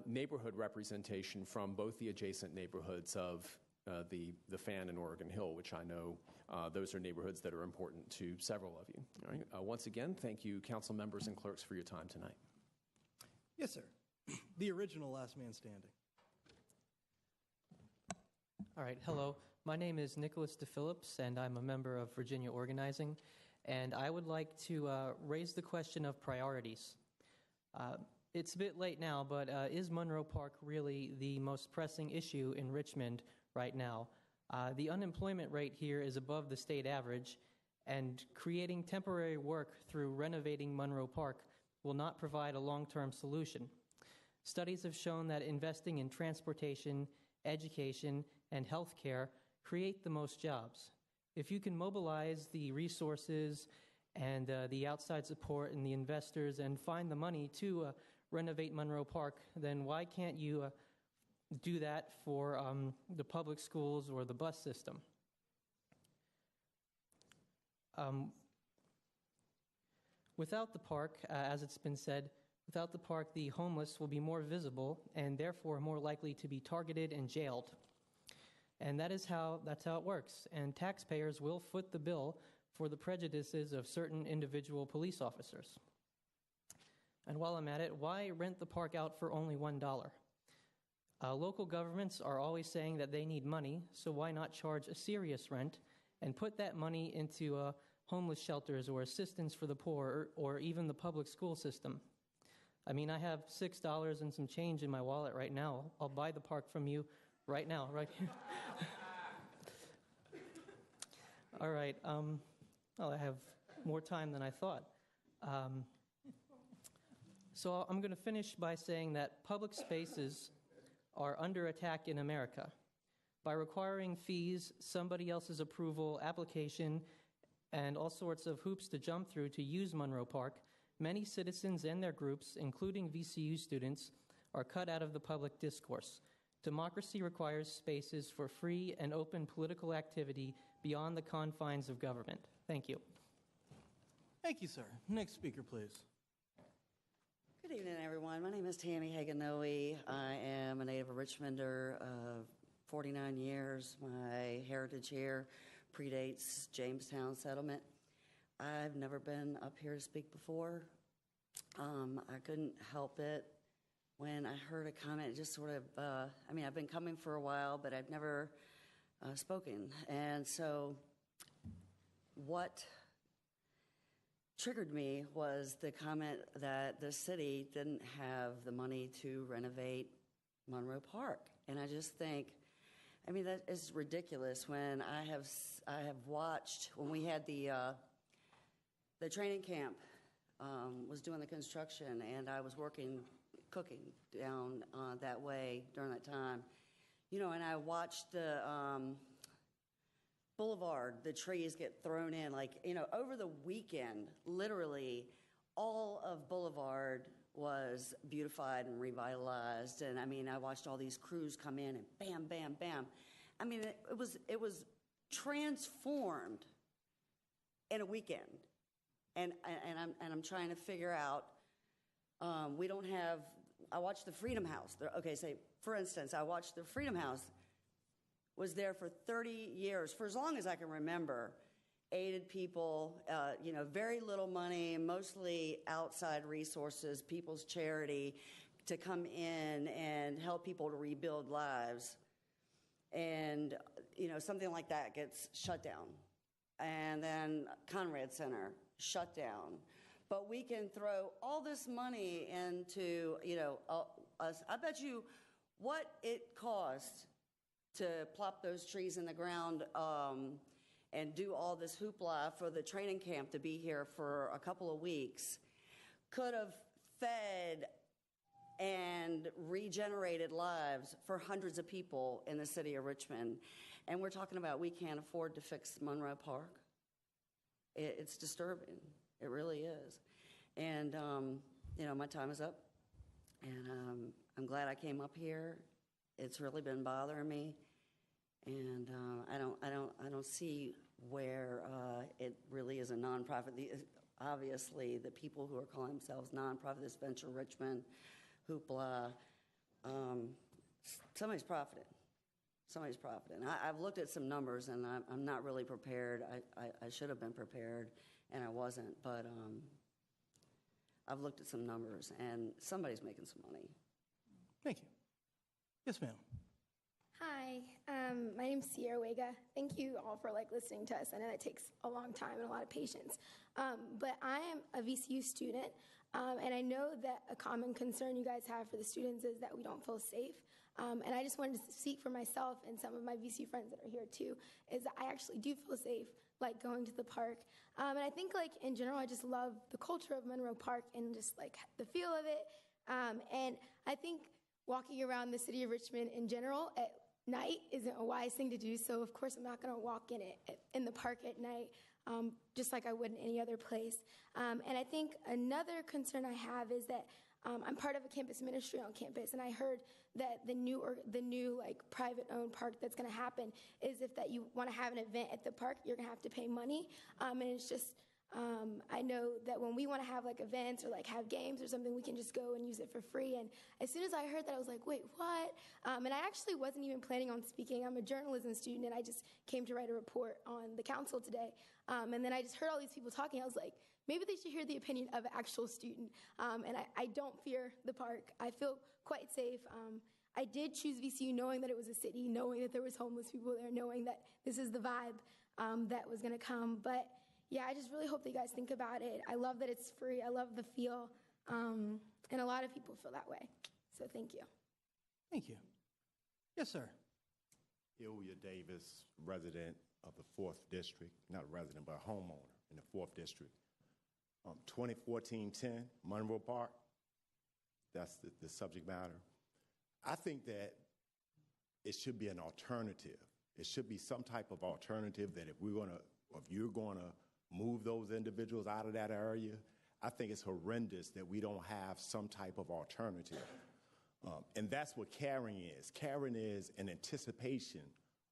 neighborhood representation from both the adjacent neighborhoods of the Fan and Oregon Hill, which I know those are neighborhoods that are important to several of you. All right. Once again, thank you, council members and clerks, for your time tonight. Yes, sir. The original last man standing. All right, hello. My name is Nicholas DePhillips, and I'm a member of Virginia Organizing. And I would like to raise the question of priorities. It's a bit late now, but is Monroe Park really the most pressing issue in Richmond right now? The unemployment rate here is above the state average, and creating temporary work through renovating Monroe Park will not provide a long-term solution. Studies have shown that investing in transportation, education, and health care create the most jobs. If you can mobilize the resources and the outside support and the investors and find the money to renovate Monroe Park, then why can't you do that for the public schools or the bus system? Without the park, as it's been said, without the park, the homeless will be more visible and therefore more likely to be targeted and jailed. And that's how it works. And taxpayers will foot the bill for the prejudices of certain individual police officers. And while I'm at it, why rent the park out for only $1? Local governments are always saying that they need money, so why not charge a serious rent and put that money into homeless shelters or assistance for the poor or even the public school system? I mean, I have $6 and some change in my wallet right now. I'll buy the park from you right now, right here. All right. Well, I have more time than I thought. So I'm going to finish by saying that public spaces are under attack in America. By requiring fees, somebody else's approval, application, and all sorts of hoops to jump through to use Monroe Park, many citizens and their groups, including VCU students, are cut out of the public discourse. Democracy requires spaces for free and open political activity beyond the confines of government. Thank you. Thank you, sir. Next speaker, please. Good evening, everyone. My name is Tammy Hagan-Noe. I am a native of Richmonder of 49 years. My heritage here predates Jamestown settlement. I've never been up here to speak before. I couldn't help it when I heard a comment. It just sort of, I've been coming for a while, but I've never spoken. And so what triggered me was the comment that the city didn't have the money to renovate Monroe Park. And I just think, that is ridiculous when I have watched, when we had the training camp was doing the construction, and I was cooking down that way during that time, and I watched the boulevard, the trees get thrown in, over the weekend, literally all of Boulevard was beautified and revitalized. And I watched all these crews come in and bam, bam, bam. It was transformed in a weekend. And I'm trying to figure out, we don't have, I watched the Freedom House. Okay, say, for instance, I watched the Freedom House. was there for 30 years, for as long as I can remember, aided people, very little money, mostly outside resources, people's charity, to come in and help people to rebuild lives. And, something like that gets shut down. And then Conrad Center, shut down. But we can throw all this money into, us. I bet you what it cost to plop those trees in the ground and do all this hoopla for the training camp to be here for a couple of weeks could have fed and regenerated lives for hundreds of people in the city of Richmond. And we're talking about we can't afford to fix Monroe Park. It's disturbing. It really is. And, my time is up. And I'm glad I came up here. It's really been bothering me. And I don't see where it really is a nonprofit. Obviously, the people who are calling themselves nonprofit, this Venture Richmond, hoopla, somebody's profiting. Somebody's profiting. I've looked at some numbers, and I'm not really prepared. I should have been prepared, and I wasn't. But I've looked at some numbers, and somebody's making some money. Thank you. Yes, ma'am. Hi, my name's Sierra Wega. Thank you all for listening to us. I know that takes a long time and a lot of patience. But I am a VCU student, and I know that a common concern you guys have for the students is that we don't feel safe. And I just wanted to speak for myself and some of my VCU friends that are here too, is that I actually do feel safe, going to the park. And I think, in general, I just love the culture of Monroe Park and just, the feel of it. And I think walking around the city of Richmond in general at night isn't a wise thing to do. So, of course, I'm not going to walk in the park at night, just like I would in any other place. And I think another concern I have is that I'm part of a campus ministry on campus, and I heard that the new private-owned park that's going to happen is if that you want to have an event at the park, you're going to have to pay money, and it's just I know that when we want to have events or have games or something, we can just go and use it for free. And as soon as I heard that, I was like, wait, what? And I actually wasn't even planning on speaking. I'm a journalism student, and I just came to write a report on the council today. And then I just heard all these people talking. I was like, maybe they should hear the opinion of an actual student. And I don't fear the park. I feel quite safe. I did choose VCU knowing that it was a city, knowing that there was homeless people there, knowing that this is the vibe that was going to come. But yeah, I just really hope that you guys think about it. I love that it's free. I love the feel. And a lot of people feel that way. So thank you. Thank you. Yes, sir. Ilya Davis, resident of the 4th District, not a resident, but a homeowner in the 4th District. 2014-10, Monroe Park, that's the subject matter. I think that it should be an alternative. It should be some type of alternative that if you're going to move those individuals out of that area, I think it's horrendous that we don't have some type of alternative. And that's what caring is. Caring is an anticipation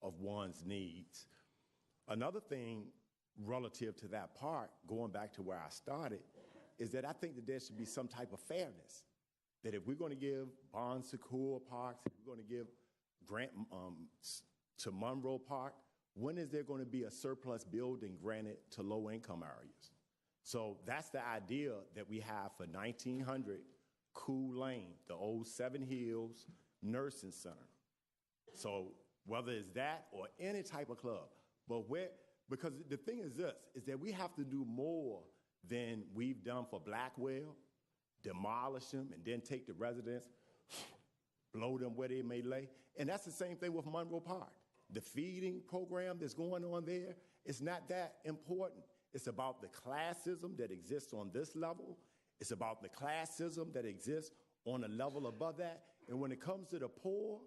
of one's needs. Another thing relative to that part, going back to where I started, is that I think that there should be some type of fairness. That if we're going to give Bon Secours parks, if we're going to give grant to Monroe Park, when is there going to be a surplus building granted to low-income areas? So that's the idea that we have for 1900 Cool Lane, the old Seven Hills Nursing Center. So whether it's that or any type of club, because the thing is this, is that we have to do more than we've done for Blackwell, demolish them, and then take the residents, blow them where they may lay. And that's the same thing with Monroe Park. The feeding program that's going on there is not that important. It's about the classism that exists on this level. It's about the classism that exists on a level above that. And when it comes to the poor,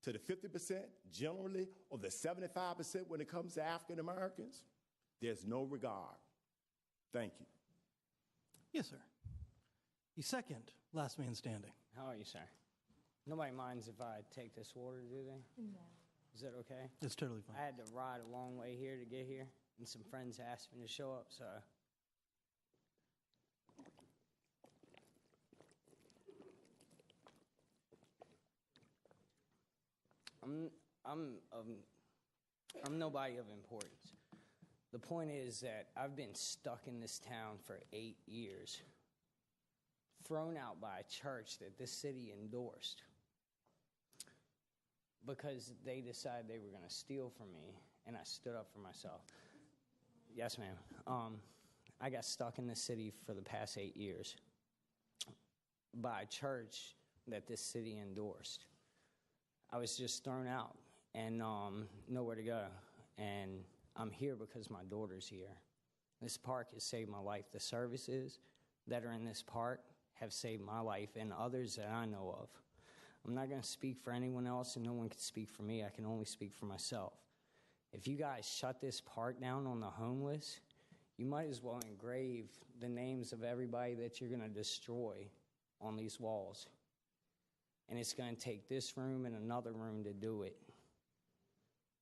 to the 50% generally, or the 75% when it comes to African Americans, there's no regard. Thank you. Yes, sir. The second last man standing. How are you, sir? Nobody minds if I take this water, do they? No. Is that okay? It's totally fine. I had to ride a long way here to get here, and some friends asked me to show up, so. I'm nobody of importance. The point is that I've been stuck in this town for 8 years, thrown out by a church that this city endorsed because they decided they were going to steal from me, and I stood up for myself. Yes, ma'am. I got stuck in this city for the past 8 years by a church that this city endorsed. I was just thrown out and nowhere to go. And I'm here because my daughter's here. This park has saved my life. The services that are in this park have saved my life and others that I know of. I'm not going to speak for anyone else, and no one can speak for me. I can only speak for myself. If you guys shut this park down on the homeless, you might as well engrave the names of everybody that you're going to destroy on these walls. And it's going to take this room and another room to do it.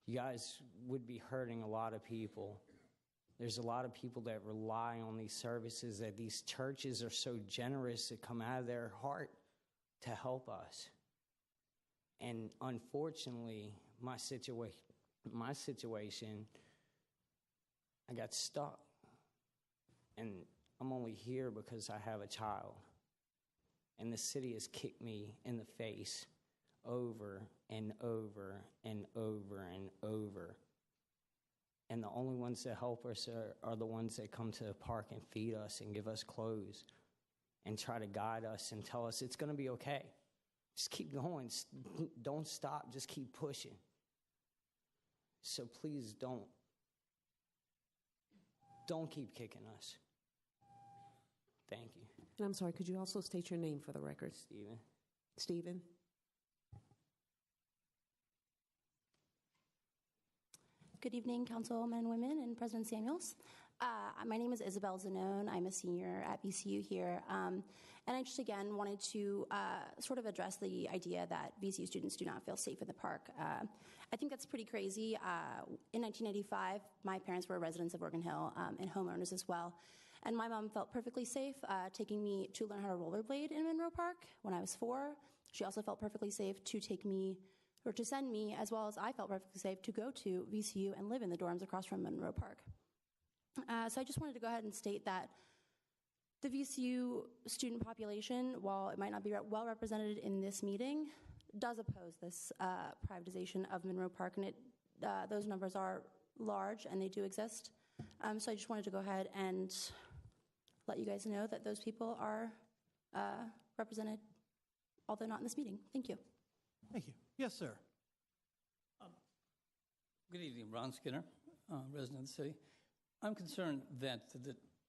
You guys would be hurting a lot of people. There's a lot of people that rely on these services, that these churches are so generous to come out of their heart to help us. And unfortunately, my situation, I got stuck. And I'm only here because I have a child. And the city has kicked me in the face over and over and over and over. And the only ones that help us are the ones that come to the park and feed us and give us clothes and try to guide us and tell us it's going to be okay. Just keep going. Don't stop. Just keep pushing. So please don't keep kicking us. Thank you. And I'm sorry, could you also state your name for the record? Stephen. Stephen? Good evening, councilmen and women, and President Samuels. My name is Isabel Zanone. I'm a senior at VCU here. And I just, again, wanted to sort of address the idea that VCU students do not feel safe in the park. I think that's pretty crazy. In 1995, my parents were residents of Oregon Hill and homeowners as well. And my mom felt perfectly safe taking me to learn how to rollerblade in Monroe Park when I was 4. She also felt perfectly safe to take me or to send me, as well as I felt perfectly safe to go to VCU and live in the dorms across from Monroe Park. So I just wanted to go ahead and state that the VCU student population, while it might not be well represented in this meeting, does oppose this privatization of Monroe Park, and those numbers are large and they do exist. So I just wanted to go ahead and let you guys know that those people are represented, although not in this meeting. Thank you. Thank you. Yes, sir. Good evening, Ron Skinner, resident of the city. I'm concerned that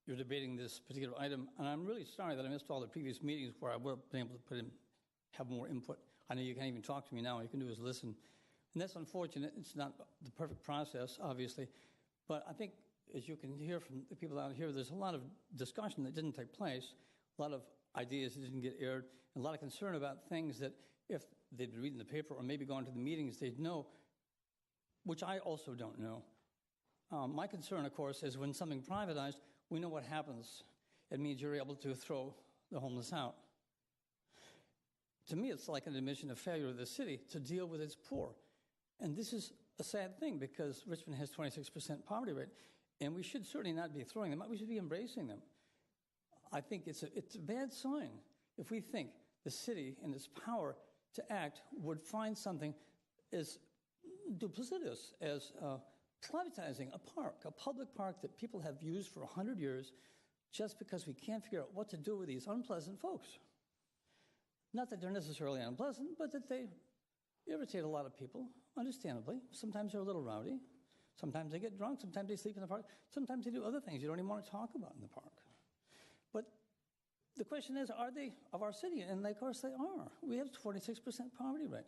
you're debating this particular item, and I'm really sorry that I missed all the previous meetings where I would have been able to have more input. I know you can't even talk to me now. All you can do is listen. And that's unfortunate. It's not the perfect process, obviously. But I think, as you can hear from the people out here, there's a lot of discussion that didn't take place, a lot of ideas that didn't get aired, and a lot of concern about things that if they'd been reading the paper or maybe gone to the meetings, they'd know, which I also don't know. My concern, of course, is when something privatized, we know what happens. It means you're able to throw the homeless out. To me, it's like an admission of failure of the city to deal with its poor. And this is a sad thing because Richmond has 26% poverty rate, and we should certainly not be throwing them out. We should be embracing them. I think it's a bad sign if we think the city and its power to act would find something as duplicitous as privatizing a park, a public park that people have used for 100 years just because we can't figure out what to do with these unpleasant folks. Not that they're necessarily unpleasant, but that they irritate a lot of people, understandably. Sometimes they're a little rowdy. Sometimes they get drunk. Sometimes they sleep in the park. Sometimes they do other things you don't even want to talk about in the park. But the question is, are they of our city? And of course they are. We have 46% poverty rate.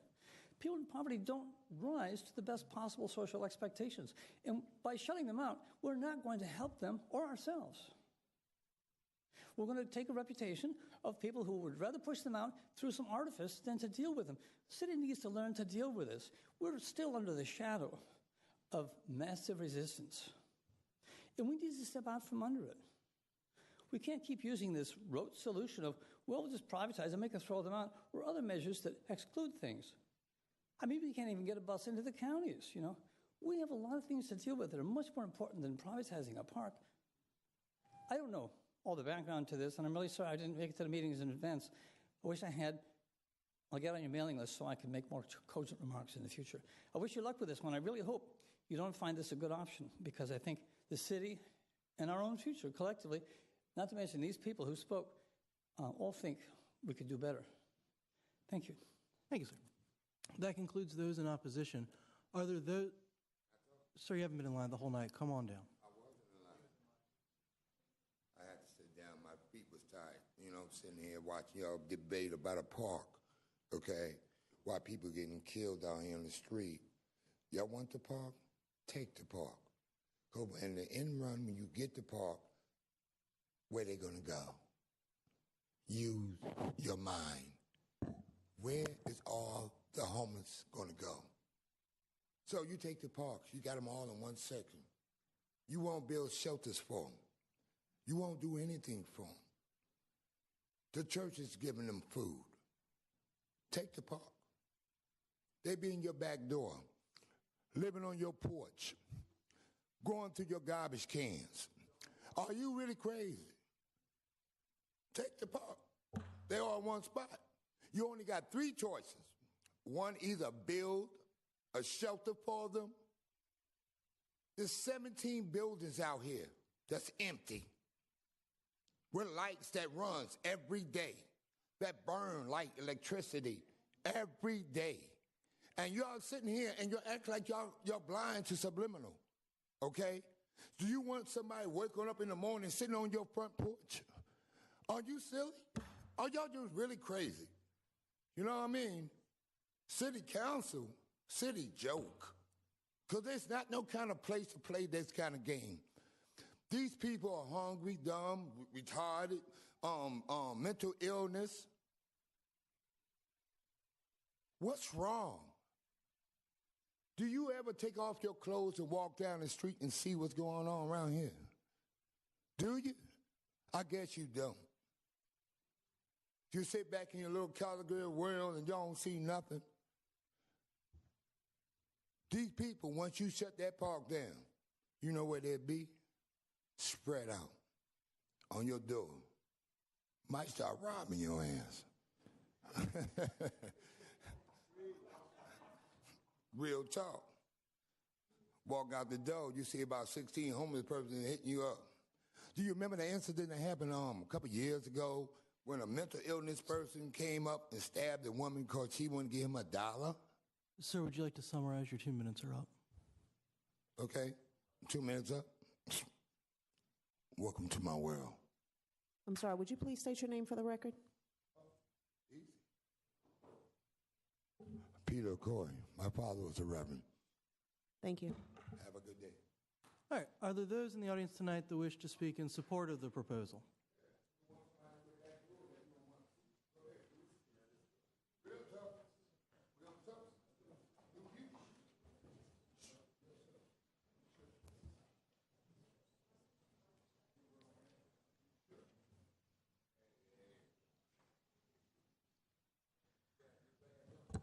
People in poverty don't rise to the best possible social expectations. And by shutting them out, we're not going to help them or ourselves. We're going to take a reputation of people who would rather push them out through some artifice than to deal with them. The city needs to learn to deal with this. We're still under the shadow of massive resistance. And we need to step out from under it. We can't keep using this rote solution of, well, we'll just privatize and make us throw them out, or other measures that exclude things. I mean, we can't even get a bus into the counties, you know. We have a lot of things to deal with that are much more important than privatizing a park. I don't know all the background to this, and I'm really sorry I didn't make it to the meetings in advance. I wish I had. I'll get on your mailing list so I can make more cogent remarks in the future. I wish you luck with this one. I really hope you don't find this a good option, because I think the city and our own future collectively, not to mention these people who spoke, all think we could do better. Thank you. Thank you, sir. That concludes those in opposition. Are there those? Sir, you haven't been in line the whole night. Come on down. I wasn't in line. I had to sit down. My feet was tired. You know, I'm sitting here watching y'all debate about a park, okay? While people getting killed down here on the street. Y'all want the park? Take the park. Go in the end run, when you get the park, where they gonna go? Use your mind. Where is all the homeless gonna go? So you take the parks, you got them all in one section. You won't build shelters for them. You won't do anything for them. The church is giving them food. Take the park. They be in your back door, living on your porch, going through your garbage cans. Are you really crazy? Take the park. They're all in one spot. You only got 3 choices. One, either build a shelter for them. There's 17 buildings out here that's empty with lights that runs every day, that burn like electricity every day. And y'all sitting here and you act like y'all blind to subliminal, okay? Do you want somebody waking up in the morning sitting on your front porch? Are you silly? Are y'all just really crazy? You know what I mean? City council, city joke. Because there's not no kind of place to play this kind of game. These people are hungry, dumb, retarded, mental illness. What's wrong? Do you ever take off your clothes and walk down the street and see what's going on around here? Do you? I guess you don't. You sit back in your little Calgary world and you don't see nothing. These people, once you shut that park down, you know where they'll be? Spread out on your door. Might start robbing your ass. Real talk. Walk out the door, you see about 16 homeless persons hitting you up. Do you remember the incident that happened a couple years ago when a mental illness person came up and stabbed a woman because she wouldn't give him $1? Sir, would you like to summarize? Your 2 minutes are up. Okay, 2 minutes up. Welcome to my world. I'm sorry, would you please state your name for the record? Peter Coy. My father was a reverend. Thank you. Have a good day. All right. Are there those in the audience tonight that wish to speak in support of the proposal?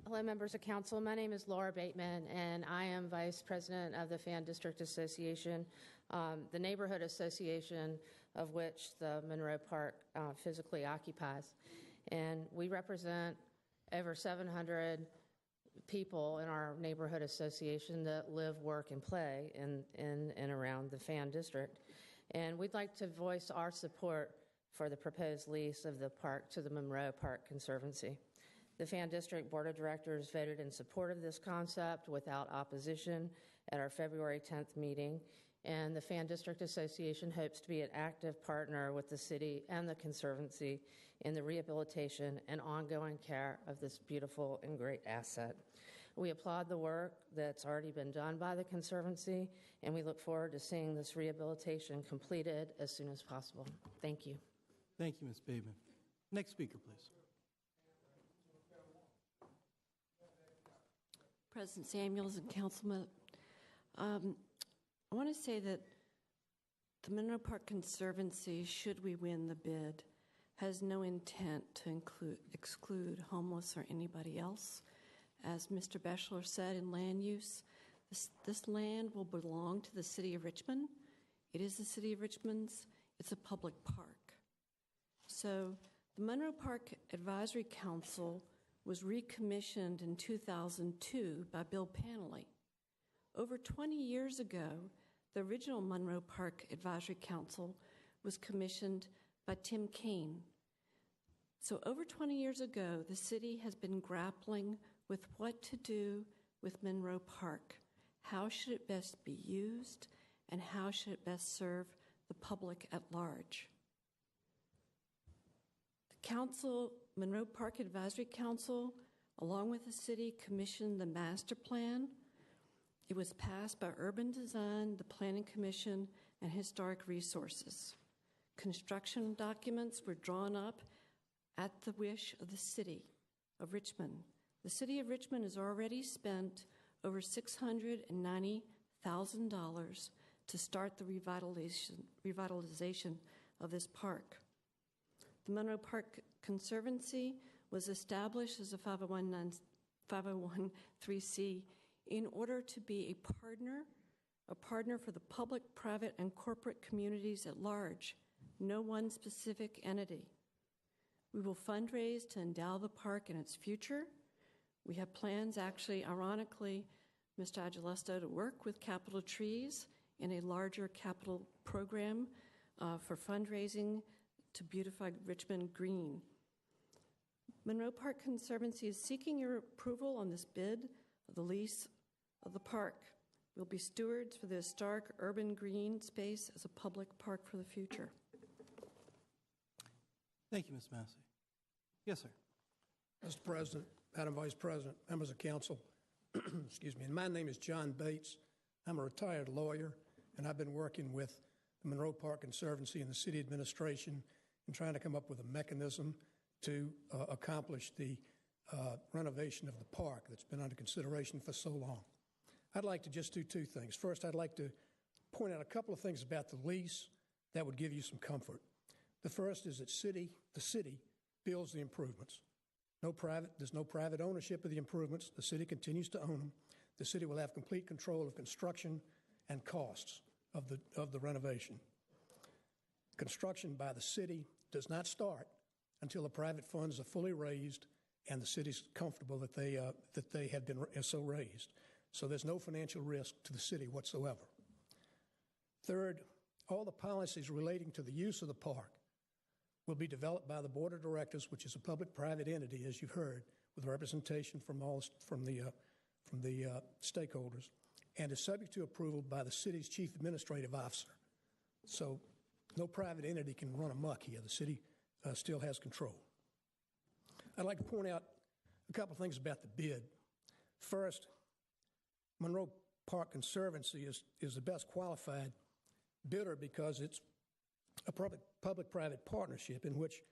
Hello, members of council. My name is Laura Bateman, and I am vice president of the Fan District Association, the neighborhood association of which the Monroe Park physically occupies. And we represent over 700 people in our neighborhood association that live, work, and play in and around the Fan District. And we'd like to voice our support for the proposed lease of the park to the Monroe Park Conservancy. The Fan District Board of Directors voted in support of this concept without opposition at our February 10th meeting, and the Fan District Association hopes to be an active partner with the city and the Conservancy in the rehabilitation and ongoing care of this beautiful and great asset. We applaud the work that's already been done by the Conservancy, and we look forward to seeing this rehabilitation completed as soon as possible. Thank you. Thank you, Ms. Bateman. Next speaker, please. President Samuels and Councilman, I want to say that the Monroe Park Conservancy, should we win the bid, has no intent to exclude homeless or anybody else As Mr. Beschler said in land use, this land will belong to the city of Richmond. It is the city of Richmond's. It's a public park. So the Monroe Park Advisory Council was recommissioned in 2002 by Bill Panley. Over 20 years ago, the original Monroe Park Advisory Council was commissioned by Tim Kaine. So over 20 years ago, the city has been grappling with what to do with Monroe Park. How should it best be used, and how should it best serve the public at large? The council, Monroe Park Advisory Council, along with the city, commissioned the master plan. It was passed by Urban Design, the Planning Commission, and Historic Resources. Construction documents were drawn up at the wish of the city of Richmond. The city of Richmond has already spent over $690,000 to start the revitalization of this park. The Monroe Park Conservancy was established as a 501(c) in order to be a partner for the public, private, and corporate communities at large, no one specific entity. We will fundraise to endow the park in its future. We have plans, actually, ironically, Mr. Agilesto, to work with Capital Trees in a larger capital program for fundraising to beautify Richmond green. Monroe Park Conservancy is seeking your approval on this bid of the lease of the park. We'll be stewards for the historic urban green space as a public park for the future. Thank you, Ms. Massey. Yes, sir. Mr. President, Madam Vice President, members of council, excuse me, and my name is John Bates. I'm a retired lawyer, and I've been working with the Monroe Park Conservancy and the city administration in trying to come up with a mechanism to accomplish the renovation of the park that's been under consideration for so long. I'd like to just do two things. First, I'd like to point out a couple of things about the lease that would give you some comfort. The first is that the city builds the improvements. There's no private ownership of the improvements. The city continues to own them. The city will have complete control of construction and costs of the renovation. Construction by the city does not start until the private funds are fully raised and the city's comfortable that they have been so raised. So there's no financial risk to the city whatsoever. Third, all the policies relating to the use of the park will be developed by the board of directors, which is a public-private entity, as you've heard, with representation from the stakeholders, and is subject to approval by the city's chief administrative officer. So no private entity can run amok here. The city still has control. I'd like to point out a couple things about the bid. First, Monroe Park Conservancy is the best qualified bidder because it's a public-private partnership in which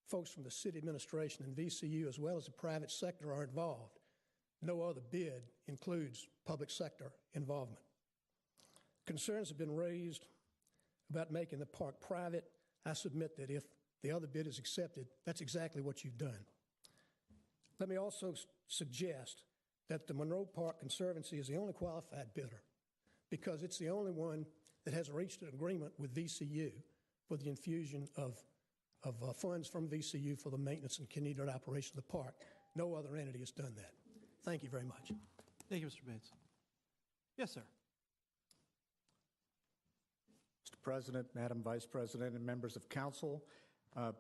folks from the city administration and VCU, as well as the private sector, are involved. No other bid includes public sector involvement. Concerns have been raised about making the park private. I submit that if the other bid is accepted, that's exactly what you've done. Let me also suggest that the Monroe Park Conservancy is the only qualified bidder because it's the only one that has reached an agreement with VCU for the infusion of funds from VCU for the maintenance and continued operation of the park. No other entity has done that. Thank you very much. Thank you, Mr. Bates. Yes, sir. Mr. President, Madam Vice President, and members of council,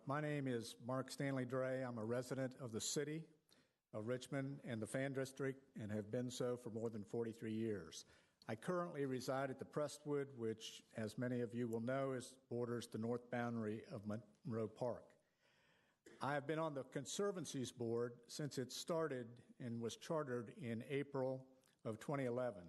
my name is Mark Stanley Dre. I'm a resident of the city of Richmond and the Fan District and have been so for more than 43 years. I currently reside at the Prestwood, which, as many of you will know, borders the north boundary of Monroe Park. I have been on the Conservancy's board since it started and was chartered in April of 2011.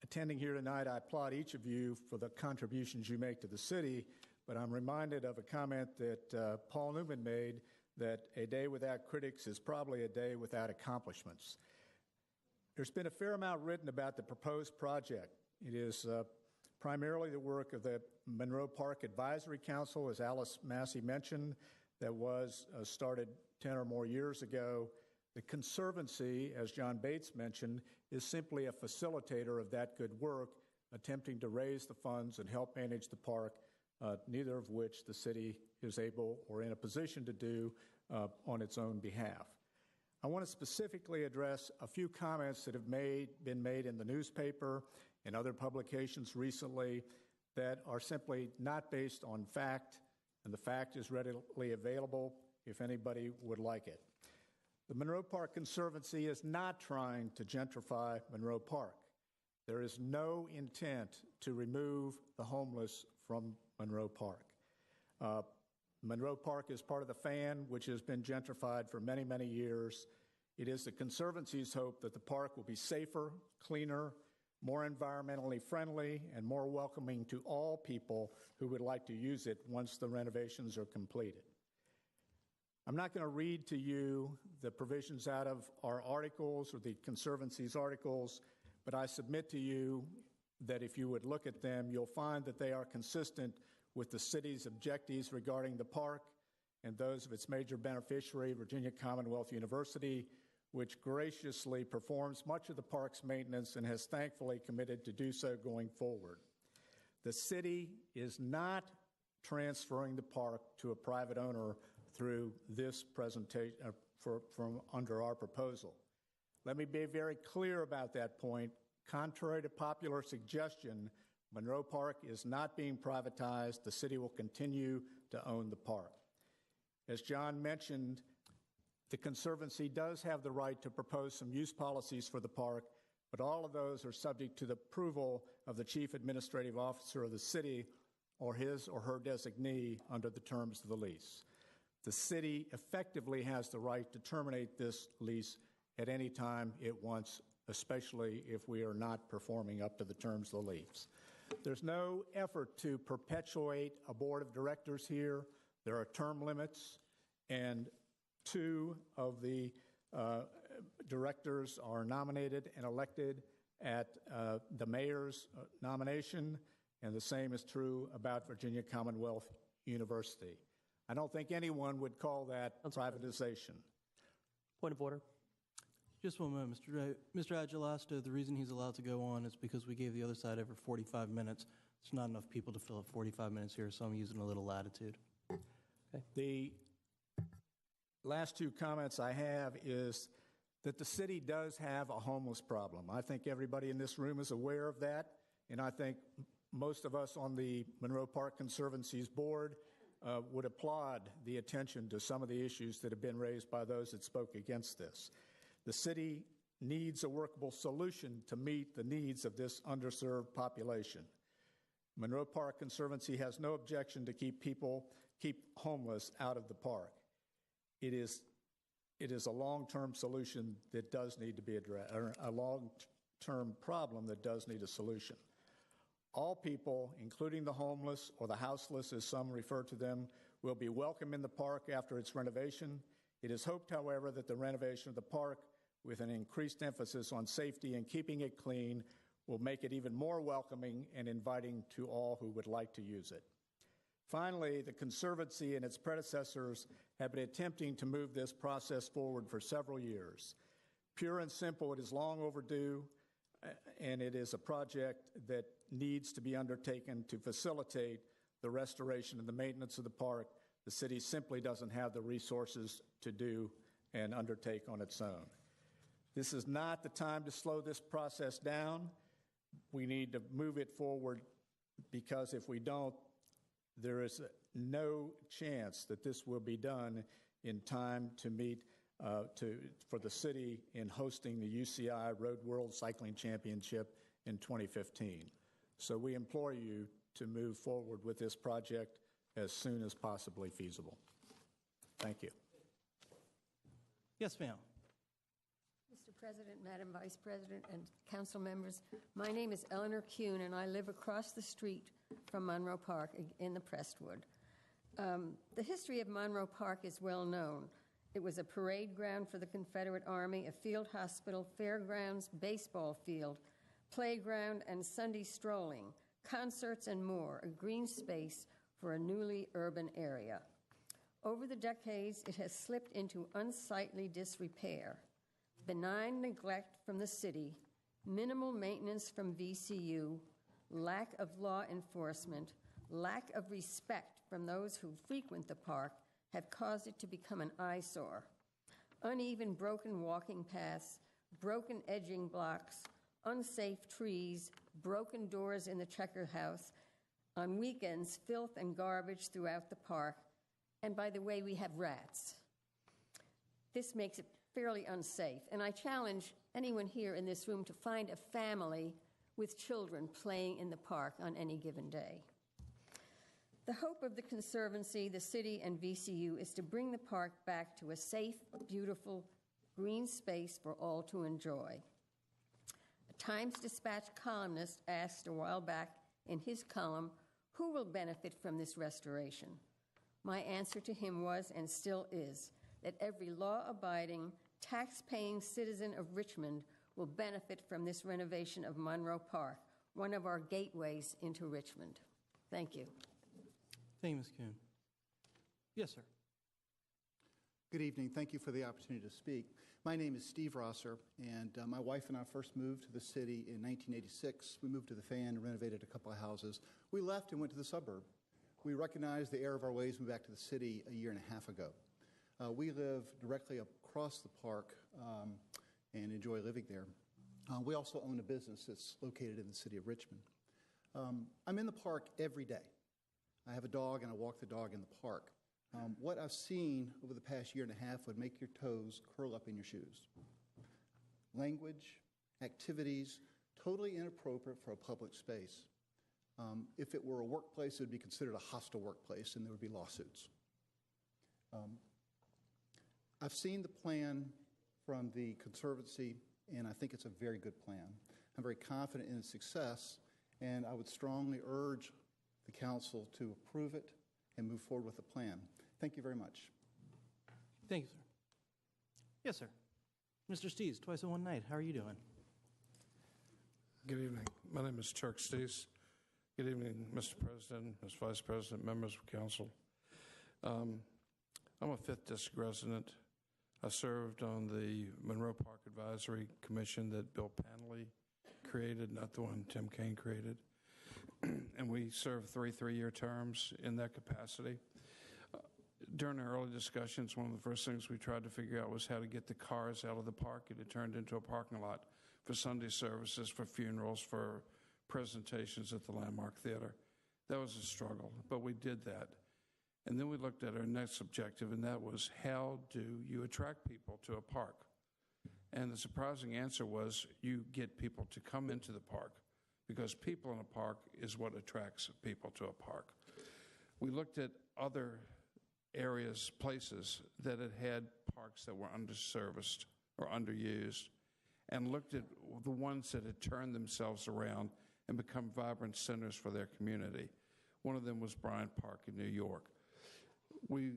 Attending here tonight, I applaud each of you for the contributions you make to the city, but I'm reminded of a comment that Paul Newman made that a day without critics is probably a day without accomplishments. There's been a fair amount written about the proposed project. It is primarily the work of the Monroe Park Advisory Council, as Alice Massey mentioned, that was started 10 or more years ago The Conservancy, as John Bates mentioned, is simply a facilitator of that good work, attempting to raise the funds and help manage the park, neither of which the city is able or in a position to do on its own behalf. I want to specifically address a few comments that have been made in the newspaper and other publications recently that are simply not based on fact, and the fact is readily available if anybody would like it. The Monroe Park Conservancy is not trying to gentrify Monroe Park. There is no intent to remove the homeless from Monroe Park. Monroe Park is part of the Fan, which has been gentrified for many, many years. It is the Conservancy's hope that the park will be safer, cleaner, more environmentally friendly, and more welcoming to all people who would like to use it once the renovations are completed. I'm not going to read to you the provisions out of our articles or the Conservancy's articles, but I submit to you that if you would look at them, you'll find that they are consistent with the city's objectives regarding the park and those of its major beneficiary, Virginia Commonwealth University, which graciously performs much of the park's maintenance and has thankfully committed to do so going forward. The city is not transferring the park to a private owner through this presentation from under our proposal. Let me be very clear about that point. Contrary to popular suggestion, Monroe Park is not being privatized. The city will continue to own the park. As John mentioned, the Conservancy does have the right to propose some use policies for the park, but all of those are subject to the approval of the Chief Administrative Officer of the city or his or her designee under the terms of the lease. The city effectively has the right to terminate this lease at any time it wants, especially if we are not performing up to the terms of the lease. There's no effort to perpetuate a board of directors here. There are term limits, and 2 of the directors are nominated and elected at the mayor's nomination, and the same is true about Virginia Commonwealth University. I don't think anyone would call that privatization. Point of order. Just one moment, Mr. Agelasto. The reason he's allowed to go on is because we gave the other side over 45 minutes. There's not enough people to fill up 45 minutes here, so I'm using a little latitude. Okay. The last 2 comments I have is that the city does have a homeless problem. I think everybody in this room is aware of that, and I think most of us on the Monroe Park Conservancy's board would applaud the attention to some of the issues that have been raised by those that spoke against this. The city needs a workable solution to meet the needs of this underserved population. Monroe Park Conservancy has no objection to keep homeless out of the park. It is a long-term solution that does need to be addressed, or a long-term problem that does need a solution. All people, including the homeless or the houseless, as some refer to them, will be welcome in the park after its renovation. It is hoped, however, that the renovation of the park, with an increased emphasis on safety and keeping it clean, will make it even more welcoming and inviting to all who would like to use it. Finally, the Conservancy and its predecessors have been attempting to move this process forward for several years. Pure and simple, it is long overdue, and it is a project that needs to be undertaken to facilitate the restoration and the maintenance of the park. The city simply doesn't have the resources to do and undertake on its own. This is not the time to slow this process down. We need to move it forward, because if we don't, there is no chance that this will be done in time to meet for the city in hosting the UCI Road World Cycling Championship in 2015. So we implore you to move forward with this project as soon as possibly feasible. Thank you. Yes, ma'am. Mr. President, Madam Vice President, and council members, my name is Eleanor Kuhn, and I live across the street from Monroe Park in the Prestwood. The history of Monroe Park is well known. It was a parade ground for the Confederate Army, a field hospital, fairgrounds, baseball field, playground, and Sunday strolling, concerts, and more, a green space for a newly urban area. Over the decades, it has slipped into unsightly disrepair, benign neglect from the city, minimal maintenance from VCU, lack of law enforcement, lack of respect from those who frequent the park have caused it to become an eyesore. Uneven, broken walking paths, broken edging blocks, unsafe trees, broken doors in the checker house, on weekends, filth and garbage throughout the park, and by the way, we have rats. This makes it fairly unsafe, and I challenge anyone here in this room to find a family with children playing in the park on any given day. The hope of the Conservancy, the city, and VCU is to bring the park back to a safe, beautiful, green space for all to enjoy. A Times-Dispatch columnist asked a while back in his column, who will benefit from this restoration? My answer to him was, and still is, that every law-abiding, tax-paying citizen of Richmond will benefit from this renovation of Monroe Park, one of our gateways into Richmond. Thank you. Thank you, Ms. Kuhn. Yes, sir. Good evening. Thank you for the opportunity to speak. My name is Steve Rosser, and my wife and I first moved to the city in 1986. We moved to the Fan and renovated a couple of houses. We left and went to the suburb. We recognized the error of our ways, moved back to the city a year and a half ago. We live directly across the park and enjoy living there. We also own a business that's located in the city of Richmond. I'm in the park every day. I have a dog and I walk the dog in the park. What I've seen over the past year and a half would make your toes curl up in your shoes. Language, activities, totally inappropriate for a public space. If it were a workplace, it would be considered a hostile workplace and there would be lawsuits. I've seen the plan from the Conservancy, and I think it's a very good plan. I'm very confident in its success, and I would strongly urge the council to approve it and move forward with the plan. Thank you very much. Thank you, sir. Yes, sir. Mr. Stees, twice in one night. How are you doing? Good evening. My name is Chuck Stees. Good evening, Mr. President, Ms. Vice President, members of council. I'm a 5th District resident. I served on the Monroe Park Advisory Commission that Bill Panley created, not the one Tim Kaine created. And we served 3 3-year terms in that capacity. During our early discussions, one of the first things we tried to figure out was how to get the cars out of the park. It had turned into a parking lot for Sunday services, for funerals, for presentations at the Landmark Theater. That was a struggle, but we did that. And then we looked at our next objective, and that was, how do you attract people to a park? And the surprising answer was, you get people to come into the park, because people in a park is what attracts people to a park. We looked at other areas, places that had parks that were underserviced or underused, and looked at the ones that had turned themselves around and become vibrant centers for their community. One of them was Bryant Park in New York. We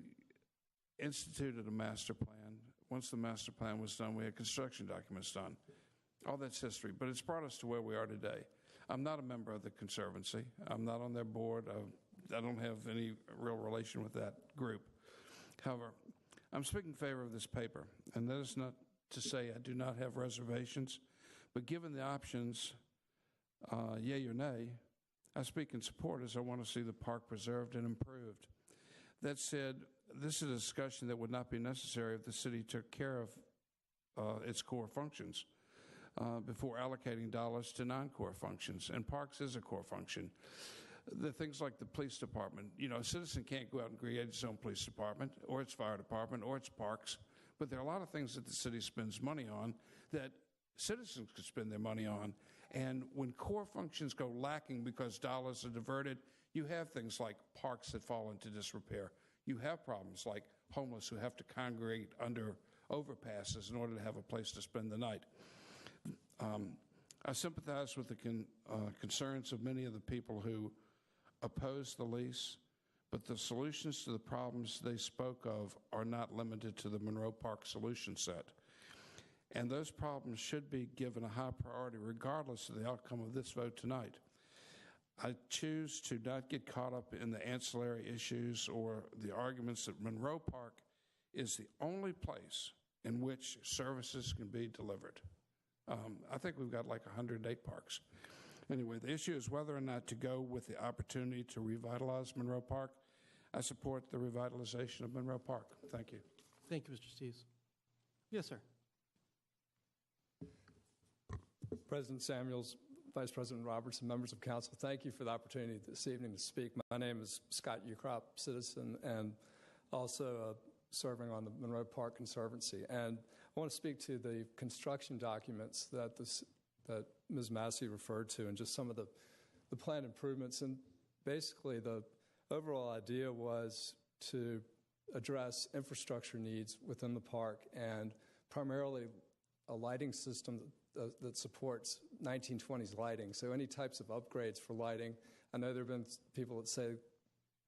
instituted a master plan. Once the master plan was done, we had construction documents done. All that's history, but it's brought us to where we are today. I'm not a member of the Conservancy. I'm not on their board. I don't have any real relation with that group. However, I'm speaking in favor of this paper, and that is not to say I do not have reservations, but given the options, yay or nay, I speak in support as I want to see the park preserved and improved. That said, this is a discussion that would not be necessary if the city took care of its core functions before allocating dollars to non-core functions, and parks is a core function. The things like the police department, a citizen can't go out and create its own police department or its fire department or its parks, but there are a lot of things that the city spends money on that citizens could spend their money on. And when core functions go lacking because dollars are diverted, you have things like parks that fall into disrepair. You have problems like homeless who have to congregate under overpasses in order to have a place to spend the night. I sympathize with the concerns of many of the people who oppose the lease, but the solutions to the problems they spoke of are not limited to the Monroe Park solution set. And those problems should be given a high priority regardless of the outcome of this vote tonight. I choose to not get caught up in the ancillary issues or the arguments that Monroe Park is the only place in which services can be delivered. I think we've got like 108 parks. Anyway, the issue is whether or not to go with the opportunity to revitalize Monroe Park. I support the revitalization of Monroe Park. Thank you. Thank you, Mr. Steves. Yes, sir. President Samuels, Vice President Roberts, and members of council, thank you for the opportunity this evening to speak. My name is Scott Ukrop, citizen, and also serving on the Monroe Park Conservancy. And I want to speak to the construction documents that Ms. Massey referred to and just some of the planned improvements. And basically, the overall idea was to address infrastructure needs within the park and primarily a lighting system that supports 1920s lighting. So any types of upgrades for lighting. I know there have been people that say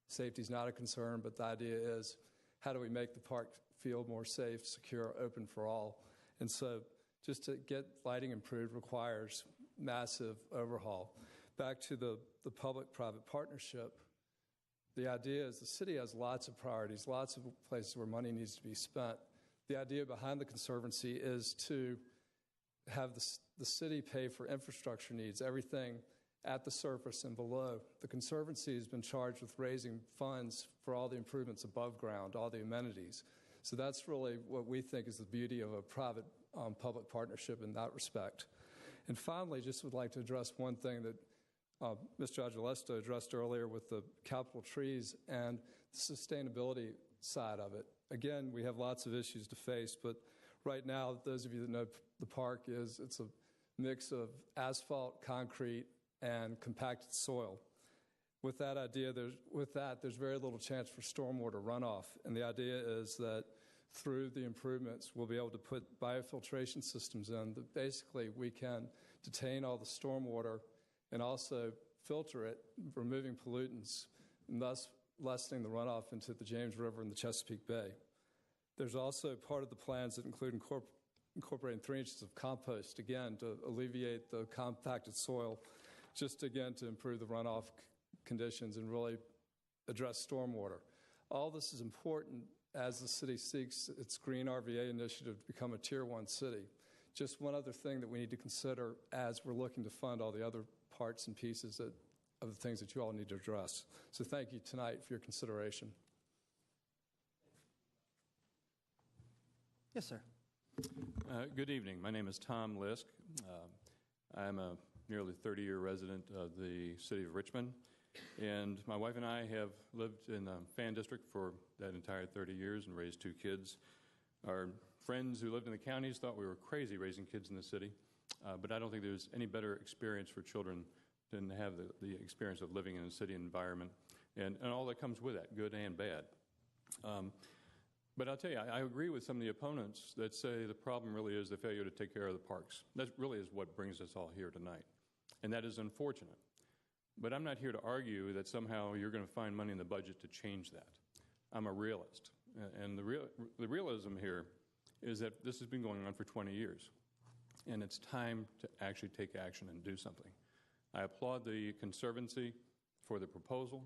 safety is not a concern, but the idea is how do we make the park feel more safe, secure, open for all? And so just to get lighting improved requires massive overhaul. Back to the public-private partnership, the idea is the city has lots of priorities, lots of places where money needs to be spent. The idea behind the Conservancy is to have the city pay for infrastructure needs, everything at the surface and below. The Conservancy has been charged with raising funds for all the improvements above ground, all the amenities. So that's really what we think is the beauty of a private-public partnership in that respect. And finally, just would like to address one thing that Mr. Agilesto addressed earlier with the capital trees and the sustainability side of it. Again, we have lots of issues to face, but right now, those of you that know the park it's a mix of asphalt, concrete, and compacted soil. With that idea, there's very little chance for stormwater runoff. And the idea is that through the improvements, we'll be able to put biofiltration systems in that basically we can detain all the stormwater and also filter it, removing pollutants, and thus lessening the runoff into the James River and the Chesapeake Bay. There's also part of the plans that include incorporating 3 inches of compost, again, to alleviate the compacted soil, just again to improve the runoff conditions and really address stormwater. All this is important as the city seeks its Green RVA initiative to become a Tier 1 city. Just one other thing that we need to consider as we're looking to fund all the other parts and pieces of the things that you all need to address. So thank you tonight for your consideration. Yes, sir. Good evening. My name is Tom Lisk. I'm a nearly 30-year resident of the city of Richmond, and my wife and I have lived in the Fan District for that entire 30 years and raised 2 kids. Our friends who lived in the counties thought we were crazy raising kids in the city, but I don't think there's any better experience for children than to have the experience of living in a city environment and all that comes with that, good and bad. But I'll tell you, I agree with some of the opponents that say the problem really is the failure to take care of the parks. That really is what brings us all here tonight, and that is unfortunate. But I'm not here to argue that somehow you're going to find money in the budget to change that. I'm a realist, and the realism here is that this has been going on for 20 years, and it's time to actually take action and do something. I applaud the Conservancy for the proposal.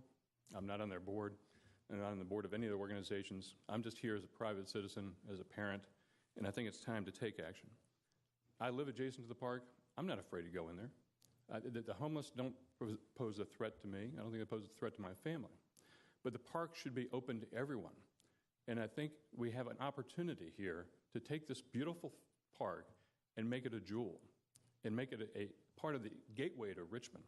I'm not on their board. And not on the board of any of the organizations. I'm just here as a private citizen, as a parent, and I think it's time to take action. I live adjacent to the park. I'm not afraid to go in there. The homeless don't pose a threat to me. I don't think they pose a threat to my family. But the park should be open to everyone. And I think we have an opportunity here to take this beautiful park and make it a jewel and make it a part of the gateway to Richmond.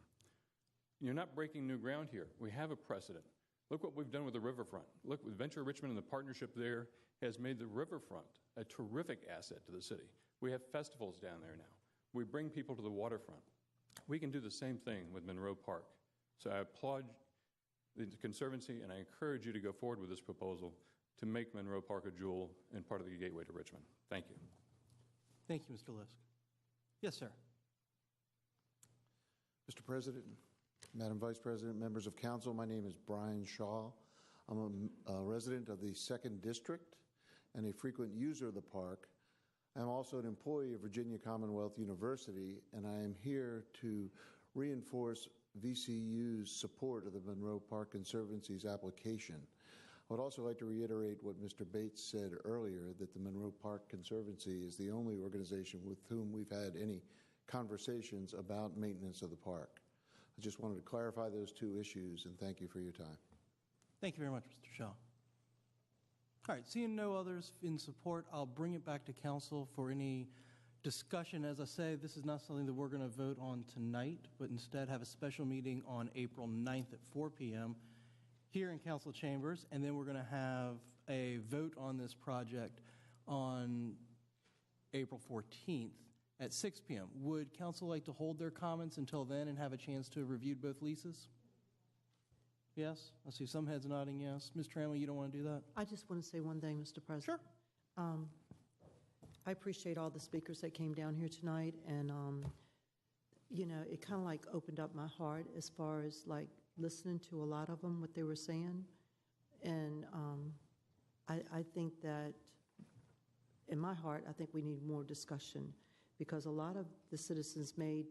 You're not breaking new ground here. We have a precedent. Look what we've done with the riverfront. Look, with Venture Richmond and the partnership there has made the riverfront a terrific asset to the city. We have festivals down there now. We bring people to the waterfront. We can do the same thing with Monroe Park. So I applaud the Conservancy, and I encourage you to go forward with this proposal to make Monroe Park a jewel and part of the gateway to Richmond. Thank you. Thank you, Mr. Lisk. Yes, sir. Mr. President, Madam Vice President, members of council, my name is Brian Shaw. I'm a resident of the 2nd District and a frequent user of the park. I'm also an employee of Virginia Commonwealth University, and I am here to reinforce VCU's support of the Monroe Park Conservancy's application. I would also like to reiterate what Mr. Bates said earlier, that the Monroe Park Conservancy is the only organization with whom we've had any conversations about maintenance of the park. I just wanted to clarify those two issues, and thank you for your time. Thank you very much, Mr. Shaw. All right, seeing no others in support, I'll bring it back to council for any discussion. As I say, this is not something that we're going to vote on tonight, but instead have a special meeting on April 9th at 4 p.m. here in council chambers, and then we're going to have a vote on this project on April 14th at 6 p.m. Would council like to hold their comments until then and have a chance to have reviewed both leases? Yes? I see some heads nodding yes. Ms. Trammell, you don't want to do that? I just want to say one thing, Mr. President. Sure. I appreciate all the speakers that came down here tonight, and, it kind of like opened up my heart as far as like listening to a lot of them, what they were saying. And I think that, in my heart, I think we need more discussion, because a lot of the citizens made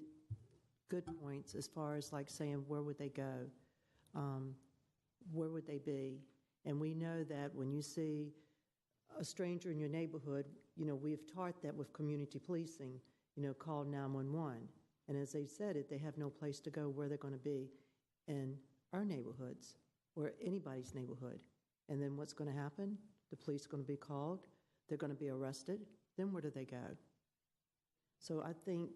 good points as far as like saying, where would they go? Where would they be? And we know that when you see a stranger in your neighborhood, we have taught that with community policing, call 911. And as they said it, they have no place to go where they're going to be in our neighborhoods or anybody's neighborhood. And then what's going to happen? The police are going to be called. They're going to be arrested. Then where do they go? So I think,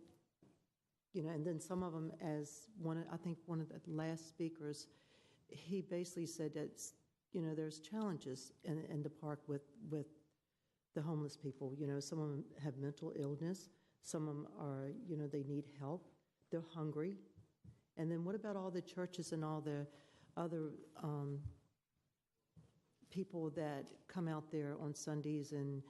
and then some of them, as one of the last speakers, he basically said that, there's challenges in the park with the homeless people. Some of them have mental illness. Some of them are, they need help. They're hungry. And then what about all the churches and all the other people that come out there on Sundays and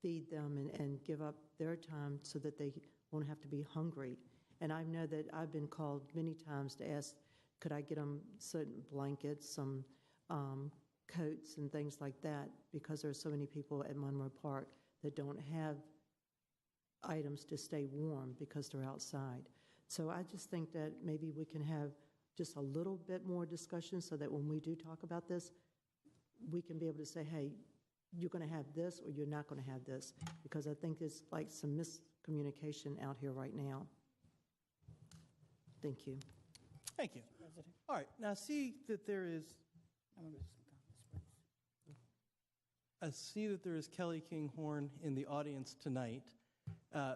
feed them and give up their time so that they won't have to be hungry? And I know that I've been called many times to ask, could I get them certain blankets, some coats and things like that, because there are so many people at Monroe Park that don't have items to stay warm because they're outside. So I just think that maybe we can have just a little bit more discussion so that when we do talk about this, we can be able to say, hey, you're going to have this or you're not going to have this, because I think there's like some miscommunication out here right now. Thank you. Thank you. All right, now I see that there is Kelly Kinghorn in the audience tonight.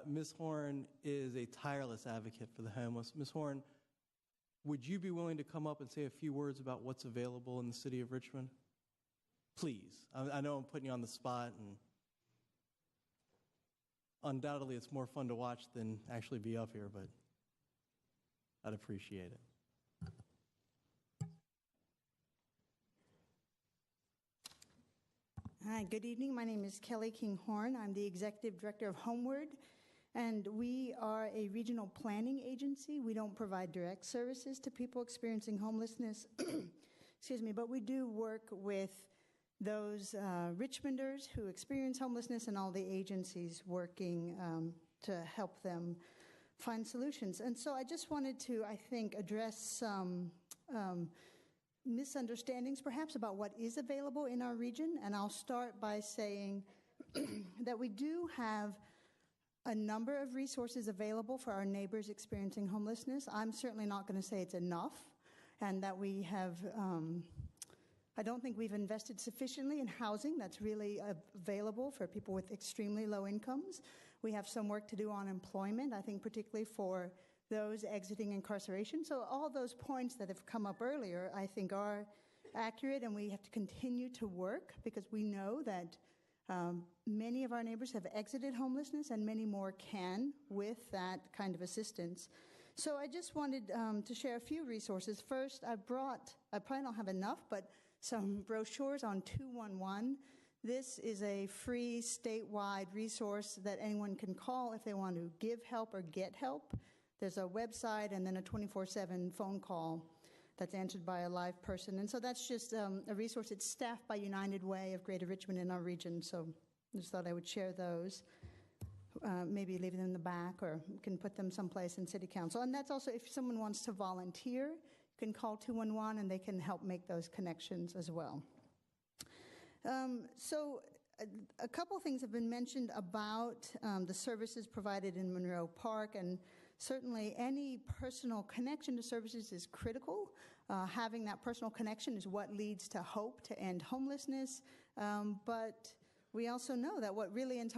Ms. Horn is a tireless advocate for the homeless. Ms. Horn, would you be willing to come up and say a few words about what's available in the city of Richmond? Please. I know I'm putting you on the spot, and undoubtedly it's more fun to watch than actually be up here, but I'd appreciate it. Hi, good evening. My name is Kelly Kinghorn. I'm the Executive Director of Homeward, and we are a regional planning agency. We don't provide direct services to people experiencing homelessness, excuse me, but we do work with those Richmonders who experience homelessness and all the agencies working to help them find solutions. And so I just wanted to, I think, address some misunderstandings perhaps about what is available in our region. And I'll start by saying that we do have a number of resources available for our neighbors experiencing homelessness. I'm certainly not going to say it's enough, and that we have, I don't think we've invested sufficiently in housing that's really available for people with extremely low incomes. We have some work to do on employment, I think particularly for those exiting incarceration. So all those points that have come up earlier, I think, are accurate, and we have to continue to work, because we know that many of our neighbors have exited homelessness, and many more can with that kind of assistance. So I just wanted to share a few resources. First, I probably don't have enough, but some brochures on 211. This is a free statewide resource that anyone can call if they want to give help or get help. There's a website and then a 24/7 phone call that's answered by a live person. And so that's just a resource. It's staffed by United Way of Greater Richmond in our region, so I just thought I would share those. maybe leave them in the back or can put them someplace in City Council. And that's also if someone wants to volunteer, you can call 211 and they can help make those connections as well. So a couple things have been mentioned about the services provided in Monroe Park, and certainly any personal connection to services is critical. Having that personal connection is what leads to hope to end homelessness, but we also know that what really ends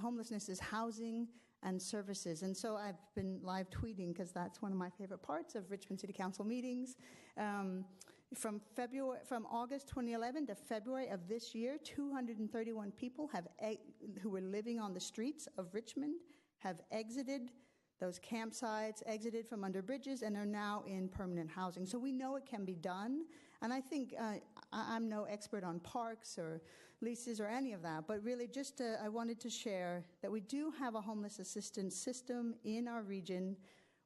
homelessness is housing and services. And so I've been live tweeting because that's one of my favorite parts of Richmond City Council meetings. From August 2011 to February of this year, 231 people who were living on the streets of Richmond have exited those campsites, exited from under bridges, and are now in permanent housing. So we know it can be done. And I think I'm no expert on parks or leases or any of that, but really just I wanted to share that we do have a homeless assistance system in our region.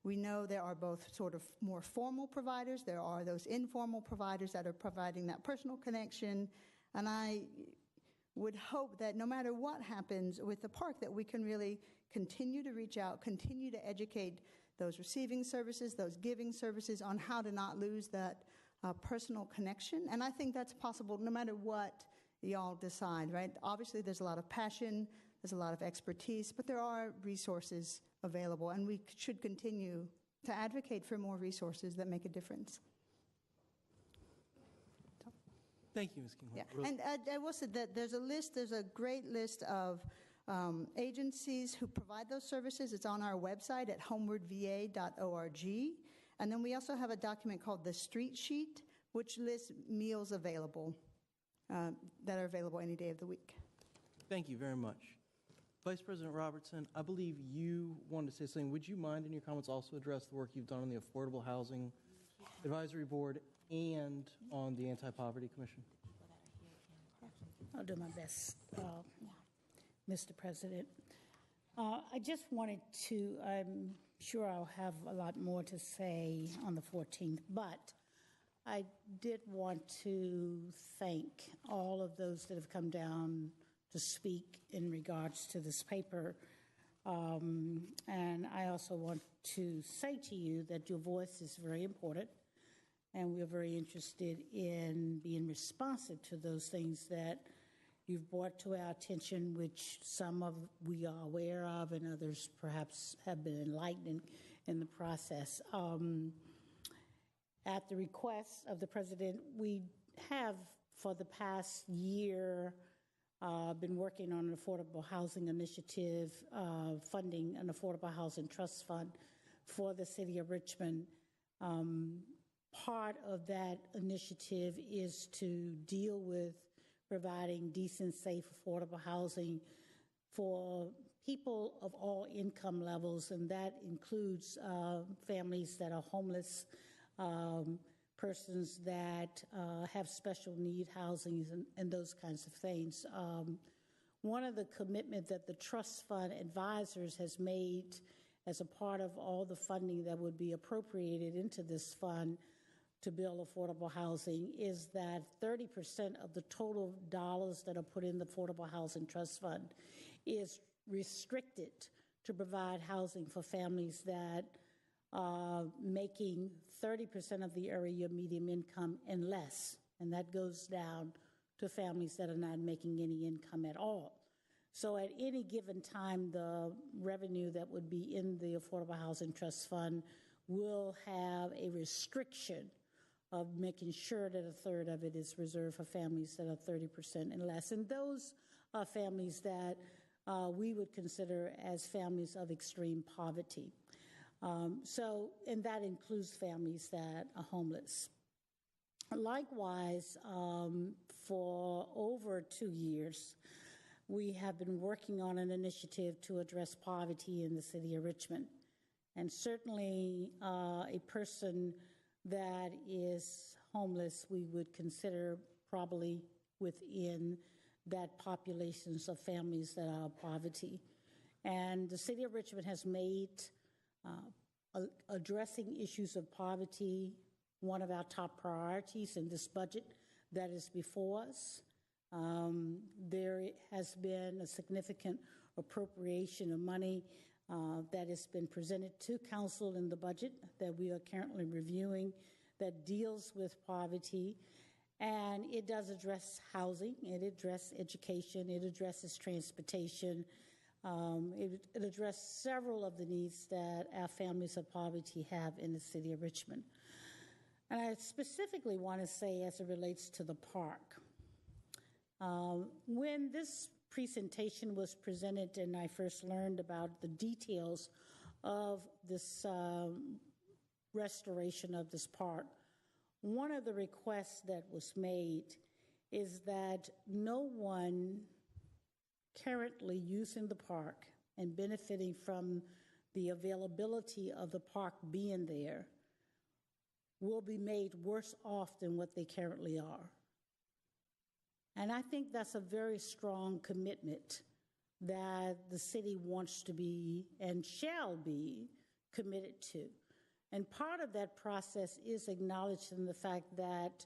We know there are both sort of more formal providers. There are those informal providers that are providing that personal connection. And I would hope that no matter what happens with the park, that we can really continue to reach out, continue to educate those receiving services, those giving services on how to not lose that personal connection. And I think that's possible no matter what y'all decide, right? Obviously, there's a lot of passion, there's a lot of expertise, but there are resources available, and we should continue to advocate for more resources that make a difference. Thank you, Ms. King. Yeah. And I will say that there's a great list of agencies who provide those services. It's on our website at homewardva.org. And then we also have a document called the Street Sheet, which lists meals available that are available any day of the week. Thank you very much. Vice President Robertson, I believe you wanted to say something. Would you mind in your comments also address the work you've done on the Affordable Housing Advisory Board and on the Anti-Poverty Commission? I'll do my best, Mr. President. I just wanted to, I'm sure I'll have a lot more to say on the 14th, but I did want to thank all of those that have come down to speak in regards to this paper. And I also want to say to you that your voice is very important, and we're very interested in being responsive to those things that you've brought to our attention, which some of we are aware of and others perhaps have been enlightened in the process. At the request of the President, we have for the past year been working on an affordable housing initiative, funding an affordable housing trust fund for the city of Richmond. Part of that initiative is to deal with providing decent, safe, affordable housing for people of all income levels, and that includes families that are homeless, persons that have special need housings and those kinds of things. One of the commitment that the trust fund advisors has made as a part of all the funding that would be appropriated into this fund to build affordable housing is that 30% of the total dollars that are put in the Affordable Housing Trust Fund is restricted to provide housing for families that making 30% of the area median income and less, and that goes down to families that are not making any income at all. So at any given time, the revenue that would be in the Affordable Housing Trust Fund will have a restriction of making sure that a third of it is reserved for families that are 30% and less. And those are families that we would consider as families of extreme poverty. And that includes families that are homeless. Likewise, for over 2 years, we have been working on an initiative to address poverty in the city of Richmond. And certainly a person that is homeless, we would consider probably within that populations of families that are poverty. And the city of Richmond has made addressing issues of poverty one of our top priorities in this budget that is before us. There has been a significant appropriation of money that has been presented to council in the budget that we are currently reviewing that deals with poverty. And it does address housing, it addresses education, it addresses transportation, it addresses several of the needs that our families of poverty have in the city of Richmond. And I specifically want to say as it relates to the park. When this presentation was presented and I first learned about the details of this restoration of this park, one of the requests that was made is that no one currently using the park and benefiting from the availability of the park being there will be made worse off than what they currently are. And I think that's a very strong commitment that the city wants to be and shall be committed to. And part of that process is acknowledging the fact that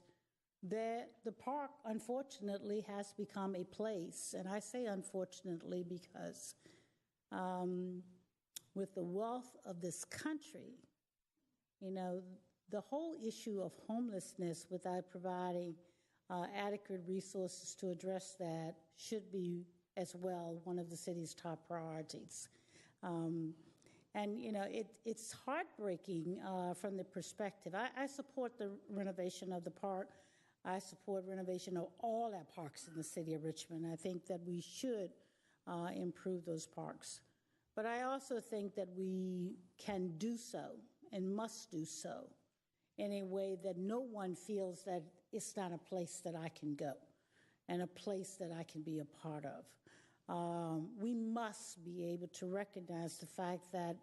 the park, unfortunately, has become a place, and I say unfortunately because with the wealth of this country, the whole issue of homelessness without providing adequate resources to address that should be as well one of the city's top priorities. It's heartbreaking from the perspective. I support the renovation of the park. I support renovation of all our parks in the city of Richmond. I think that we should improve those parks. But I also think that we can do so and must do so in a way that no one feels that it's not a place that I can go and a place that I can be a part of. We must be able to recognize the fact that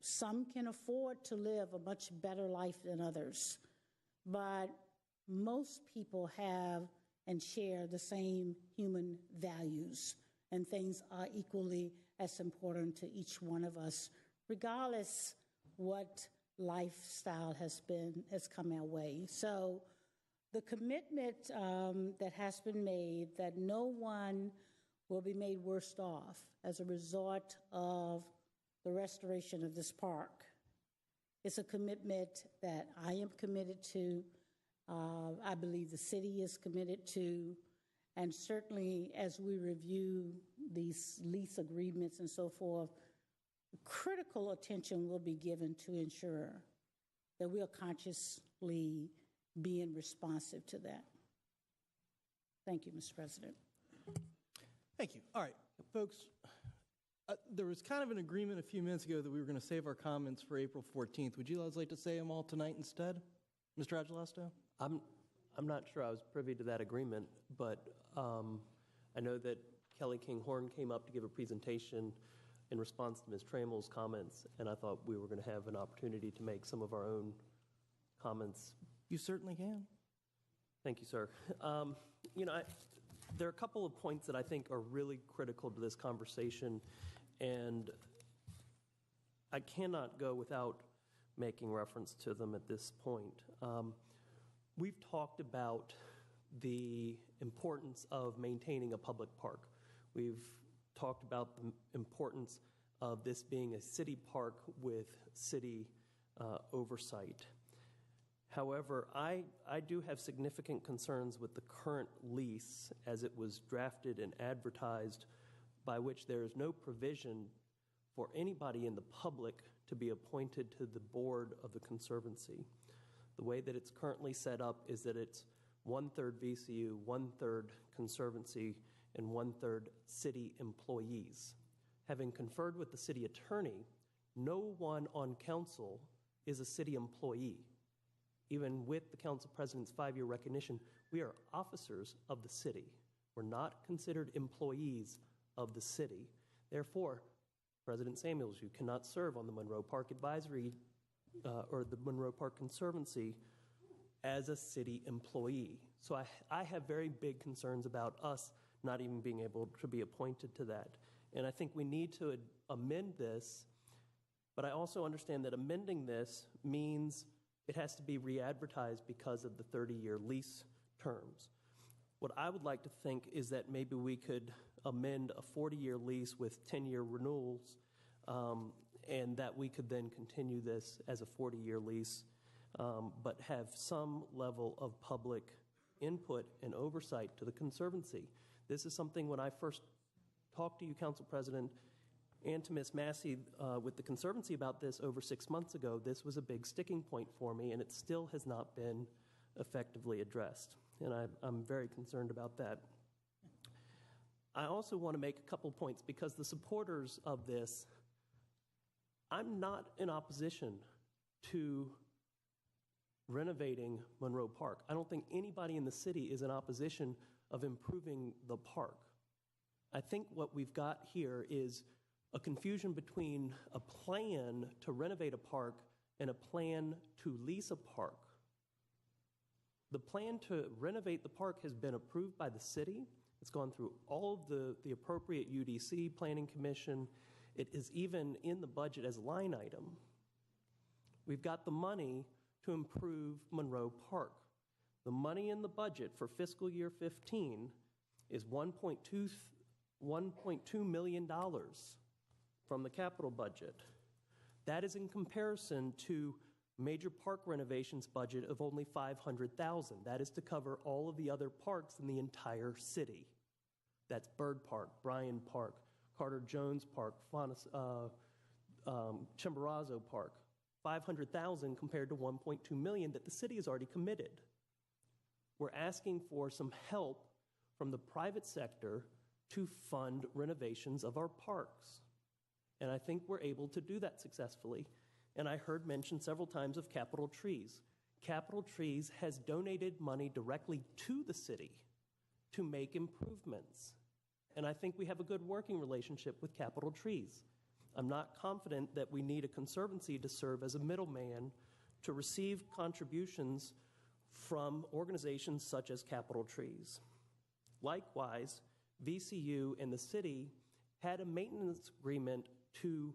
some can afford to live a much better life than others, but most people have and share the same human values, and things are equally as important to each one of us, regardless what lifestyle has come our way. So the commitment that has been made that no one will be made worse off as a result of the restoration of this park is a commitment that I am committed to. I believe the city is committed to, and certainly as we review these lease agreements and so forth, critical attention will be given to ensure that we are consciously being responsive to that. Thank you, Mr. President. Thank you. All right, folks, there was kind of an agreement a few minutes ago that we were going to save our comments for April 14th. Would you guys like to say them all tonight instead? Mr. Agelasto? I'm not sure I was privy to that agreement, but I know that Kelly King Horn came up to give a presentation in response to Ms. Trammell's comments, and I thought we were going to have an opportunity to make some of our own comments. You certainly can. Thank you, sir. There are a couple of points that I think are really critical to this conversation, and I cannot go without making reference to them at this point. We've talked about the importance of maintaining a public park. We've talked about the importance of this being a city park with city oversight. However, I do have significant concerns with the current lease as it was drafted and advertised, by which there is no provision for anybody in the public to be appointed to the board of the Conservancy. The way that it's currently set up is that it's 1/3 VCU, 1/3 Conservancy, and 1/3 city employees. Having conferred with the city attorney, no one on council is a city employee. Even with the council president's 5-year recognition, we are officers of the city. We're not considered employees of the city. Therefore, President Samuels, you cannot serve on the Monroe Park Advisory or the Monroe Park Conservancy as a city employee. So I have very big concerns about us not even being able to be appointed to that. And I think we need to amend this, but I also understand that amending this means it has to be re-advertised because of the 30-year lease terms. What I would like to think is that maybe we could amend a 40-year lease with 10-year renewals, and that we could then continue this as a 40-year lease, but have some level of public input and oversight to the Conservancy. This is something when I first talked to you, Council President, and to Ms. Massey with the Conservancy about this over 6 months ago, this was a big sticking point for me, and it still has not been effectively addressed. And I'm very concerned about that. I also want to make a couple points because the supporters of this, I'm not in opposition to renovating Monroe Park. I don't think anybody in the city is in opposition of improving the park. I think what we've got here is a confusion between a plan to renovate a park and a plan to lease a park. The plan to renovate the park has been approved by the city. It's gone through all of the appropriate UDC, Planning Commission. It is even in the budget as a line item. We've got the money to improve Monroe Park. The money in the budget for fiscal year 15 is $1.2 million from the capital budget. That is in comparison to major park renovations budget of only $500,000. That is to cover all of the other parks in the entire city. That's Bird Park, Bryan Park, Carter Jones Park, Chimborazo Park. $500,000 compared to $1.2 million that the city has already committed. We're asking for some help from the private sector to fund renovations of our parks. And I think we're able to do that successfully. And I heard mentioned several times of Capital Trees. Capital Trees has donated money directly to the city to make improvements. And I think we have a good working relationship with Capital Trees. I'm not confident that we need a conservancy to serve as a middleman to receive contributions from organizations such as Capital Trees. Likewise, VCU and the city had a maintenance agreement to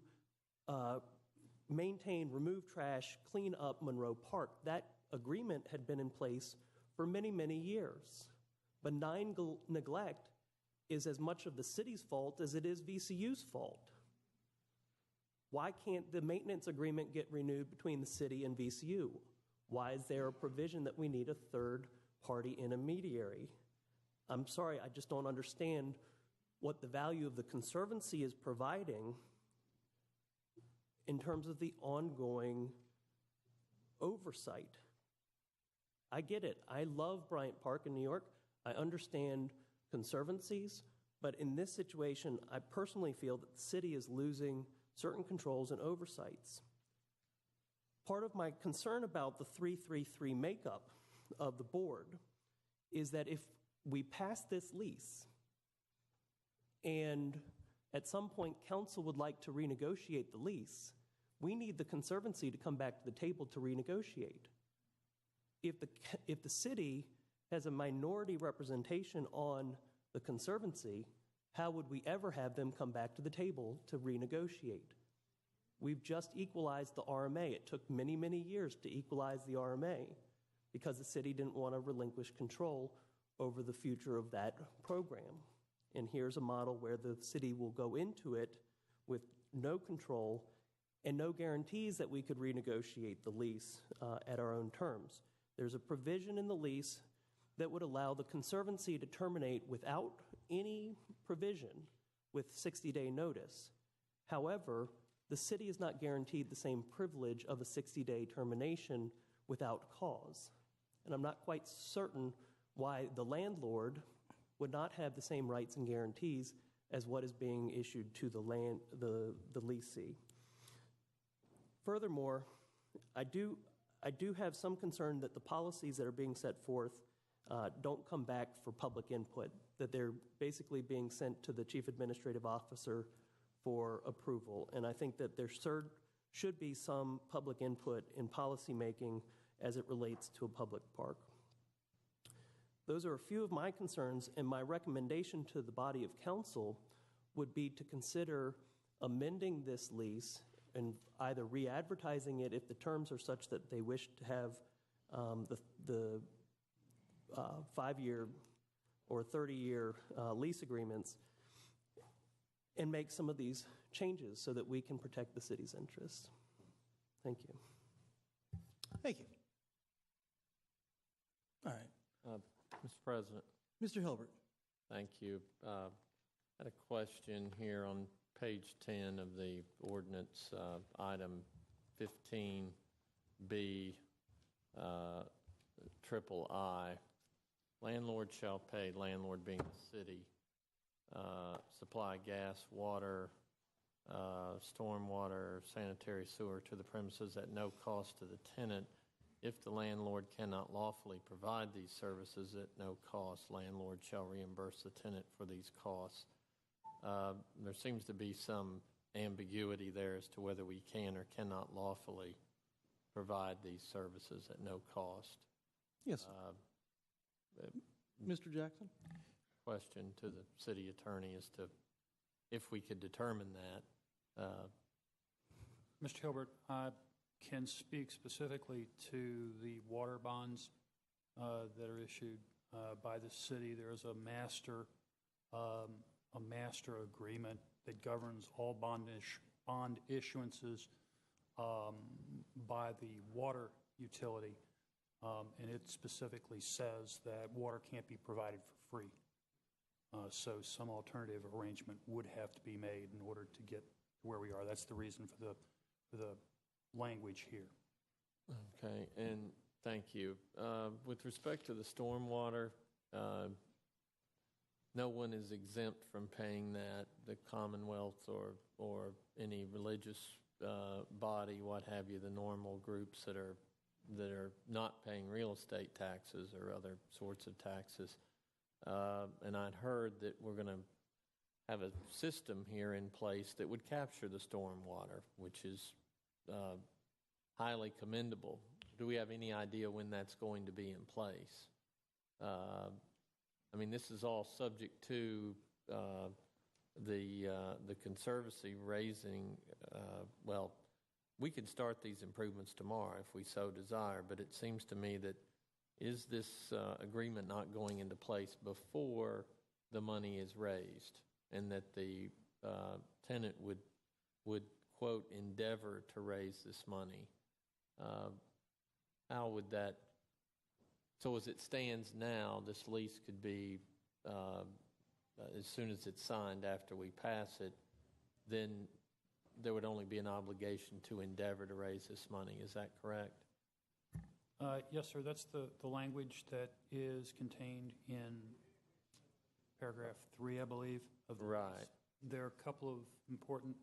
maintain, remove trash, clean up Monroe Park. That agreement had been in place for many, many years. Benign neglect is as much of the city's fault as it is VCU's fault. Why can't the maintenance agreement get renewed between the city and VCU? Why is there a provision that we need a third-party intermediary? I'm sorry, I just don't understand what the value of the Conservancy is providing in terms of the ongoing oversight. I get it. I love Bryant Park in New York. I understand conservancies, but in this situation, I personally feel that the city is losing certain controls and oversights. Part of my concern about the 3-3-3 makeup of the board is that if we pass this lease and at some point council would like to renegotiate the lease, we need the Conservancy to come back to the table to renegotiate. If the city has a minority representation on the Conservancy, how would we ever have them come back to the table to renegotiate? We've just equalized the RMA. It took many, many years to equalize the RMA because the city didn't want to relinquish control over the future of that program. And here's a model where the city will go into it with no control and no guarantees that we could renegotiate the lease at our own terms. There's a provision in the lease that would allow the Conservancy to terminate without any provision with 60-day notice. However, the city is not guaranteed the same privilege of a 60-day termination without cause. And I'm not quite certain why the landlord would not have the same rights and guarantees as what is being issued to the leasee. Furthermore, I do have some concern that the policies that are being set forth don't come back for public input, that they're basically being sent to the Chief Administrative Officer for approval. And I think that there should be some public input in policy making as it relates to a public park. Those are a few of my concerns, and my recommendation to the body of council would be to consider amending this lease and either re-advertising it if the terms are such that they wish to have the 5-year or 30-year lease agreements, and make some of these changes so that we can protect the city's interests. Thank you. Thank you. All right. Mr. President. Mr. Hilbert. Thank you. I had a question here on page 10 of the ordinance, item 15B, triple I. Landlord shall pay, landlord being the city, supply gas, water, stormwater, sanitary sewer to the premises at no cost to the tenant. If the landlord cannot lawfully provide these services at no cost, landlord shall reimburse the tenant for these costs. There seems to be some ambiguity there as to whether we can or cannot lawfully provide these services at no cost. Yes. Mr. Jackson? Question to the city attorney as to if we could determine that. Mr. Hilbert, I can speak specifically to the water bonds that are issued by the city. There is a master agreement that governs all bond issuances by the water utility, and it specifically says that water can't be provided for free. So some alternative arrangement would have to be made in order to get where we are. That's the reason for the language here. Okay, and thank you. With respect to the stormwater, no one is exempt from paying that. The Commonwealth or any religious body, what have you, the normal groups that are not paying real estate taxes or other sorts of taxes. And I'd heard that we're going to have a system here in place that would capture the stormwater, which is highly commendable. Do we have any idea when that's going to be in place? I mean, this is all subject to the Conservancy raising, well, we can start these improvements tomorrow if we so desire, but it seems to me that is this agreement not going into place before the money is raised, and that the tenant would quote, endeavor to raise this money? How would that, so as it stands now, this lease could be, as soon as it's signed after we pass it, then there would only be an obligation to endeavor to raise this money. Is that correct? Yes, sir. That's the language that is contained in paragraph 3, I believe. Of the right. Lease. There are a couple of important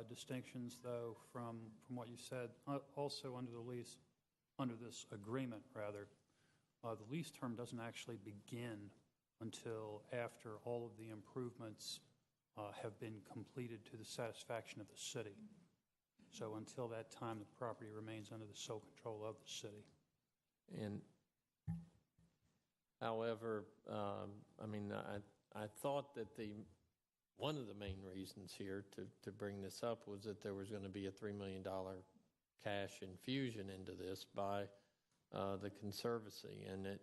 distinctions, though, from what you said. Also, under the lease, under this agreement, rather, the lease term doesn't actually begin until after all of the improvements have been completed to the satisfaction of the city. So until that time, the property remains under the sole control of the city. And however, I mean, I thought that one of the main reasons here to bring this up was that there was going to be a $3 million cash infusion into this by the Conservancy, and it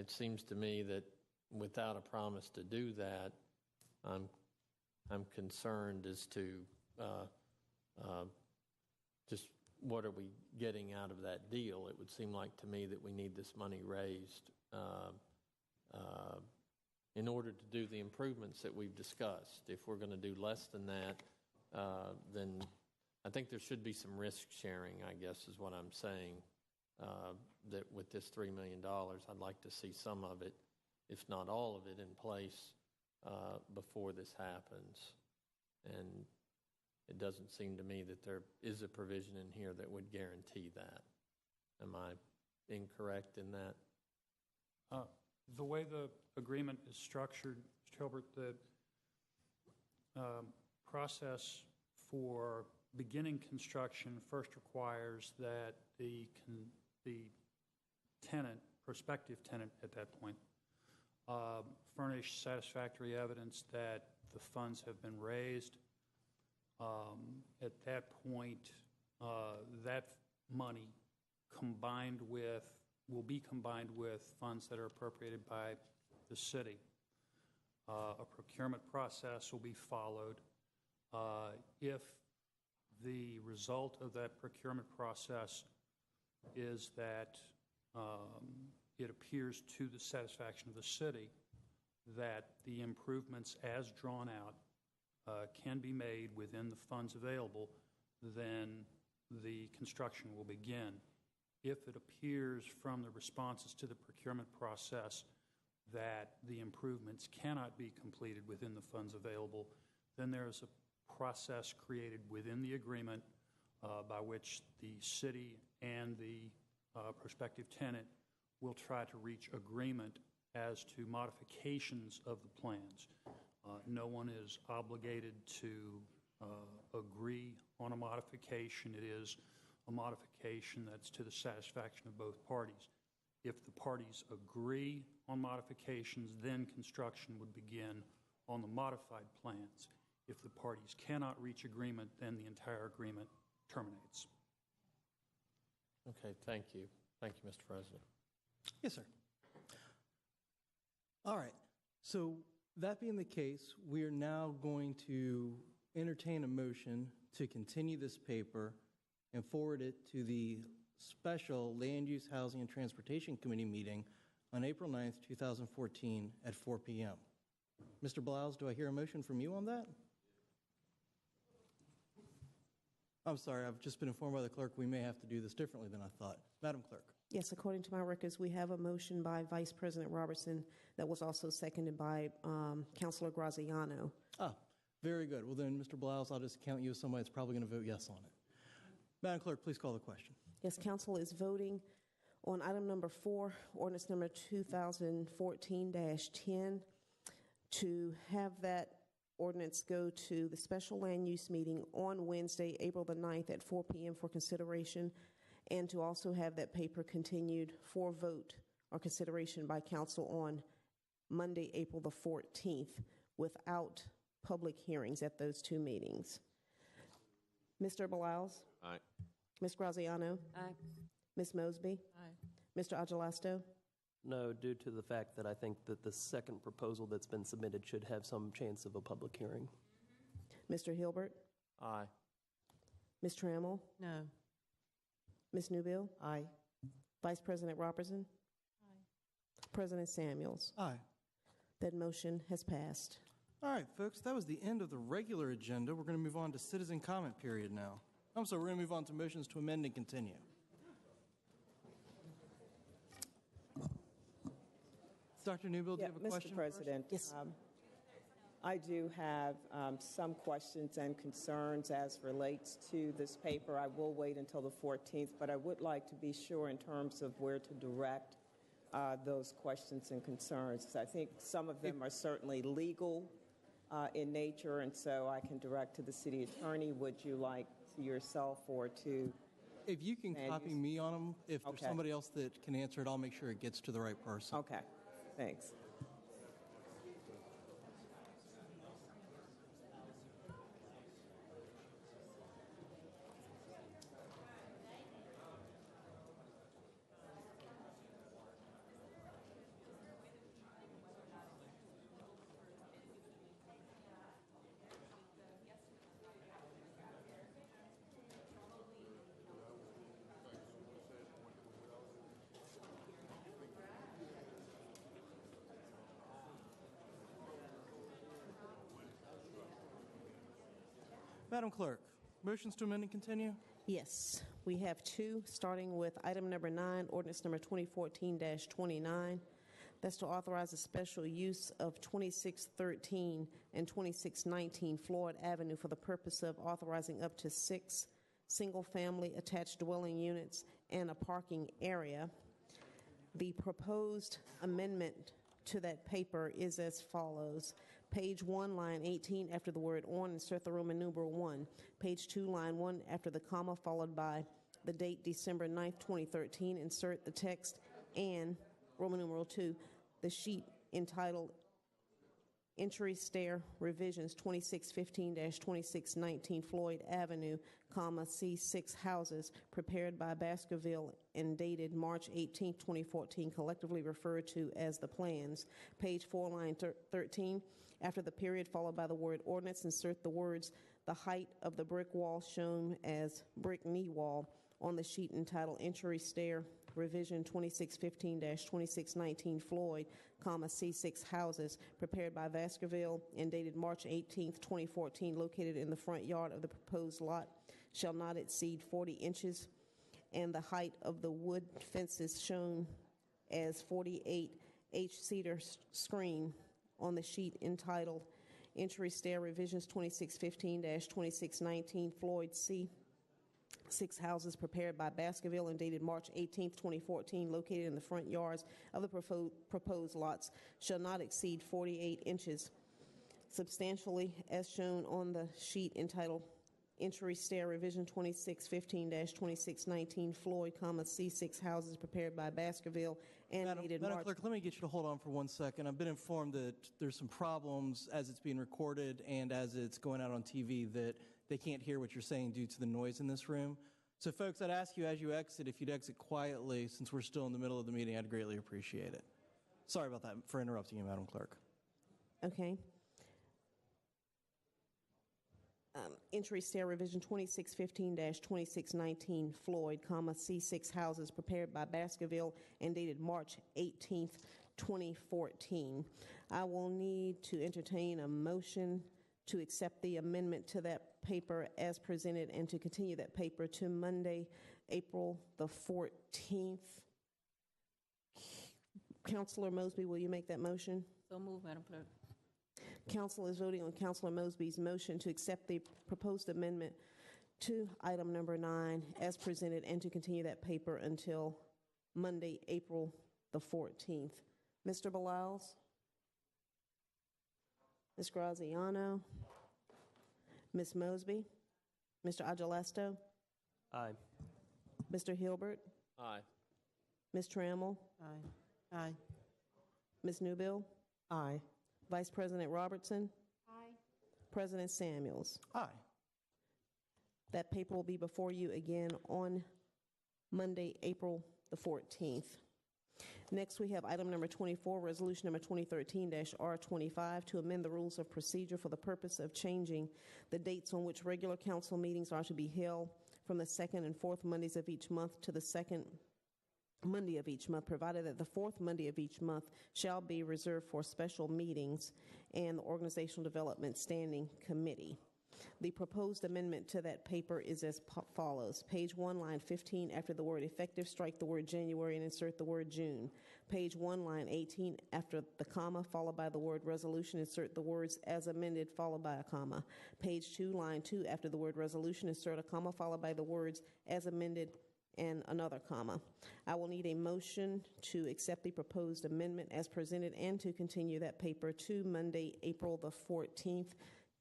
seems to me that without a promise to do that, I'm concerned as to just what are we getting out of that deal. It would seem like to me that we need this money raised in order to do the improvements that we've discussed. If we're going to do less than that, then I think there should be some risk sharing, I guess is what I'm saying, that with this $3 million, I'd like to see some of it, if not all of it, in place before this happens. And it doesn't seem to me that there is a provision in here that would guarantee that. Am I incorrect in that? The way the agreement is structured, Mr. Hilbert, the process for beginning construction first requires that the tenant, prospective tenant at that point, furnish satisfactory evidence that the funds have been raised. At that point, that money will be combined with funds that are appropriated by the city. A procurement process will be followed. If the result of that procurement process is that it appears to the satisfaction of the city that the improvements as drawn out can be made within the funds available, then the construction will begin. If it appears from the responses to the procurement process that the improvements cannot be completed within the funds available, then there is a process created within the agreement by which the city and the prospective tenant will try to reach agreement as to modifications of the plans. No one is obligated to agree on a modification. It is a modification that's to the satisfaction of both parties. If the parties agree on modifications, then construction would begin on the modified plans. If the parties cannot reach agreement, then the entire agreement terminates. Okay, thank you. Thank you, Mr. President. Yes, sir. All right. So that being the case, we are now going to entertain a motion to continue this paper and forward it to the special Land Use, Housing, and Transportation Committee meeting on April 9th, 2014 at 4 p.m. Mr. Blouse, do I hear a motion from you on that? I'm sorry, I've just been informed by the clerk we may have to do this differently than I thought. Madam Clerk. Yes, according to my records, we have a motion by Vice President Robertson that was also seconded by Councilor Graziano. Very good. Well, then, Mr. Blouse, I'll just count you as somebody that's probably going to vote yes on it. Madam Clerk, please call the question. Yes, Council is voting on item number 4, ordinance number 2014-10, to have that ordinance go to the special land use meeting on Wednesday, April the 9th at 4 p.m. for consideration, and to also have that paper continued for vote or consideration by council on Monday, April the 14th, without public hearings at those two meetings. Mr. Blouse? Aye. Ms. Graziano? Aye. Ms. Mosby? Aye. Mr. Agelasto? No, due to the fact that I think that the second proposal that's been submitted should have some chance of a public hearing. Mr. Hilbert? Aye. Ms. Trammell? No. Ms. Newbill? Aye. Vice President Robertson? Aye. President Samuels? Aye. That motion has passed. All right, folks, that was the end of the regular agenda. We're going to move on to citizen comment period now. I'm sorry, we're going to move on to motions to amend and continue. Dr. Newbill, do you have a question? Mr. President, Yes. I do have some questions and concerns as relates to this paper. I will wait until the 14th, but I would like to be sure in terms of where to direct those questions and concerns. I think some of them are certainly legal in nature, and so I can direct to the city attorney. Would you like to yourself or to? If you can copy me on them, if there's somebody else that can answer it, I'll make sure it gets to the right person. Okay, thanks. Madam Clerk, motions to amend and continue? Yes, we have two, starting with item number 9, ordinance number 2014-29. That's to authorize a special use of 2613 and 2619 Floyd Avenue for the purpose of authorizing up to 6 single-family attached dwelling units and a parking area. The proposed amendment to that paper is as follows. Page 1, line 18, after the word on, insert the Roman numeral 1. Page 2, line 1, after the comma, followed by the date December 9th, 2013, insert the text and Roman numeral 2, the sheet entitled entry stair revisions 2615-2619 Floyd Avenue, C6 houses prepared by Baskerville and dated March 18, 2014, collectively referred to as the plans. Page 4, line 13. After the period followed by the word ordinance, insert the words the height of the brick wall shown as brick knee wall on the sheet entitled entry stair revision 2615-2619 Floyd, C6 houses prepared by Baskerville and dated March 18, 2014, located in the front yard of the proposed lot, shall not exceed 40 inches, and the height of the wood fences shown as 48H cedar screen on the sheet entitled entry stair revisions 2615-2619 Floyd C6 houses prepared by Baskerville and dated March 18, 2014, located in the front yards of the proposed lots, shall not exceed 48 inches, substantially as shown on the sheet entitled entry stair revision 2615-2619 Floyd, C6 houses prepared by Baskerville and dated Madam March. Clerk, let me get you to hold on for 1 second. I've been informed that there's some problems as it's being recorded and as it's going out on TV that they can't hear what you're saying due to the noise in this room. So, folks, I'd ask you as you exit, if you'd exit quietly, since we're still in the middle of the meeting, I'd greatly appreciate it. Sorry about that for interrupting you, Madam Clerk. Okay. Entry stair revision 2615-2619 Floyd, C6 houses prepared by Baskerville and dated March 18th, 2014. I will need to entertain a motion to accept the amendment to that paper as presented and to continue that paper to Monday, April the 14th. Councilor Mosby, will you make that motion? So move, Madam Clerk. Council is voting on Councilor Mosby's motion to accept the proposed amendment to item number 9 as presented and to continue that paper until Monday, April the 14th. Mr. Beliles? Ms. Graziano? Ms. Mosby? Mr. Agelesto? Aye. Mr. Hilbert? Aye. Ms. Trammell? Aye. Aye. Ms. Newbill? Aye. Vice President Robertson? Aye. President Samuels? Aye. That paper will be before you again on Monday, April the 14th. Next, we have item number 24, resolution number 2013-R25, to amend the rules of procedure for the purpose of changing the dates on which regular council meetings are to be held from the second and fourth Mondays of each month to the second Monday of each month, provided that the fourth Monday of each month shall be reserved for special meetings and the Organizational Development Standing Committee. The proposed amendment to that paper is as follows. Page 1, line 15, after the word effective, strike the word January and insert the word June. Page 1, line 18, after the comma, followed by the word resolution, insert the words as amended, followed by a comma. Page 2, line 2, after the word resolution, insert a comma, followed by the words as amended and another comma. I will need a motion to accept the proposed amendment as presented and to continue that paper to Monday, April the 14th.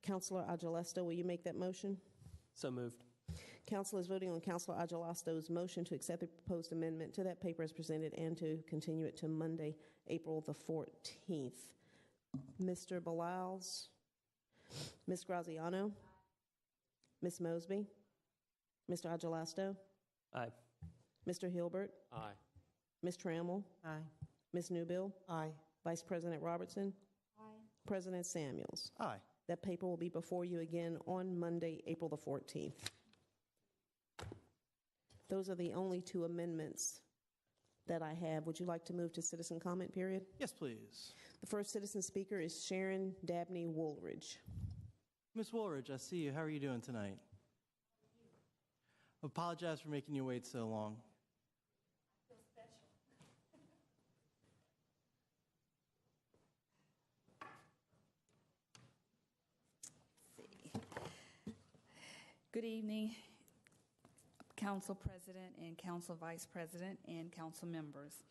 Councilor Agelesto, will you make that motion? So moved. Council is voting on Councilor Agelesto's motion to accept the proposed amendment to that paper as presented and to continue it to Monday, April the 14th. Mr. Beliles, Ms. Graziano, Ms. Mosby, Mr. Agelesto, Aye. Mr. Hilbert, Aye. Ms. Trammell, Aye. Ms. Newbill, Aye. Vice President Robertson, Aye. President Samuels. Aye. That paper will be before you again on Monday, April the 14th. Those are the only two amendments that I have. Would you like to move to citizen comment period? Yes, please. The first citizen speaker is Sharon Dabney Woolridge. Ms. Woolridge, I see you. How are you doing tonight? Apologize for making you wait so long. Good evening, Council President and Council Vice President and Council members.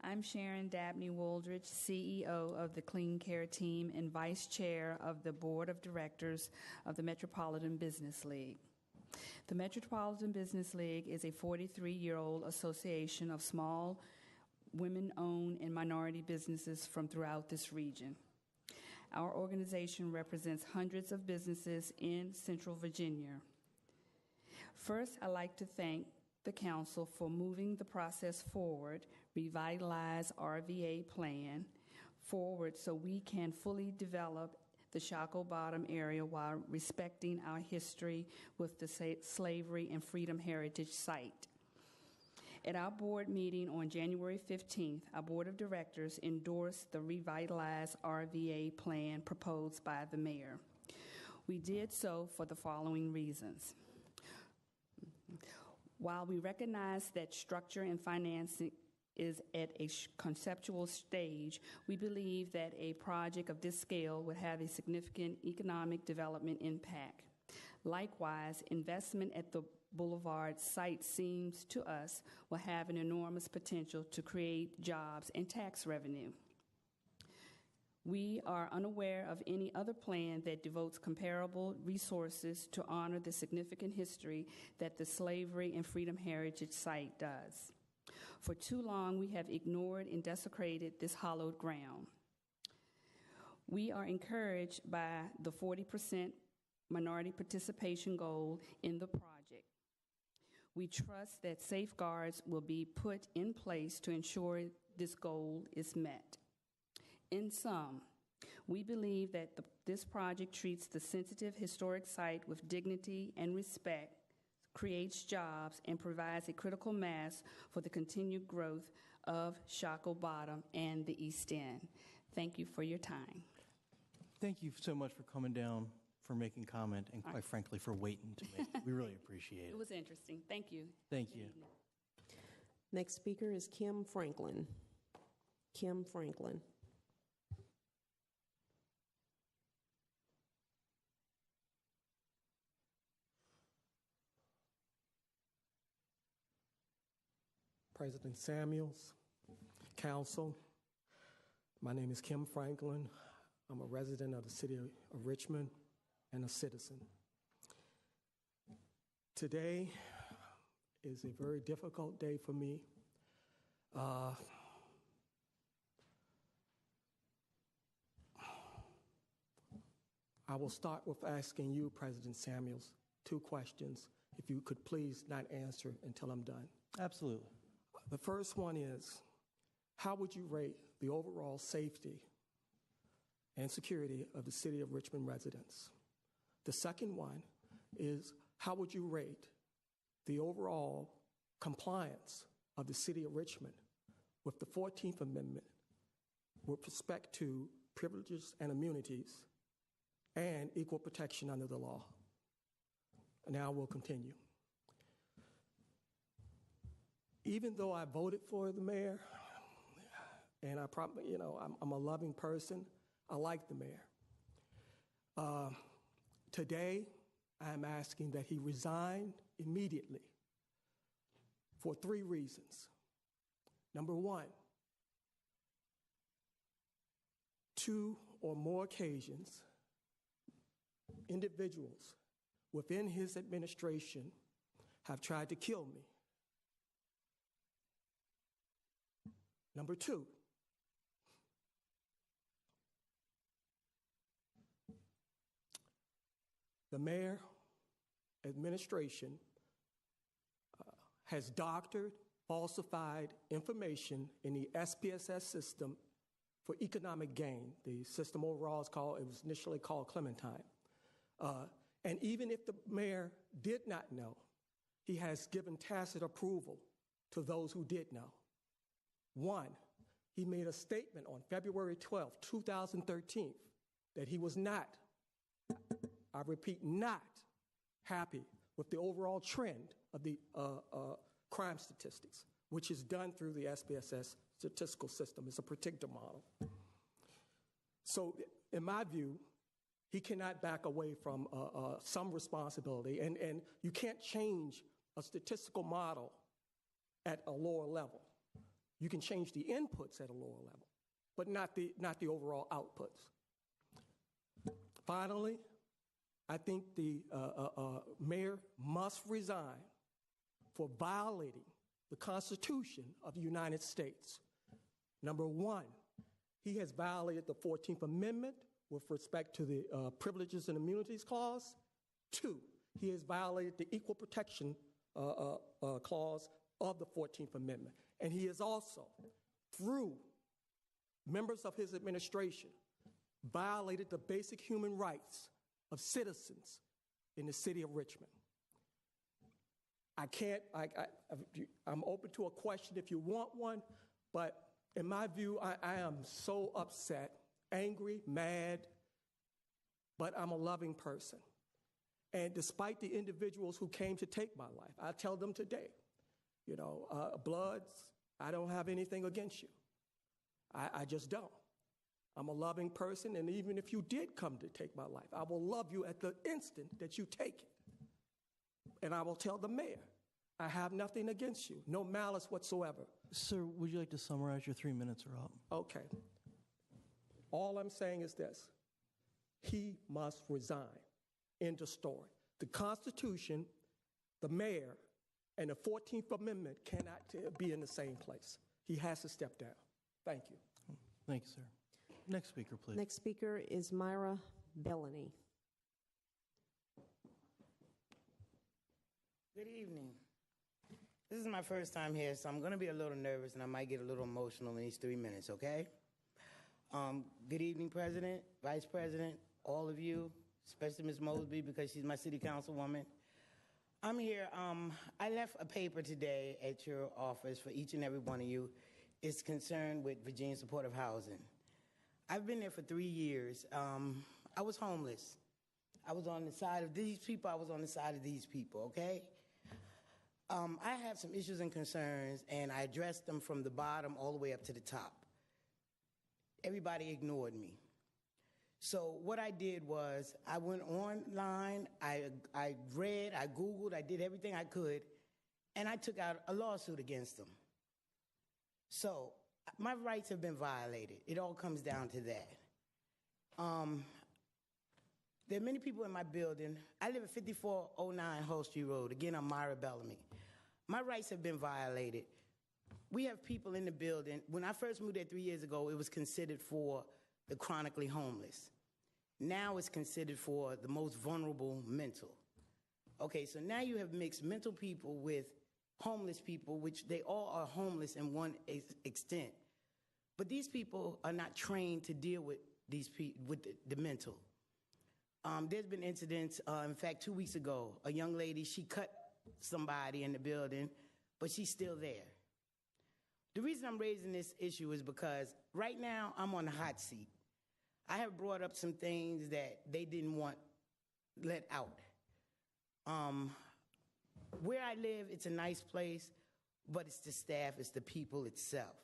I'm Sharon Dabney Woolridge, CEO of the Clean Care Team and Vice Chair of the Board of Directors of the Metropolitan Business League. The Metropolitan Business League is a 43-year-old association of small, women-owned, and minority businesses from throughout this region. Our organization represents hundreds of businesses in Central Virginia. First, I'd like to thank the Council for moving the process forward, Revitalize RVA Plan, forward so we can fully develop the Shockoe Bottom area while respecting our history with the Slavery and Freedom Heritage Site. At our board meeting on January 15th, our board of directors endorsed the Revitalize RVA plan proposed by the mayor. We did so for the following reasons. While we recognize that structure and financing is at a conceptual stage, we believe that a project of this scale would have a significant economic development impact. Likewise, investment at the Boulevard site seems to us will have an enormous potential to create jobs and tax revenue. We are unaware of any other plan that devotes comparable resources to honor the significant history that the Slavery and Freedom Heritage Site does. For too long, we have ignored and desecrated this hallowed ground. We are encouraged by the 40% minority participation goal in the project. We trust that safeguards will be put in place to ensure this goal is met. In sum, we believe that this project treats the sensitive historic site with dignity and respect, creates jobs, and provides a critical mass for the continued growth of Shockoe Bottom and the East End. Thank you for your time. Thank you so much for coming down, for making comment, and quite frankly, for waiting to make it. We really appreciate it. It was interesting. Thank you. Thank you. Next speaker is Kim Franklin. Kim Franklin. President Samuels, Council, my name is Kim Franklin. I'm a resident of the city of Richmond and a citizen. Today is a very difficult day for me. I will start with asking you, President Samuels, 2 questions, if you could please not answer until I'm done. Absolutely. The first one is, how would you rate the overall safety and security of the city of Richmond residents? The second one is, how would you rate the overall compliance of the city of Richmond with the 14th Amendment with respect to privileges and immunities and equal protection under the law? Now we'll continue. Even though I voted for the mayor, and I probably, I'm a loving person, I like the mayor. Today, I'm asking that he resign immediately for 3 reasons. Number 1, 2 or more occasions, individuals within his administration have tried to kill me. Number 2, the mayor administration has doctored, falsified information in the SPSS system for economic gain. The system overall it was initially called Clementine. And even if the mayor did not know, he has given tacit approval to those who did know. 1, he made a statement on February 12, 2013, that he was not, I repeat, not happy with the overall trend of the crime statistics, which is done through the SPSS statistical system. It's a predictor model. So in my view, he cannot back away from some responsibility, and you can't change a statistical model at a lower level. You can change the inputs at a lower level, but not the overall outputs. Finally, I think the mayor must resign for violating the Constitution of the United States. Number 1, he has violated the 14th Amendment with respect to the Privileges and Immunities Clause. 2, he has violated the Equal Protection Clause of the 14th Amendment. And he has also, through members of his administration, violated the basic human rights of citizens in the city of Richmond. I'm open to a question if you want one, but in my view, I am so upset, angry, mad, but I'm a loving person. And despite the individuals who came to take my life, I tell them today, Bloods, I don't have anything against you. I just don't. I'm a loving person, and even if you did come to take my life, I will love you at the instant that you take it. And I will tell the mayor, I have nothing against you, no malice whatsoever. Sir, would you like to summarize? Your 3 minutes are up. Okay. All I'm saying is this. He must resign. End of story. The Constitution, the mayor, and the 14th Amendment cannot be in the same place. He has to step down. Thank you. Thank you, sir. Next speaker, please. Next speaker is Myra Bellany. Good evening. This is my first time here, so I'm going to be a little nervous and I might get a little emotional in these 3 minutes, okay? Good evening, President, Vice President, all of you, especially Ms. Mosby because she's my city councilwoman. I'm here. I left a paper today at your office for each and every one of you. It's concerned with Virginia Supportive Housing. I've been there for 3 years. I was homeless. I was on the side of these people. I was on the side of these people, okay? I have some issues and concerns, and I addressed them from the bottom all the way up to the top. Everybody ignored me. So what I did was I went online, I read, I Googled, I did everything I could, and I took out a lawsuit against them. So my rights have been violated. It all comes down to that. There are many people in my building. I live at 5409 Hull Street Road. Again, I'm Myra Bellamy. My rights have been violated. We have people in the building. When I first moved there 3 years ago, it was considered for the chronically homeless. Now it's considered for the most vulnerable mental. Okay, so now you have mixed mental people with homeless people, which they all are homeless in one extent. But these people are not trained to deal with these with the mental. There's been incidents, in fact, 2 weeks ago, a young lady, she cut somebody in the building, but she's still there. The reason I'm raising this issue is because right now I'm on the hot seat. I have brought up some things that they didn't want let out. Where I live, it's a nice place, but it's the staff, it's the people itself.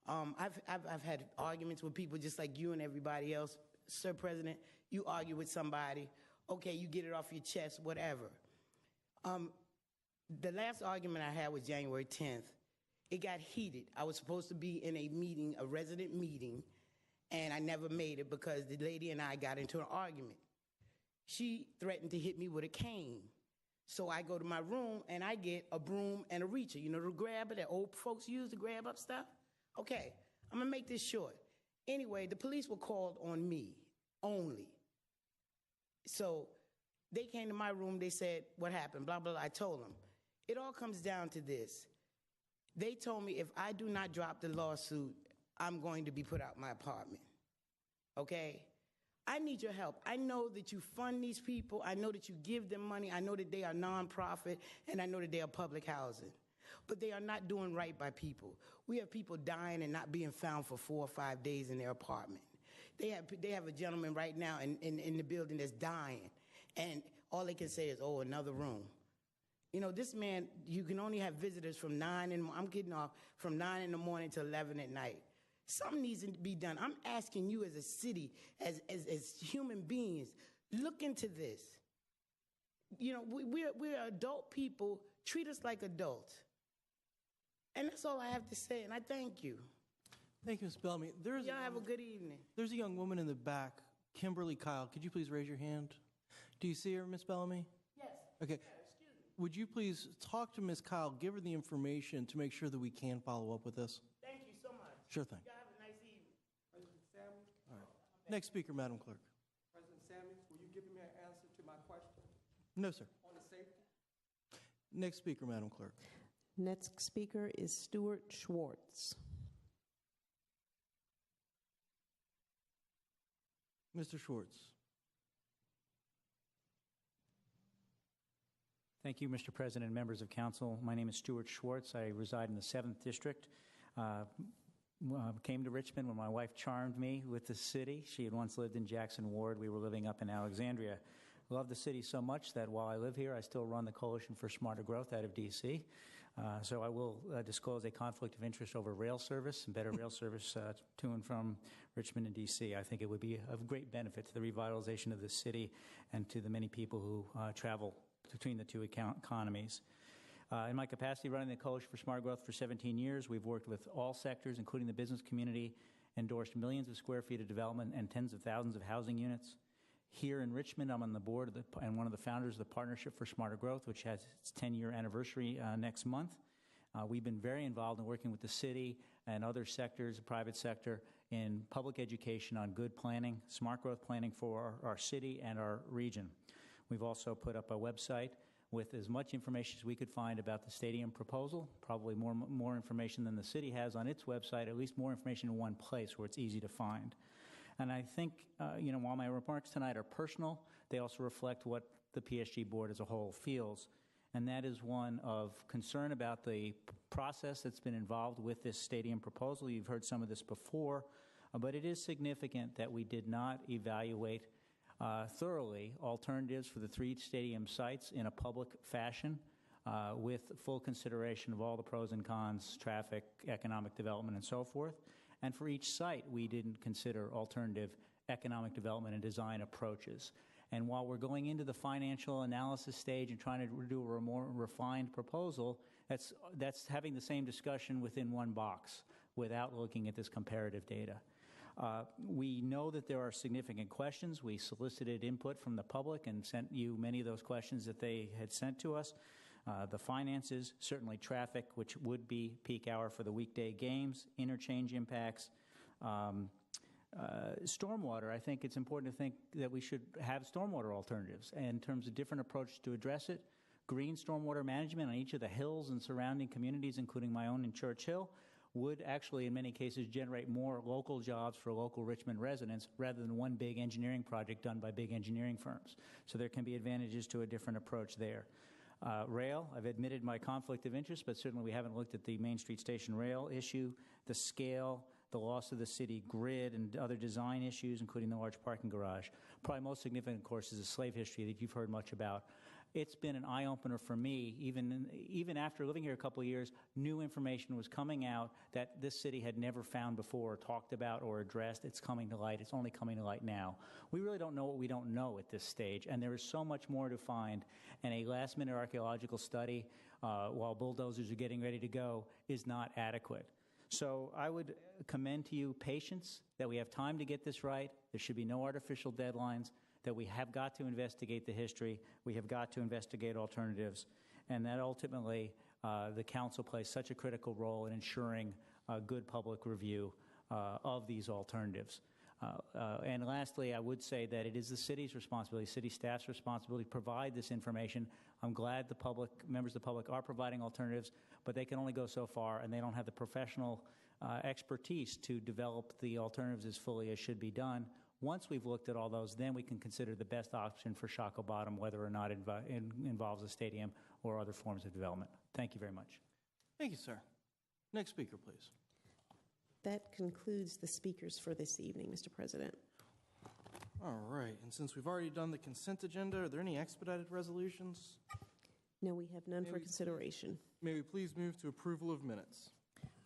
I've had arguments with people just like you and everybody else. Sir President, you argue with somebody, okay, you get it off your chest, whatever. The last argument I had was January 10th. It got heated. I was supposed to be in a meeting, a resident meeting, and I never made it because the lady and I got into an argument. She threatened to hit me with a cane. So I go to my room and I get a broom and a reacher, you know, the grabber that old folks use to grab up stuff? Okay, I'm gonna make this short. Anyway, the police were called on me only. So they came to my room, they said, what happened, blah, blah, blah. I told them. It all comes down to this. They told me if I do not drop the lawsuit, I'm going to be put out my apartment, okay? I need your help. I know that you fund these people. I know that you give them money. I know that they are nonprofit, and I know that they are public housing. But they are not doing right by people. We have people dying and not being found for 4 or 5 days in their apartment. They have a gentleman right now in the building that's dying, and all they can say is, oh, another room. You know, this man, you can only have visitors from 9 in the morning to 11 at night. Something needs to be done. I'm asking you as a city, as human beings, look into this. You know, we're adult people. Treat us like adults. And that's all I have to say, and I thank you. Thank you, Ms. Bellamy. Y'all have a good evening. There's a young woman in the back, Kimberly Kyle. Could you please raise your hand? Do you see her, Ms. Bellamy? Yes. Okay. Excuse me. Would you please talk to Ms. Kyle, give her the information to make sure that we can follow up with this? Thank you so much. Sure thing. Y'all have a nice evening. All right. Next speaker, Madam Clerk. President Samuels, were you giving me an answer to my question No, sir. on the safety? Next speaker, Madam Clerk. Next speaker is Stuart Schwartz. Mr. Schwartz. Thank you, Mr. President and members of council. My name is Stuart Schwartz. I reside in the 7th District. Came to Richmond when my wife charmed me with the city. She had once lived in Jackson Ward. We were living up in Alexandria. Love the city so much that while I live here, I still run the Coalition for Smarter Growth out of D.C. So I will disclose a conflict of interest over rail service and better rail service to and from Richmond and D.C. I think it would be of great benefit to the revitalization of the city and to the many people who travel between the two economies. In my capacity running the Coalition for Smart Growth for 17 years, we've worked with all sectors, including the business community, endorsed millions of square feet of development and tens of thousands of housing units. Here in Richmond, I'm on the board and one of the founders of the Partnership for Smarter Growth, which has its 10-year anniversary next month. We've been very involved in working with the city and other sectors, the private sector, in public education on good planning, smart growth planning for our city and our region. We've also put up a website with as much information as we could find about the stadium proposal, probably more information than the city has on its website, at least more information in one place where it's easy to find. And I think, while my remarks tonight are personal, they also reflect what the PSG board as a whole feels, and that is one of concern about the process that's been involved with this stadium proposal. You've heard some of this before, but it is significant that we did not evaluate thoroughly alternatives for the 3 stadium sites in a public fashion with full consideration of all the pros and cons, traffic, economic development, and so forth. And for each site, we didn't consider alternative economic development and design approaches. And while we're going into the financial analysis stage and trying to do a more refined proposal, that's having the same discussion within one box without looking at this comparative data. We know that there are significant questions. We solicited input from the public and sent you many of those questions that they had sent to us. The finances, certainly traffic, which would be peak hour for the weekday games, interchange impacts, stormwater. I think it's important to think that we should have stormwater alternatives in terms of different approaches to address it. Green stormwater management on each of the hills and surrounding communities, including my own in Church Hill, would actually, in many cases, generate more local jobs for local Richmond residents rather than one big engineering project done by big engineering firms. So there can be advantages to a different approach there. Rail, I've admitted my conflict of interest, but certainly we haven't looked at the Main Street Station rail issue, the scale, the loss of the city grid, and other design issues, including the large parking garage. Probably most significant, of course, is the slave history that you've heard much about. It's been an eye-opener for me. Even after living here a couple of years, new information was coming out that this city had never found before, or talked about, or addressed. It's coming to light. It's only coming to light now. We really don't know what we don't know at this stage, and there is so much more to find. And a last-minute archaeological study, while bulldozers are getting ready to go, is not adequate. So I would commend to you patience, that we have time to get this right. There should be no artificial deadlines, that we have got to investigate the history, we have got to investigate alternatives, and that ultimately the council plays such a critical role in ensuring good public review of these alternatives. And lastly, I would say that it is the city's responsibility, city staff's responsibility to provide this information. I'm glad members of the public are providing alternatives, but they can only go so far, and they don't have the professional expertise to develop the alternatives as fully as should be done. Once we've looked at all those, then we can consider the best option for Shockoe Bottom, whether or not it involves a stadium or other forms of development. Thank you very much. Thank you, sir. Next speaker, please. That concludes the speakers for this evening, Mr. President. All right. And since we've already done the consent agenda, are there any expedited resolutions? No, we have none for consideration. May we please move to approval of minutes?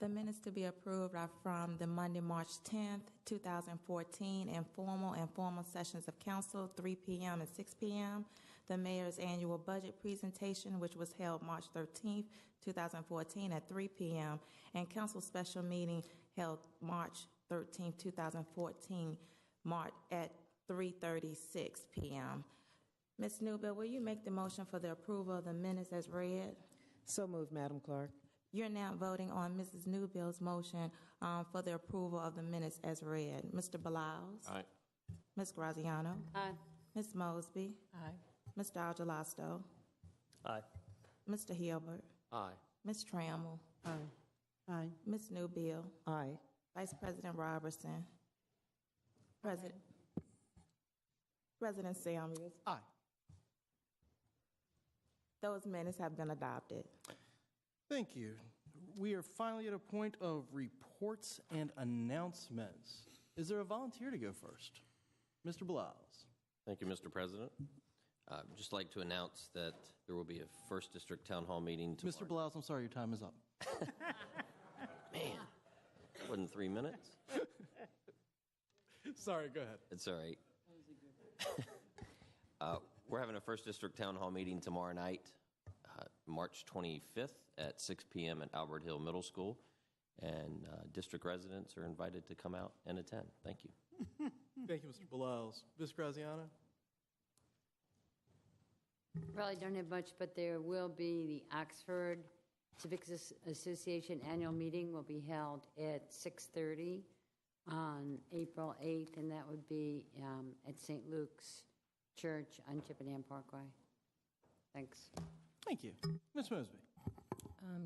The minutes to be approved are from the Monday, March 10th, 2014, informal and formal sessions of council, 3 p.m. and 6 p.m., the mayor's annual budget presentation, which was held March 13th, 2014 at 3 p.m., and council special meeting held March 13th, 2014, at 3:36 p.m. Ms. Newbill, will you make the motion for the approval of the minutes as read? So moved, Madam Clerk. You're now voting on Mrs. Newbill's motion for the approval of the minutes as read. Mr. Balaus? Aye. Ms. Graziano? Aye. Ms. Mosby? Aye. Mr. Algelasto? Aye. Mr. Hilbert? Aye. Ms. Trammell? Aye. Aye. Ms. Newbill? Aye. Vice President Robertson? President Samuels? Aye. Those minutes have been adopted. Thank you. We are finally at a point of reports and announcements. Is there a volunteer to go first? Mr. Blouse. Thank you, Mr. President. I'd just like to announce that there will be a First District Town Hall meeting tomorrow. Mr. Blouse, I'm sorry, your time is up. Man, it wasn't 3 minutes. Sorry, go ahead. It's all right. We're having a First District Town Hall meeting tomorrow night, March 25th at 6 p.m. at Albert Hill Middle School, and district residents are invited to come out and attend. Thank you. Thank you, Mr. Blouse. Ms. Graziano? Really don't have much, but there will be the Oxford Civics Association annual meeting will be held at 6:30 on April 8th, and that would be at St. Luke's Church on Chippenham Parkway. Thanks. Thank you. Ms. Mosby?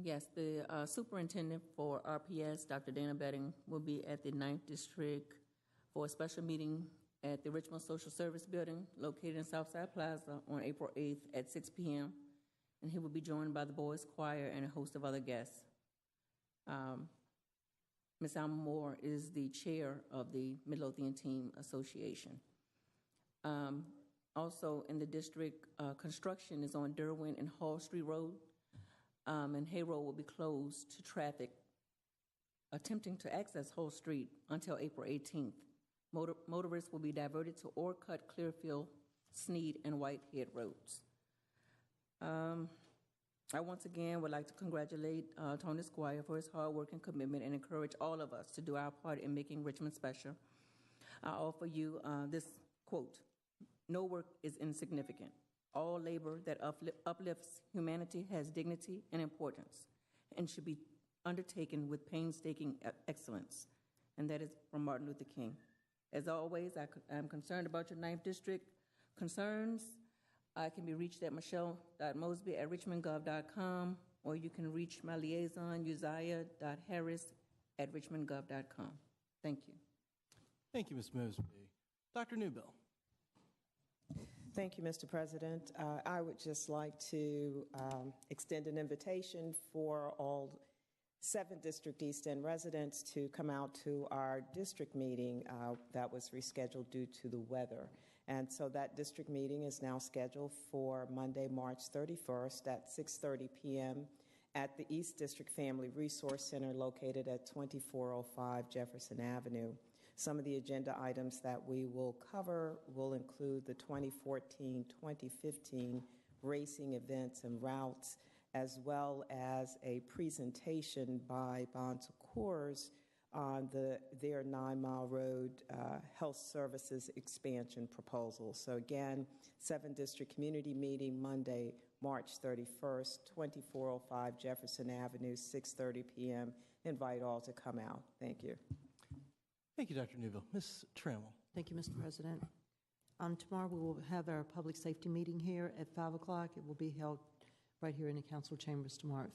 Yes, the superintendent for RPS, Dr. Dana Betting, will be at the 9th District for a special meeting at the Richmond Social Service Building located in Southside Plaza on April 8th at 6 p.m., and he will be joined by the Boys Choir and a host of other guests. Ms. Alma Moore is the chair of the Midlothian Team Association. Also in the district, construction is on Derwin and Hall Street Road, and Hay Road will be closed to traffic attempting to access Hall Street until April 18th. Motorists will be diverted to Orcutt, Clearfield, Sneed, and Whitehead roads. I once again would like to congratulate Tony Squire for his hard work and commitment and encourage all of us to do our part in making Richmond special. I offer you this quote: "No work is insignificant. All labor that uplifts humanity has dignity and importance and should be undertaken with painstaking excellence." And that is from Martin Luther King. As always, I am concerned about your 9th District concerns. I can be reached at michelle.mosby@richmondgov.com, or you can reach my liaison, uzziah.harris@richmondgov.com. Thank you. Thank you, Ms. Mosby. Dr. Newbill. Thank you, Mr. President. I would just like to extend an invitation for all 7th District East End residents to come out to our district meeting that was rescheduled due to the weather. And so that district meeting is now scheduled for Monday, March 31st at 6:30 p.m. at the East District Family Resource Center located at 2405 Jefferson Avenue. Some of the agenda items that we will cover will include the 2014-2015 racing events and routes, as well as a presentation by Bonsecours on their 9 Mile Road Health Services expansion proposal. So again, 7th District Community Meeting Monday, March 31st, 2405 Jefferson Avenue, 6:30 p.m. Invite all to come out. Thank you. Thank you, Dr. Newbill. Ms. Trammell. Thank you, Mr. President. Tomorrow we will have our public safety meeting here at 5 o'clock. It will be held right here in the council chambers tomorrow at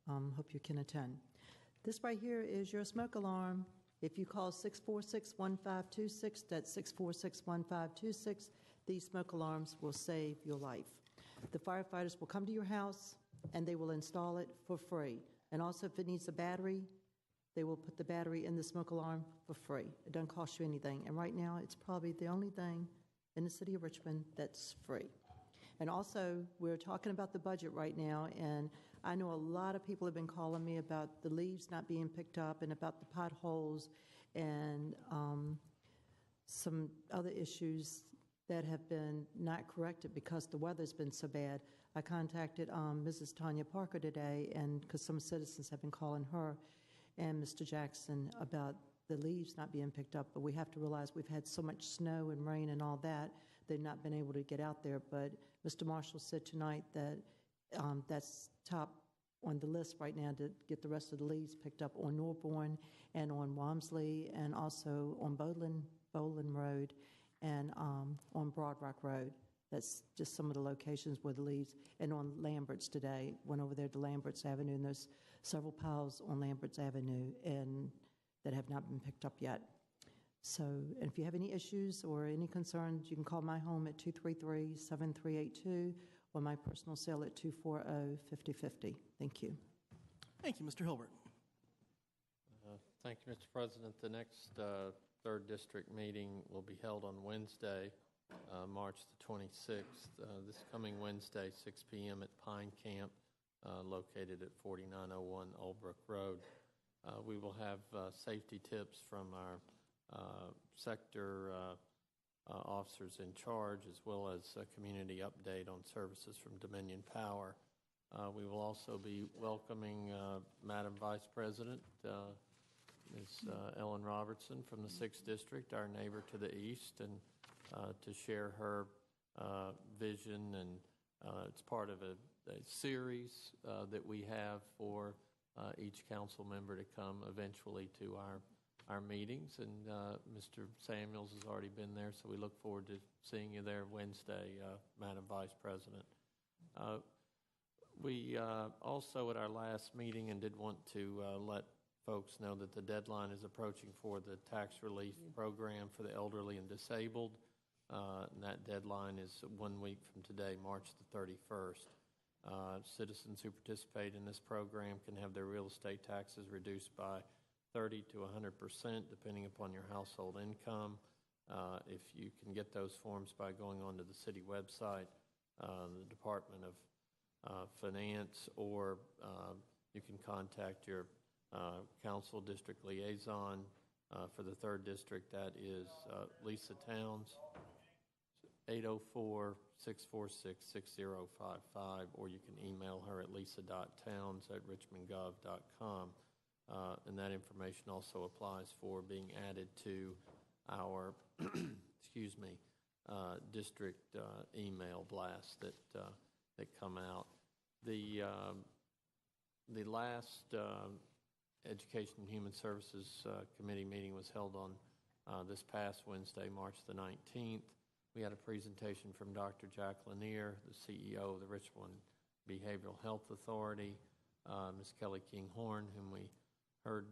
5. Hope you can attend. This right here is your smoke alarm. If you call 646-1526, that's 646-1526, these smoke alarms will save your life. The firefighters will come to your house and they will install it for free. And also if it needs a battery, they will put the battery in the smoke alarm for free. It doesn't cost you anything. And right now, it's probably the only thing in the city of Richmond that's free. And also, we're talking about the budget right now, and I know a lot of people have been calling me about the leaves not being picked up and about the potholes and some other issues that have been not corrected because the weather's been so bad. I contacted Mrs. Tanya Parker today, and because some citizens have been calling her and Mr. Jackson about the leaves not being picked up, but we have to realize we've had so much snow and rain and all that, they've not been able to get out there. But Mr. Marshall said tonight that that's top on the list right now to get the rest of the leaves picked up on Norborn and on Walmsley and also on Bowdoin Boland Road, and on Broad Rock Road. That's just some of the locations where the leaves, and on Lambert's today. Went over there to Lambert's Avenue, and there's several piles on Lambert's Avenue and that have not been picked up yet. So, and if you have any issues or any concerns, you can call my home at 233-7382 or my personal cell at 240-5050. Thank you. Thank you, Mr. Hilbert. Thank you, Mr. President. The next 3rd District meeting will be held on Wednesday, March the 26th, this coming Wednesday, 6 p.m. at Pine Camp, located at 4901 Old Brook Road. We will have safety tips from our sector officers in charge, as well as a community update on services from Dominion Power. We will also be welcoming Madam Vice President, Ms. Ellen Robertson from the 6th District, our neighbor to the east, and to share her vision. And it's part of a series that we have for each council member to come eventually to our meetings. And Mr. Samuels has already been there, so we look forward to seeing you there Wednesday, Madam Vice President. We also, at our last meeting, and did want to let folks know that the deadline is approaching for the tax relief program for the elderly and disabled. And that deadline is 1 week from today, March the 31st. Citizens who participate in this program can have their real estate taxes reduced by 30 to 100%, depending upon your household income. If you can get those forms by going onto the city website, the Department of Finance, or you can contact your council district liaison for the 3rd District. That is Lisa Towns, 804-646-6055, or you can email her at lisa.towns@richmondgov.com. And that information also applies for being added to our district email blasts that come out. The last Education and Human Services Committee meeting was held on this past Wednesday, March the 19th. We had a presentation from Dr. Jack Lanier, the CEO of the Richmond Behavioral Health Authority, Ms. Kelly Kinghorn, whom we heard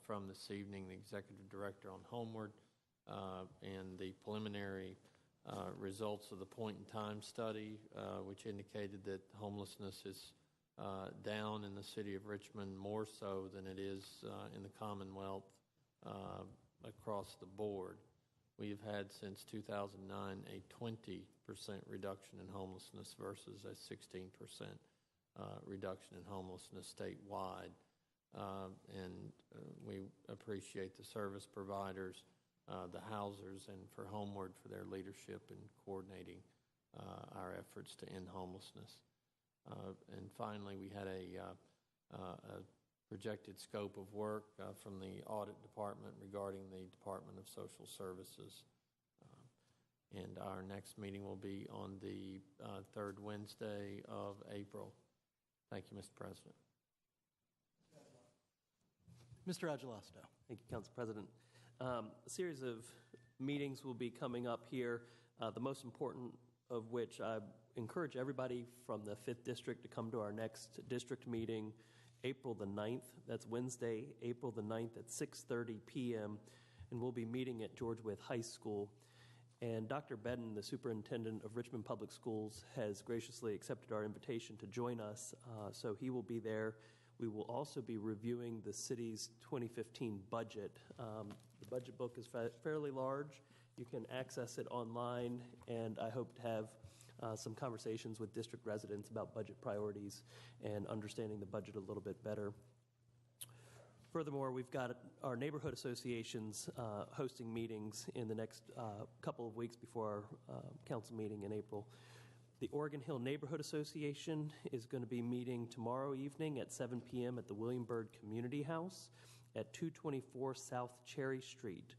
from this evening, the Executive Director on Homeward, and the preliminary results of the point-in-time study, which indicated that homelessness is down in the city of Richmond more so than it is in the Commonwealth across the board. We have had since 2009 a 20% reduction in homelessness versus a 16% reduction in homelessness statewide. And we appreciate the service providers, the housers, and for Homeward for their leadership in coordinating our efforts to end homelessness. And finally, we had a projected scope of work from the audit department regarding the Department of Social Services. And our next meeting will be on the 3rd Wednesday of April. Thank you, Mr. President. Mr. Agelasto. Thank you, Council President. A series of meetings will be coming up here, the most important of which I encourage everybody from the 5th District to come to our next district meeting, April the 9th. That's Wednesday, April the 9th at 6:30 p.m., and we'll be meeting at George Wythe High School. And Dr. Bedden, the superintendent of Richmond Public Schools, has graciously accepted our invitation to join us, so he will be there. We will also be reviewing the city's 2015 budget. The budget book is fairly large. You can access it online, and I hope to have some conversations with district residents about budget priorities and understanding the budget a little bit better. Furthermore, we've got our neighborhood associations hosting meetings in the next couple of weeks before our council meeting in April. The Oregon Hill Neighborhood Association is going to be meeting tomorrow evening at 7 p.m. at the Williamburg Community House at 224 South Cherry Street.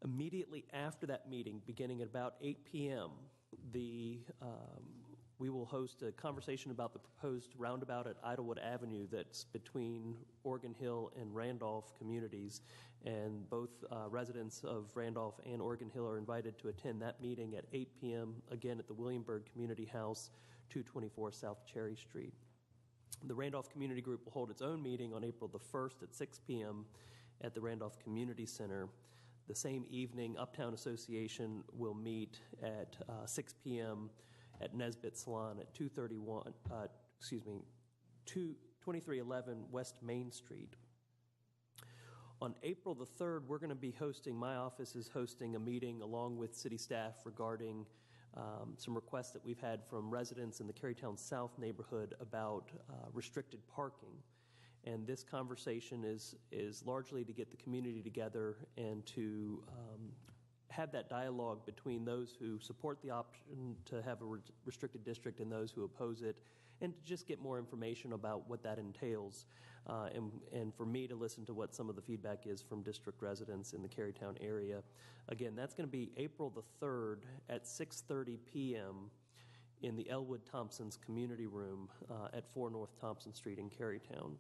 Immediately after that meeting, beginning at about 8 p.m., the we will host a conversation about the proposed roundabout at Idlewood Avenue that's between Oregon Hill and Randolph communities. And both residents of Randolph and Oregon Hill are invited to attend that meeting at 8 p.m., again at the Williamburg Community House, 224 South Cherry Street. The Randolph Community Group will hold its own meeting on April the 1st at 6 p.m. at the Randolph Community Center. The same evening, Uptown Association will meet at 6 p.m. at Nesbitt Salon at 2311 West Main Street. On April the 3rd, we're going to be my office is hosting a meeting along with city staff regarding some requests that we've had from residents in the Carytown South neighborhood about restricted parking. And this conversation is largely to get the community together and to have that dialogue between those who support the option to have a restricted district and those who oppose it, and to just get more information about what that entails, and for me to listen to what some of the feedback is from district residents in the Carytown area. Again, that's going to be April the 3rd at 6:30 p.m. in the Elwood Thompson's Community Room at 4 North Thompson Street in Carytown.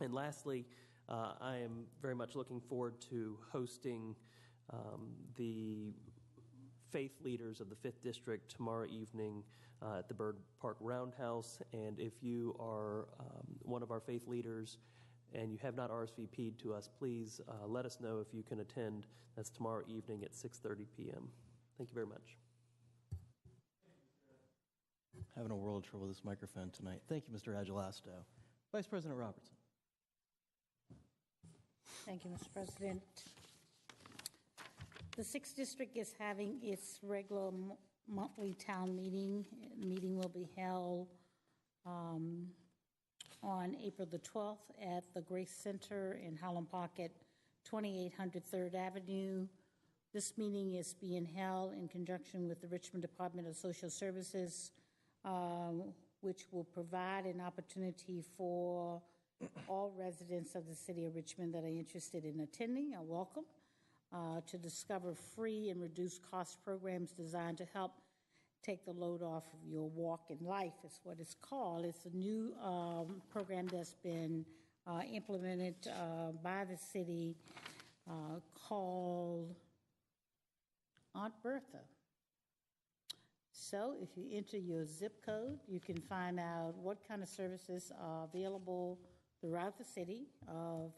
And lastly, I am very much looking forward to hosting the faith leaders of the 5th District tomorrow evening at the Bird Park Roundhouse. And if you are one of our faith leaders and you have not RSVP'd to us, please let us know if you can attend. That's tomorrow evening at 6:30 p.m. Thank you very much. Having a world of trouble with this microphone tonight. Thank you, Mr. Agelasto. Vice President Robertson. Thank you, Mr. President. The 6th District is having its regular monthly town meeting. The meeting will be held on April the 12th at the Grace Center in Highland Park at 2800 3rd Avenue. This meeting is being held in conjunction with the Richmond Department of Social Services, which will provide an opportunity for all residents of the city of Richmond that are interested in attending are welcome to discover free and reduced cost programs designed to help take the load off of your walk in life, is what it's called. It's a new program that's been implemented by the city called Aunt Bertha. So if you enter your zip code, you can find out what kind of services are available throughout the city of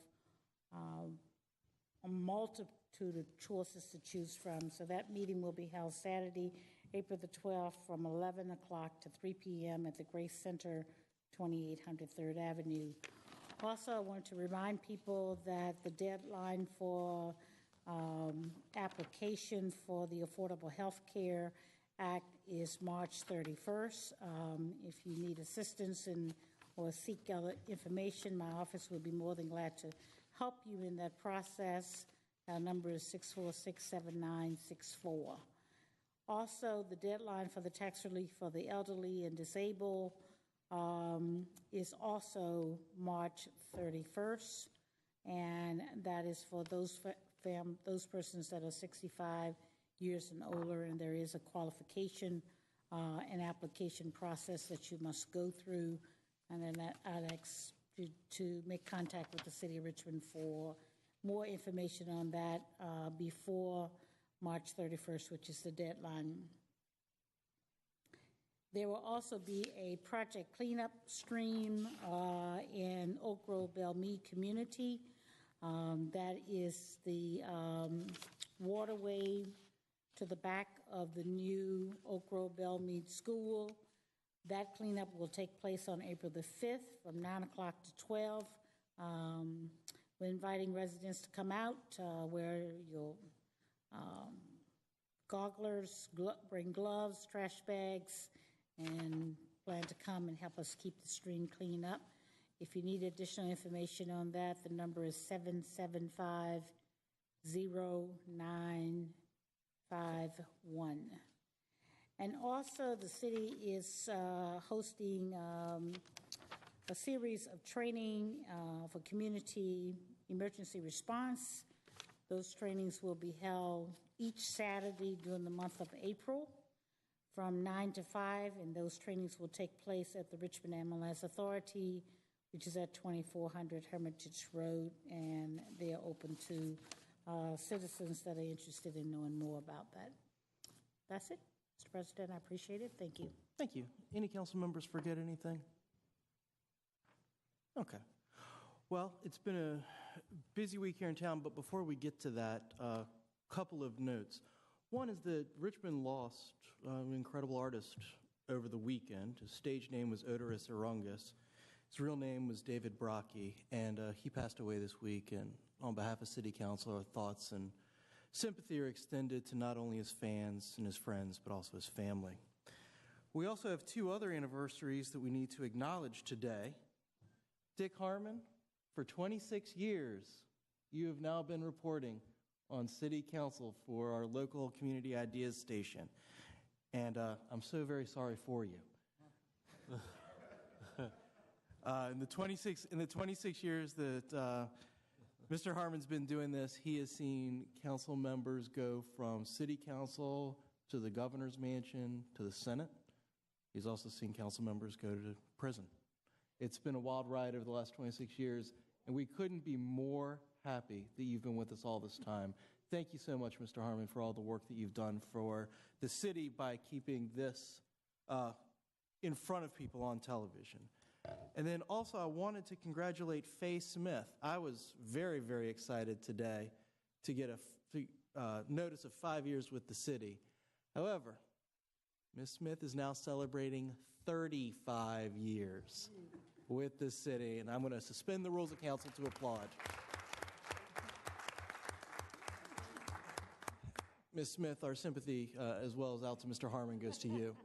a multitude of choices to choose from. So that meeting will be held Saturday, April the 12th from 11 o'clock to 3 p.m. at the Grace Center, 2800 3rd Avenue. Also, I want to remind people that the deadline for application for the Affordable Health Care Act is March 31st. If you need assistance or seek other information, my office will be more than glad to help you in that process. Our number is 646-7964. Also, the deadline for the tax relief for the elderly and disabled is also March 31st, and that is for those persons that are 65 years and older, and there is a qualification and application process that you must go through, and then I'd ask you to make contact with the City of Richmond for more information on that before March 31st, which is the deadline. There will also be a project cleanup stream in Oak Grove Bellmead community. That is the waterway to the back of the new Oak Grove Bellmead School. That cleanup will take place on April the 5th from 9 o'clock to 12. We're inviting residents to come out, wear your gogglers, bring gloves, trash bags, and plan to come and help us keep the stream clean up. If you need additional information on that, the number is 775-0951. And also, the city is hosting a series of training for community emergency response. Those trainings will be held each Saturday during the month of April from 9 to 5, and those trainings will take place at the Richmond MLS Authority, which is at 2400 Hermitage Road, and they are open to citizens that are interested in knowing more about that. That's it, Mr. President. I appreciate it. Thank you. Thank you. Any council members forget anything? Okay. Well, it's been a busy week here in town, but before we get to that, a couple of notes. One is that Richmond lost an incredible artist over the weekend. His stage name was Odoris Arungus. His real name was David Brocky, and he passed away this week. And on behalf of City Council, our thoughts and sympathy are extended to not only his fans and his friends, but also his family. We also have two other anniversaries that we need to acknowledge today. Dick Harmon, for 26 years, you have now been reporting on City Council for our local Community Ideas station. And I'm so very sorry for you. In the 26 years that Mr. Harmon's been doing this, he has seen council members go from City Council to the Governor's Mansion to the Senate. He's also seen council members go to prison. It's been a wild ride over the last 26 years, and we couldn't be more happy that you've been with us all this time. Thank you so much, Mr. Harmon, for all the work that you've done for the city by keeping this in front of people on television. And then also I wanted to congratulate Faye Smith. I was very, very excited today to get a notice of 5 years with the city. However, Ms. Smith is now celebrating 35 years with the city, and I'm going to suspend the rules of council to applaud. Ms. Smith, our sympathy as well as out to Mr. Harmon goes to you.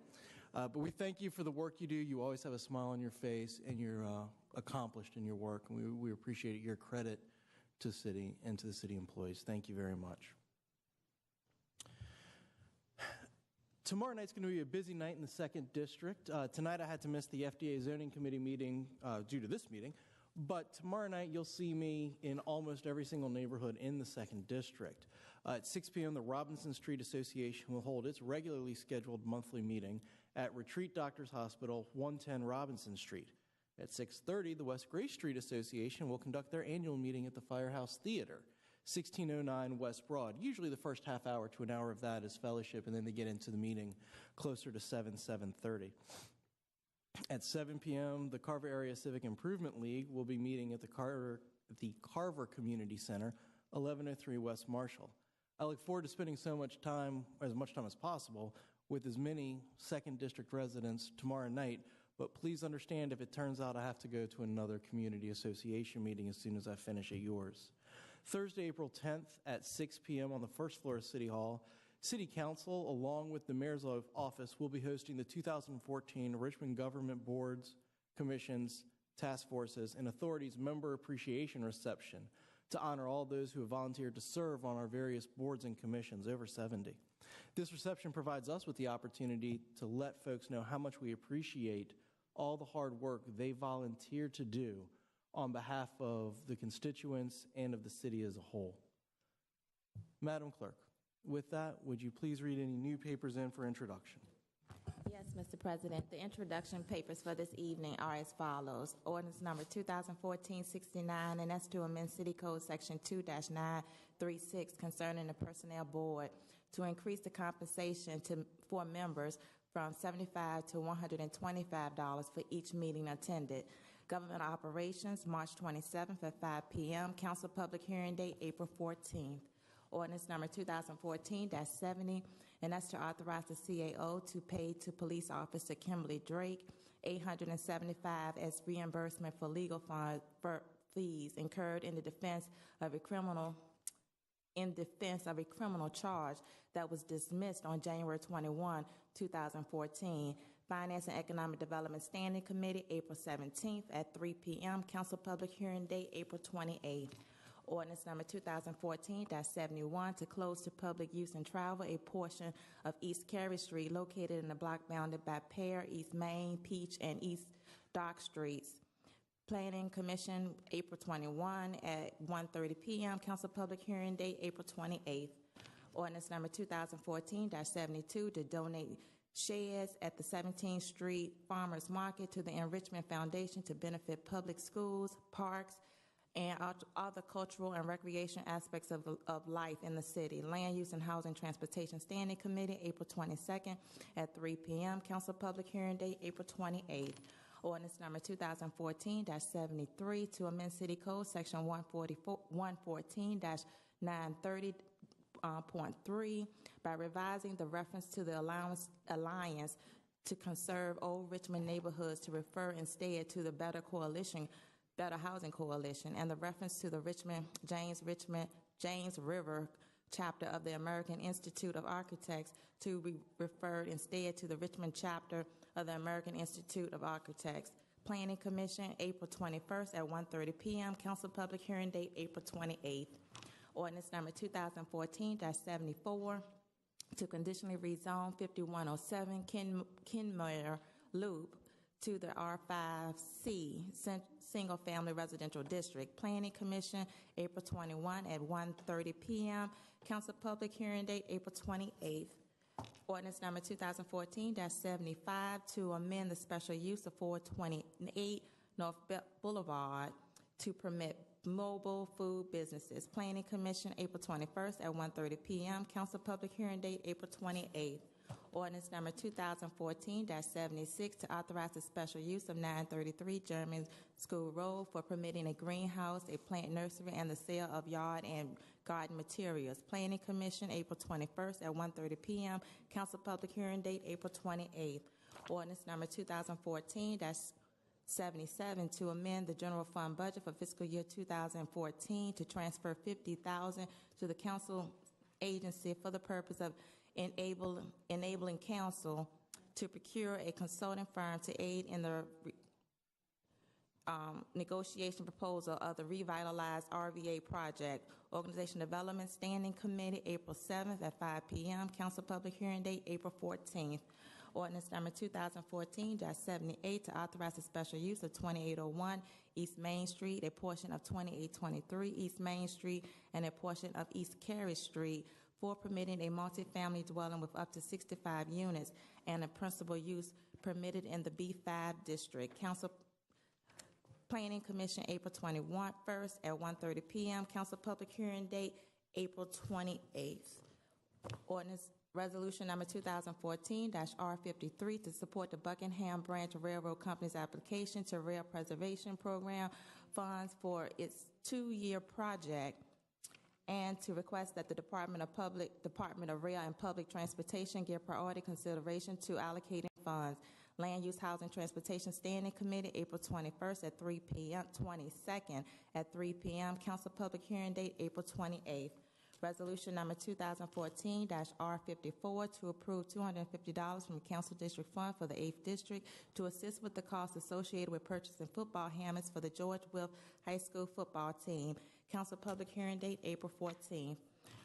But we thank you for the work you do. You always have a smile on your face, and you're accomplished in your work, and we appreciate your credit to the city and to the city employees. Thank you very much. Tomorrow night's going to be a busy night in the 2nd District. Tonight I had to miss the FDA Zoning Committee meeting due to this meeting, but tomorrow night you'll see me in almost every single neighborhood in the 2nd District. At 6 p.m., the Robinson Street Association will hold its regularly scheduled monthly meeting at Retreat Doctors Hospital, 110 Robinson Street. At 6:30, the West Grace Street Association will conduct their annual meeting at the Firehouse Theater, 1609 West Broad. Usually the first half hour to an hour of that is fellowship, and then they get into the meeting closer to 7:30. At 7 p.m., the Carver Area Civic Improvement League will be meeting at the Carver Community Center, 1103 West Marshall. I look forward to spending as much time as possible with as many 2nd District residents tomorrow night, but please understand if it turns out I have to go to another community association meeting as soon as I finish at yours. Thursday, April 10th at 6 p.m. on the first floor of City Hall, City Council, along with the Mayor's Office, will be hosting the 2014 Richmond Government Boards, Commissions, Task Forces, and Authorities Member Appreciation Reception to honor all those who have volunteered to serve on our various boards and commissions, over 70. This reception provides us with the opportunity to let folks know how much we appreciate all the hard work they volunteer to do on behalf of the constituents and of the city as a whole. Madam Clerk, with that, would you please read any new papers in for introduction? Yes, Mr. President. The introduction papers for this evening are as follows. Ordinance number 2014-69, and that's to amend City Code Section 2-936 concerning the Personnel Board to increase the compensation for members from $75 to $125 for each meeting attended. Government Operations, March 27th at 5 p.m. Council Public Hearing Date, April 14th. Ordinance number 2014-70, and that's to authorize the CAO to pay to Police Officer Kimberly Drake $875 as reimbursement for legal fees incurred in defense of a criminal charge that was dismissed on January 21, 2014. Finance and Economic Development Standing Committee, April 17th at 3 p.m. Council Public Hearing Date, April 28th. Ordinance number 2014-71 to close to public use and travel a portion of East Carey Street located in the block bounded by Pear, East Main, Peach, and East Dock Streets. Planning Commission, April 21 at 1:30 p.m. Council Public Hearing Date, April 28th. Ordinance number 2014-72 to donate sheds at the 17th Street Farmers Market to the Enrichment Foundation to benefit public schools, parks, and other cultural and recreation aspects of life in the city. Land Use and Housing Transportation Standing Committee, April 22nd at 3 p.m. Council public hearing date, April 28th. Ordinance number 2014-73 to amend City Code Section 114-930.3 by revising the reference to the Alliance to Conserve Old Richmond Neighborhoods to refer instead to the Better Housing Coalition, and the reference to the James River chapter of the American Institute of Architects to be referred instead to the Richmond chapter of the American Institute of Architects. Planning Commission, April 21st at 1:30 p.m. Council public hearing date, April 28th. Ordinance number 2014-74 to conditionally rezone 5107 Kenmare Loop to the R5C Single Family Residential District. Planning Commission, April 21 at 1:30 p.m. Council public hearing date, April 28th. Ordinance number 2014-75 to amend the special use of 428 North Boulevard to permit mobile food businesses. Planning Commission, April 21st at 1:30 p.m. Council public hearing date, April 28th. Ordinance number 2014-76 to authorize the special use of 933 German School Road for permitting a greenhouse, a plant nursery, and the sale of yard and garden materials. Planning Commission, April 21st at 1:30 p.m. Council public hearing date, April 28th. Ordinance number 2014-77 to amend the general fund budget for fiscal year 2014 to transfer $50,000 to the council agency for the purpose of enabling council to procure a consulting firm to aid in the negotiation proposal of the revitalized RVA project. Organization Development Standing Committee, April 7th at 5 p.m. Council public hearing date, April 14th. Ordinance number 2014-78 to authorize the special use of 2801 East Main Street, a portion of 2823 East Main Street, and a portion of East Carey Street for permitting a multifamily dwelling with up to 65 units and a principal use permitted in the B5 district. Council Planning Commission, April 21st at 1:30 p.m. Council public hearing date, April 28th. Ordinance Resolution number 2014-R53 to support the Buckingham Branch Railroad Company's application to Rail Preservation Program funds for its 2-year project, and to request that the Department of Rail and Public Transportation give priority consideration to allocating funds. Land Use, Housing, Transportation Standing Committee, April 21st at 3 p.m., 22nd at 3 p.m. Council public hearing date, April 28th. Resolution number 2014-R54 to approve $250 from the Council District Fund for the 8th District to assist with the costs associated with purchasing football helmets for the George Wilf High School football team. Council public hearing date, April 14th.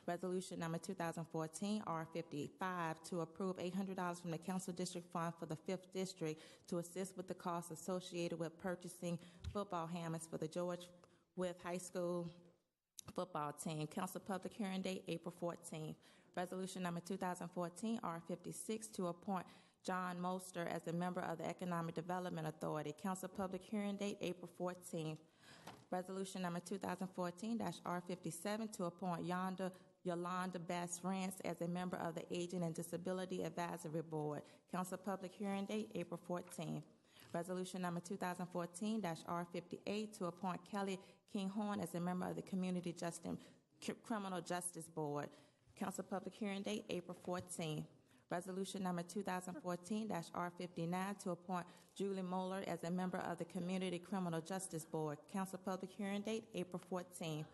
Resolution number 2014-R55 to approve $800 from the Council District Fund for the 5th District to assist with the costs associated with purchasing football helmets for the George Wilf High School football team. Council public hearing date, April 14th. Resolution number 2014-R56 to appoint John Moster as a member of the Economic Development Authority. Council public hearing date, April 14th. Resolution number 2014-R57 to appoint Yolanda Bass Rance as a member of the Aging and Disability Advisory Board. Council public hearing date, April 14th. Resolution number 2014-R58 to appoint Kelly Kinghorn as a member of the Criminal Justice Board. Council public hearing date, April 14th. Resolution number 2014-R59 to appoint Julie Moeller as a member of the Community Criminal Justice Board. Council public hearing date, April 14th.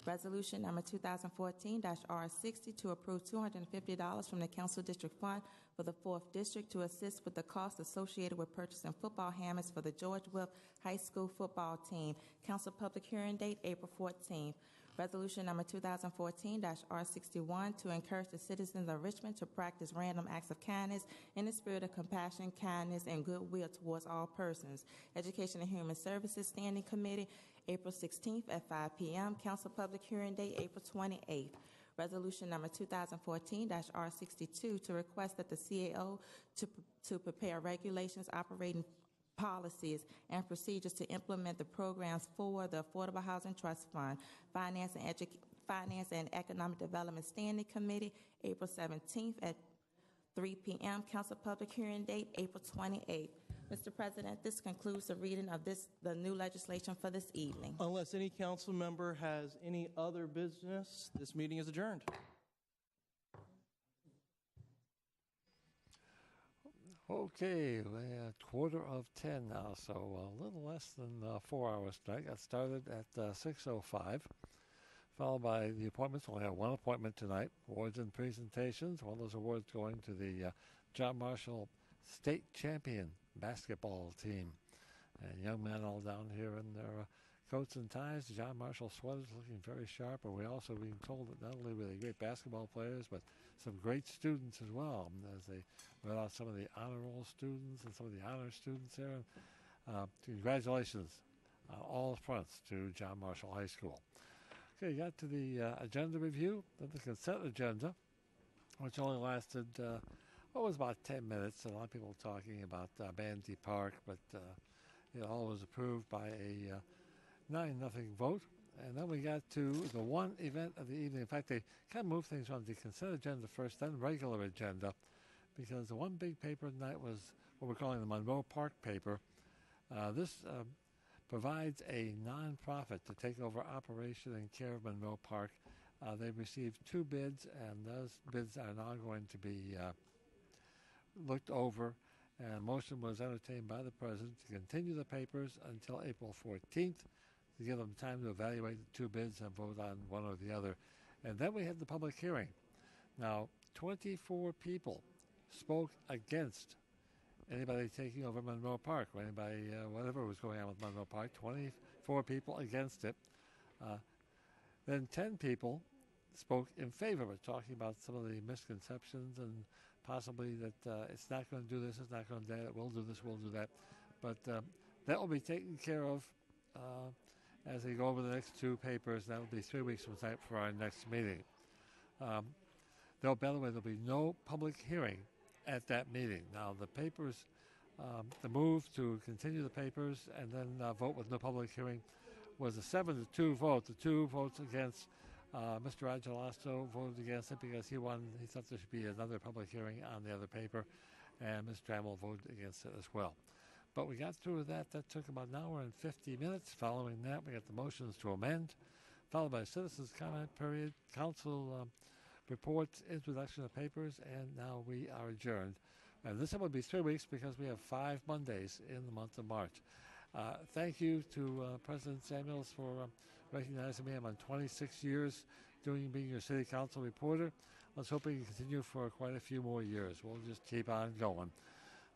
Resolution number 2014-R60 to approve $250 from the Council District Fund for the 4th District to assist with the costs associated with purchasing football helmets for the George Wilf High School football team. Council public hearing date, April 14th. Resolution number 2014-R61 to encourage the citizens of Richmond to practice random acts of kindness in the spirit of compassion, kindness, and goodwill towards all persons. Education and Human Services Standing Committee, April 16th at 5 p.m. Council public hearing date, April 28th. Resolution number 2014-R62 to request that the CAO to prepare regulations, operating policies, and procedures to implement the programs for the Affordable Housing Trust Fund, Finance and Economic Development Standing Committee, April 17th at 3 p.m. Council public hearing date, April 28th. Mr. President, this concludes the reading of the new legislation for this evening. Unless any council member has any other business, this meeting is adjourned. Okay, we're at 9:45 now, so a little less than 4 hours tonight. Got started at 6:05, followed by the appointments. We'll have one appointment tonight, awards and presentations. One of those awards going to the John Marshall State Champion basketball team. And young men all down here in their coats and ties. John Marshall sweaters looking very sharp. And we're also being told that not only were they great basketball players, but some great students as well, as they read out some of the honor roll students and some of the honor students there. Congratulations on all fronts to John Marshall High School. Okay, got to the agenda review, then the consent agenda, which only lasted it was about 10 minutes. A lot of people talking about Bandy Park, but it all was approved by a 9-0 vote. And then we got to the one event of the evening. In fact, they kind of moved things on the consent agenda first, then regular agenda, because the one big paper tonight was what we're calling the Monroe Park paper. This provides a nonprofit to take over operation and care of Monroe Park. They've received 2 bids, and those bids are now going to be looked over, and a motion was entertained by the President to continue the papers until April 14th to give them time to evaluate the 2 bids and vote on one or the other. And then we had the public hearing. Now, 24 people spoke against anybody taking over Monroe Park, or anybody, whatever was going on with Monroe Park. 24 people against it. Then 10 people spoke in favor of it, talking about some of the misconceptions and possibly that it's not going to do this, it's not going to do that, we'll do this, we'll do that. But that will be taken care of as they go over the next 2 papers. That will be 3 weeks from tonight for our next meeting. Though, by the way, there'll be no public hearing at that meeting. Now, the papers, the move to continue the papers and then vote with no public hearing was a 7-2 vote. The 2 votes against, Mr. Agelasto voted against it because he thought there should be another public hearing on the other paper, and Ms. Trammell voted against it as well. But we got through that. That took about an hour and 50 minutes. Following that, we got the motions to amend, followed by citizens' comment period, council reports, introduction of papers, and now we are adjourned. And this will be 3 weeks because we have 5 Mondays in the month of March. Thank you to President Samuels for recognizing me. I'm on 26 years being your city council reporter. Let's hope we can continue for quite a few more years. We'll just keep on going.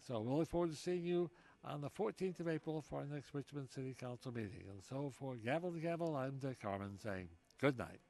So we'll look forward to seeing you on the 14th of April for our next Richmond City Council meeting. And so for Gavel to Gavel, I'm Dick Harmon saying good night.